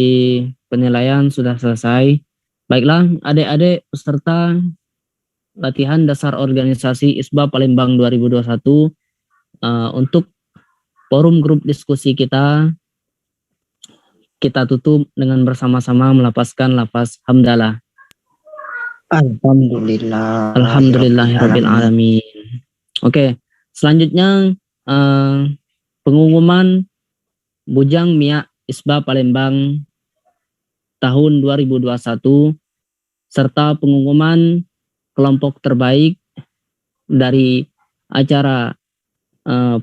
penilaian sudah selesai. Baiklah adik-adik peserta latihan dasar organisasi ISBA Palembang 2021, untuk forum grup diskusi kita tutup dengan bersama-sama melafazkan lafaz hamdalah. Alhamdulillahirabbil alamin. Oke, selanjutnya pengumuman Bujang Mia ISBA Palembang tahun 2021 serta pengumuman kelompok terbaik dari acara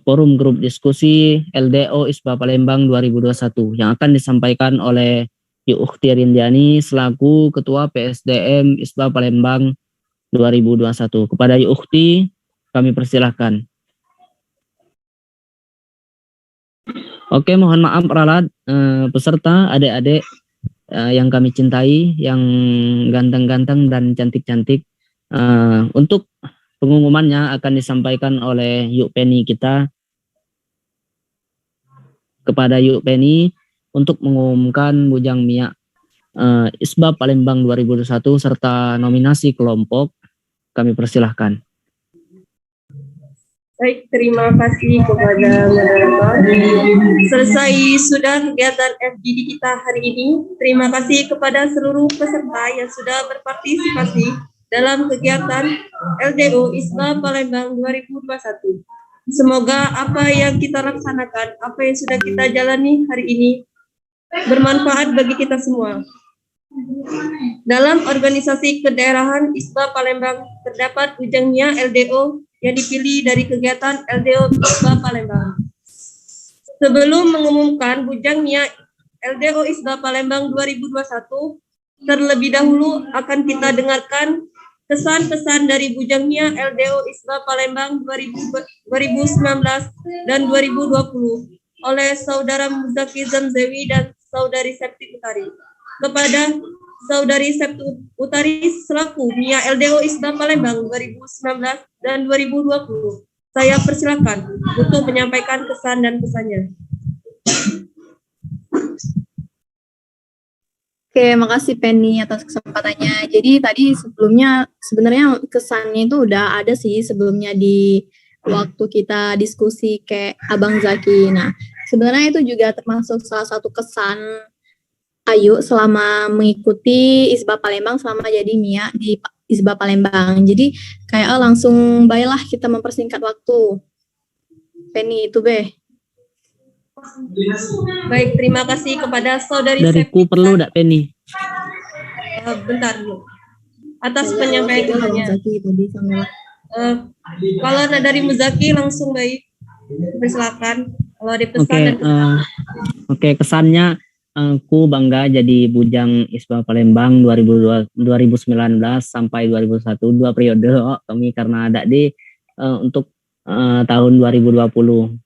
forum grup diskusi LDO ISBA Palembang 2021 yang akan disampaikan oleh Yu Ukhti Rindiani selaku Ketua PSDM ISBA Palembang 2021. Kepada Yu Ukhti kami persilahkan. Oke, mohon maaf ralat peserta adik-adik yang kami cintai, yang ganteng-ganteng dan cantik-cantik. Untuk pengumumannya akan disampaikan oleh Yuk Penny kita. Kepada Yuk Penny untuk mengumumkan Bujang Mia ISBA Palembang 2021 serta nominasi kelompok, kami persilahkan. Baik, terima kasih kepada moderator. Selesai sudah kegiatan FGD kita hari ini. Terima kasih kepada seluruh peserta yang sudah berpartisipasi dalam kegiatan LDO ISBA Palembang 2021. Semoga apa yang kita laksanakan, apa yang sudah kita jalani hari ini bermanfaat bagi kita semua. Dalam organisasi kedaerahan ISBA Palembang terdapat Bujang Mia LDO yang dipilih dari kegiatan LDO ISBA Palembang. Sebelum mengumumkan Bujang Mia LDO ISBA Palembang 2021, terlebih dahulu akan kita dengarkan kesan-pesan dari Bujang Mia LDO ISBA Palembang 2019 dan 2020 oleh Saudara Muzaki Zamzewi dan Saudari Septi Utari. Kepada Saudari Septi Utari selaku Mia LDO ISBA Palembang 2019 dan 2020, saya persilakan untuk menyampaikan kesan dan pesannya. Oke, makasih Penny atas kesempatannya. Jadi tadi sebelumnya sebenarnya kesannya itu udah ada sih sebelumnya di waktu kita diskusi kayak Abang Zaki. Nah, sebenarnya itu juga termasuk salah satu kesan Ayu selama mengikuti ISBA Palembang selama jadi MIA di ISBA Palembang. Jadi kayak langsung baiklah kita mempersingkat waktu. Penny itu Be. Baik, terima kasih kepada saudari Dariku perlu enggak Penny? Bentar dulu. Atas penyampaiannya. Kalau dari Muzaki langsung baik. Silakan. Kalau ada pesan dan Oke, kesannya aku bangga jadi bujang ISBA Palembang 2019 sampai 2001, 2 periode kami karena ada di untuk tahun 2020.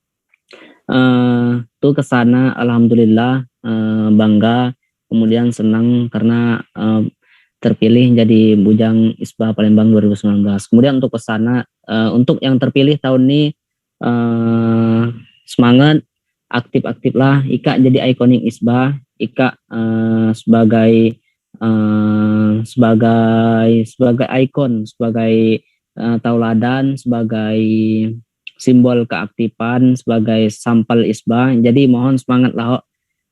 Tuh kesana alhamdulillah bangga, kemudian senang karena terpilih jadi bujang ISBA Palembang 2019. Kemudian untuk kesana untuk yang terpilih tahun ini semangat, aktif lah. Ika jadi ikonik ISBA, Ika sebagai ikon, sebagai tauladan, sebagai simbol keaktifan, sebagai sampel ISBA. Jadi mohon semangat lah.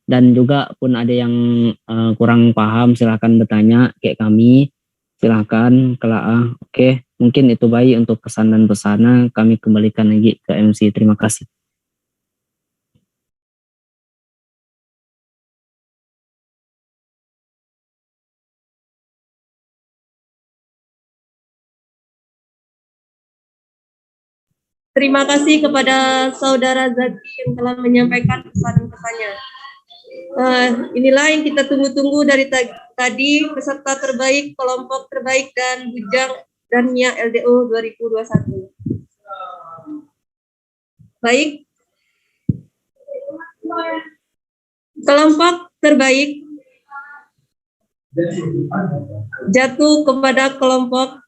Dan juga pun ada yang kurang paham silahkan bertanya kayak kami, silahkan kelak. Oke, mungkin itu baik untuk kesan dan pesannya. Kami kembalikan lagi ke MC. Terima kasih. terima kasih kepada saudara Zaki yang telah menyampaikan pesan-pesannya. Inilah yang kita tunggu-tunggu dari tadi, peserta terbaik, kelompok terbaik, dan bujang dan MIA LDO 2021. Baik. Kelompok terbaik jatuh kepada kelompok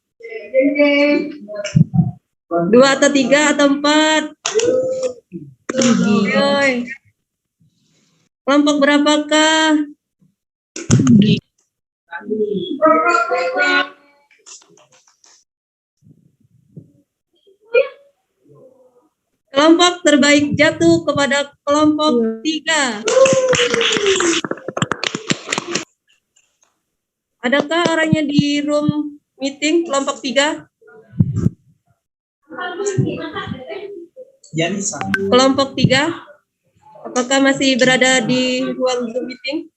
2 atau 3 atau 4. Kelompok berapakah? Kelompok terbaik jatuh kepada kelompok 3. Adakah orangnya di room meeting kelompok 3? Kelompok 3, apakah masih berada di ruang Zoom meeting?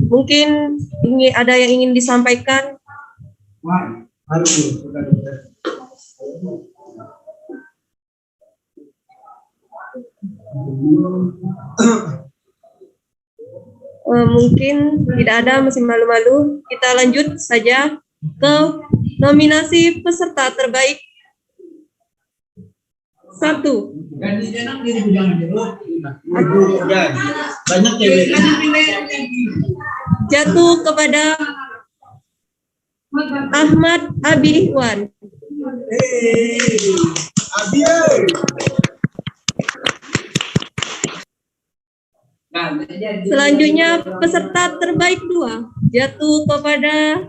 Mungkin ada yang ingin disampaikan? Mungkin tidak ada, masih malu-malu. Kita lanjut saja ke nominasi peserta terbaik. 1. Jatuh kepada Ahmad Abi Wan. Selanjutnya peserta terbaik 2 jatuh kepada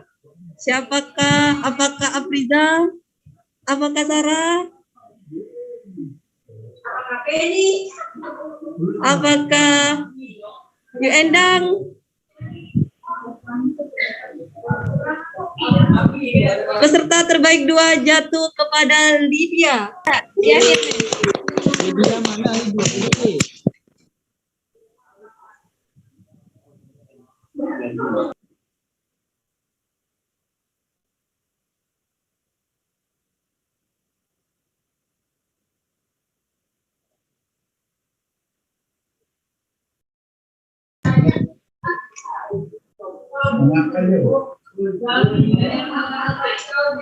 siapakah? Apakah Afriza? Apakah Sarah? Apakah Penny? Apakah Yu Endang? Peserta terbaik 2 jatuh kepada Lydia. Lydia mana Ibu?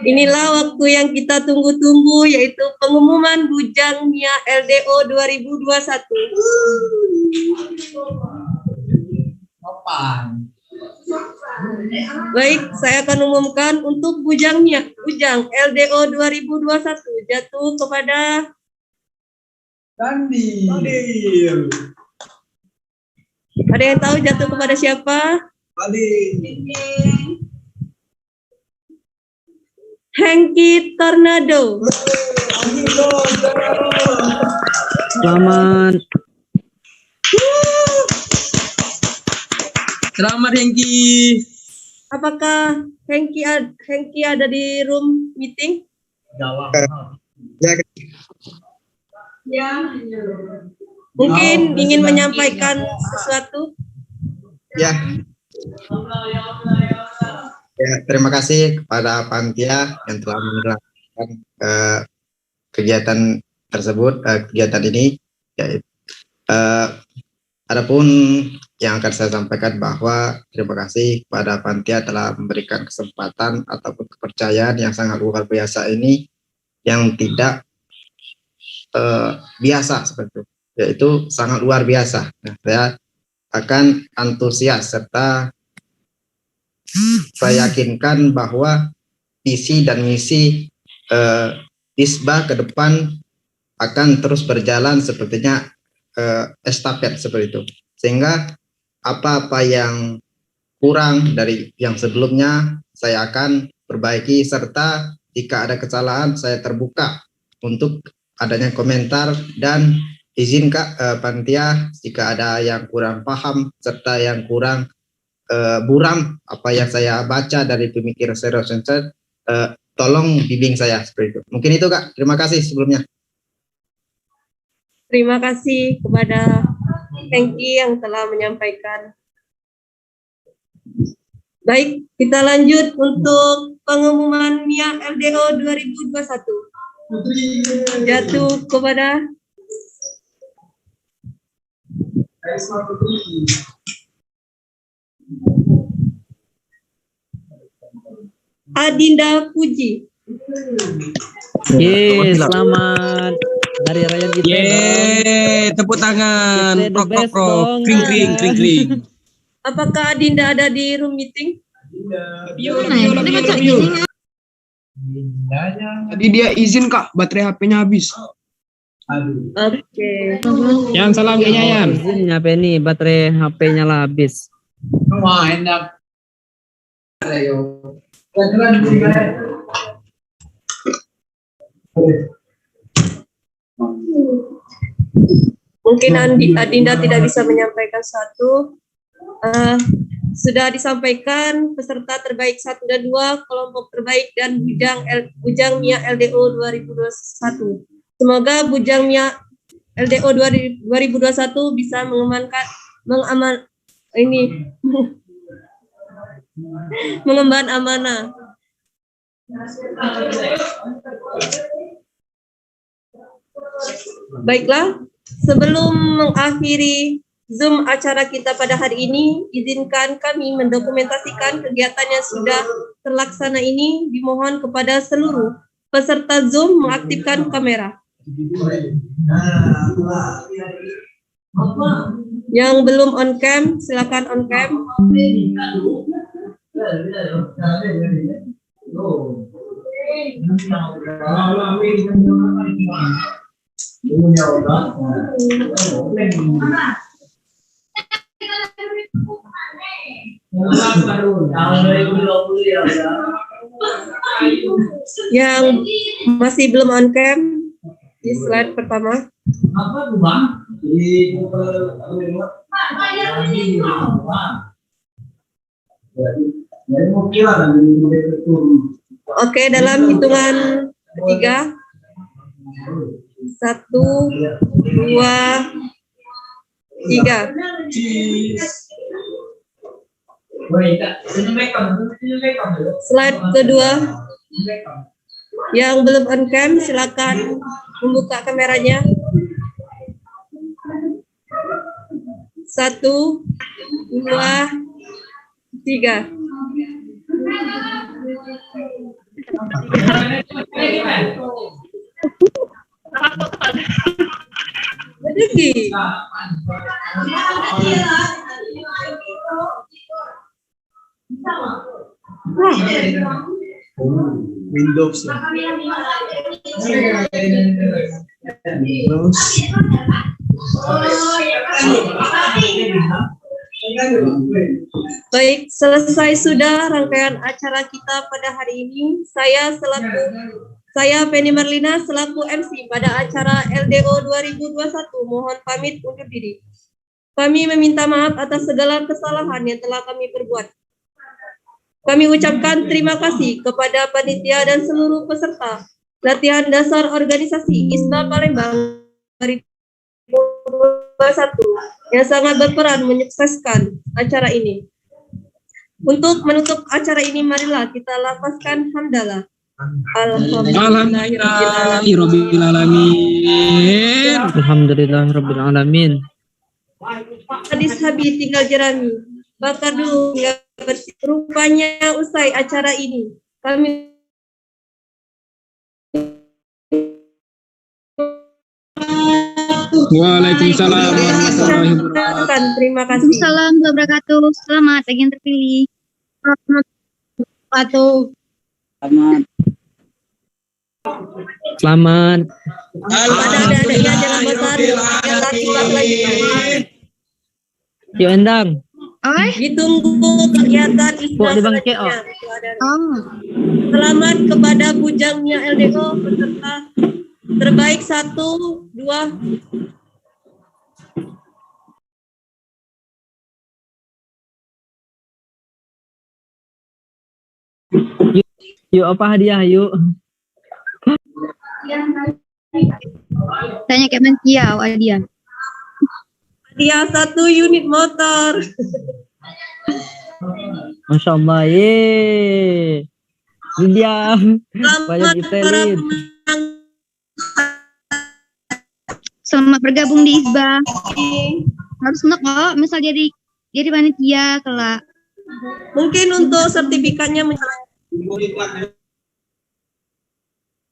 Inilah waktu yang kita tunggu-tunggu, yaitu pengumuman bujang MIA LDO 2021. Baik, saya akan umumkan untuk bujang LDO 2021 jatuh kepada Adil. Ada yang tahu jatuh kepada siapa? Hengki Tornado. Selamat. Selamat Hengki. Apakah Hengki ada di room meeting? Ya. Mungkin ingin menyampaikan sesuatu. Ya. Ya, terima kasih kepada Pantia yang telah menjelaskan kegiatan tersebut, kegiatan ini. Ya, adapun yang akan saya sampaikan bahwa terima kasih kepada Pantia telah memberikan kesempatan ataupun kepercayaan yang sangat luar biasa ini, yang tidak biasa seperti itu, yaitu sangat luar biasa. Nah, saya akan antusias serta saya yakinkan bahwa visi dan misi Isbah ke depan akan terus berjalan sepertinya estafet seperti itu, sehingga apa-apa yang kurang dari yang sebelumnya saya akan perbaiki, serta jika ada kesalahan saya terbuka untuk adanya komentar, dan izin Kak Pantia jika ada yang kurang paham serta yang kurang buram apa yang saya baca dari pemikir serius, tolong bimbing saya seperti itu. Mungkin itu Kak, terima kasih sebelumnya. Terima kasih kepada Hengki yang telah menyampaikan. Baik, kita lanjut untuk pengumuman MIA LDO 2021. Jatuh kepada Adinda Puji. Selamat dari rakyat kita. Tepuk tangan. Prok prok prok. Kring kring kring kring. Apakah Adinda ada di room meeting? Tadi dia izin Kak, baterai HP-nya habis. Oke. Yang salah kayaknya Yan. Izinnya apa ini, baterai HP-nya lah habis. Wah, enak. Mungkin Adinda tidak bisa menyampaikan satu. Sudah disampaikan peserta terbaik 1 dan 2, kelompok terbaik dan Bujang MIA LDO 2021. Semoga Bujang MIA LDO 2021 bisa mengemban amanah. Baiklah, sebelum mengakhiri Zoom acara kita pada hari ini, izinkan kami mendokumentasikan kegiatan yang sudah terlaksana ini. Dimohon kepada seluruh peserta Zoom mengaktifkan kamera. Yang belum on cam, silakan on cam. Yang masih belum on cam di slide pertama. Oke, dalam hitungan 3, 1, 2, 3. Slide kedua. Yang belum on cam silakan membuka kameranya. 1, 2, 3. Lagi. Windows. Baik, selesai sudah rangkaian acara kita pada hari ini. Saya Penny Marlina selaku MC pada acara LDO 2021 mohon pamit undur diri. Kami meminta maaf atas segala kesalahan yang telah kami perbuat. Kami ucapkan terima kasih kepada panitia dan seluruh peserta latihan dasar organisasi ISBA Palembang 2021 yang sangat berperan menyukseskan acara ini. Untuk menutup acara ini, marilah kita lafazkan hamdalah. Alhamdulillahirrabbilalamin. Hadis Habib tinggal jerami. Bakar dulu ya, rupanya usai acara ini. Kami Waalaikumsalam warahmatullahi wabarakatuh. Terima kasih. Waalaikumsalam warahmatullahi wabarakatuh. Selamat bagi yang terpilih. Selamat. Pada adik-adiknya jangan besar yang laki-laki lagi. Yuk Endang. Ditunggu kegiatan selanjutnya. Selamat kepada bujangnya LDO peserta terbaik 1, 2. Yuk apa hadiah yuk. Tanya kayak Mantia, hadiah. Hadiah 1 unit motor. Masya Allah, ye. Dia banyak dipelin. Selamat bergabung di ISBA. Harus kok, misal jadi panitia kelak. Mungkin untuk sertifikatnya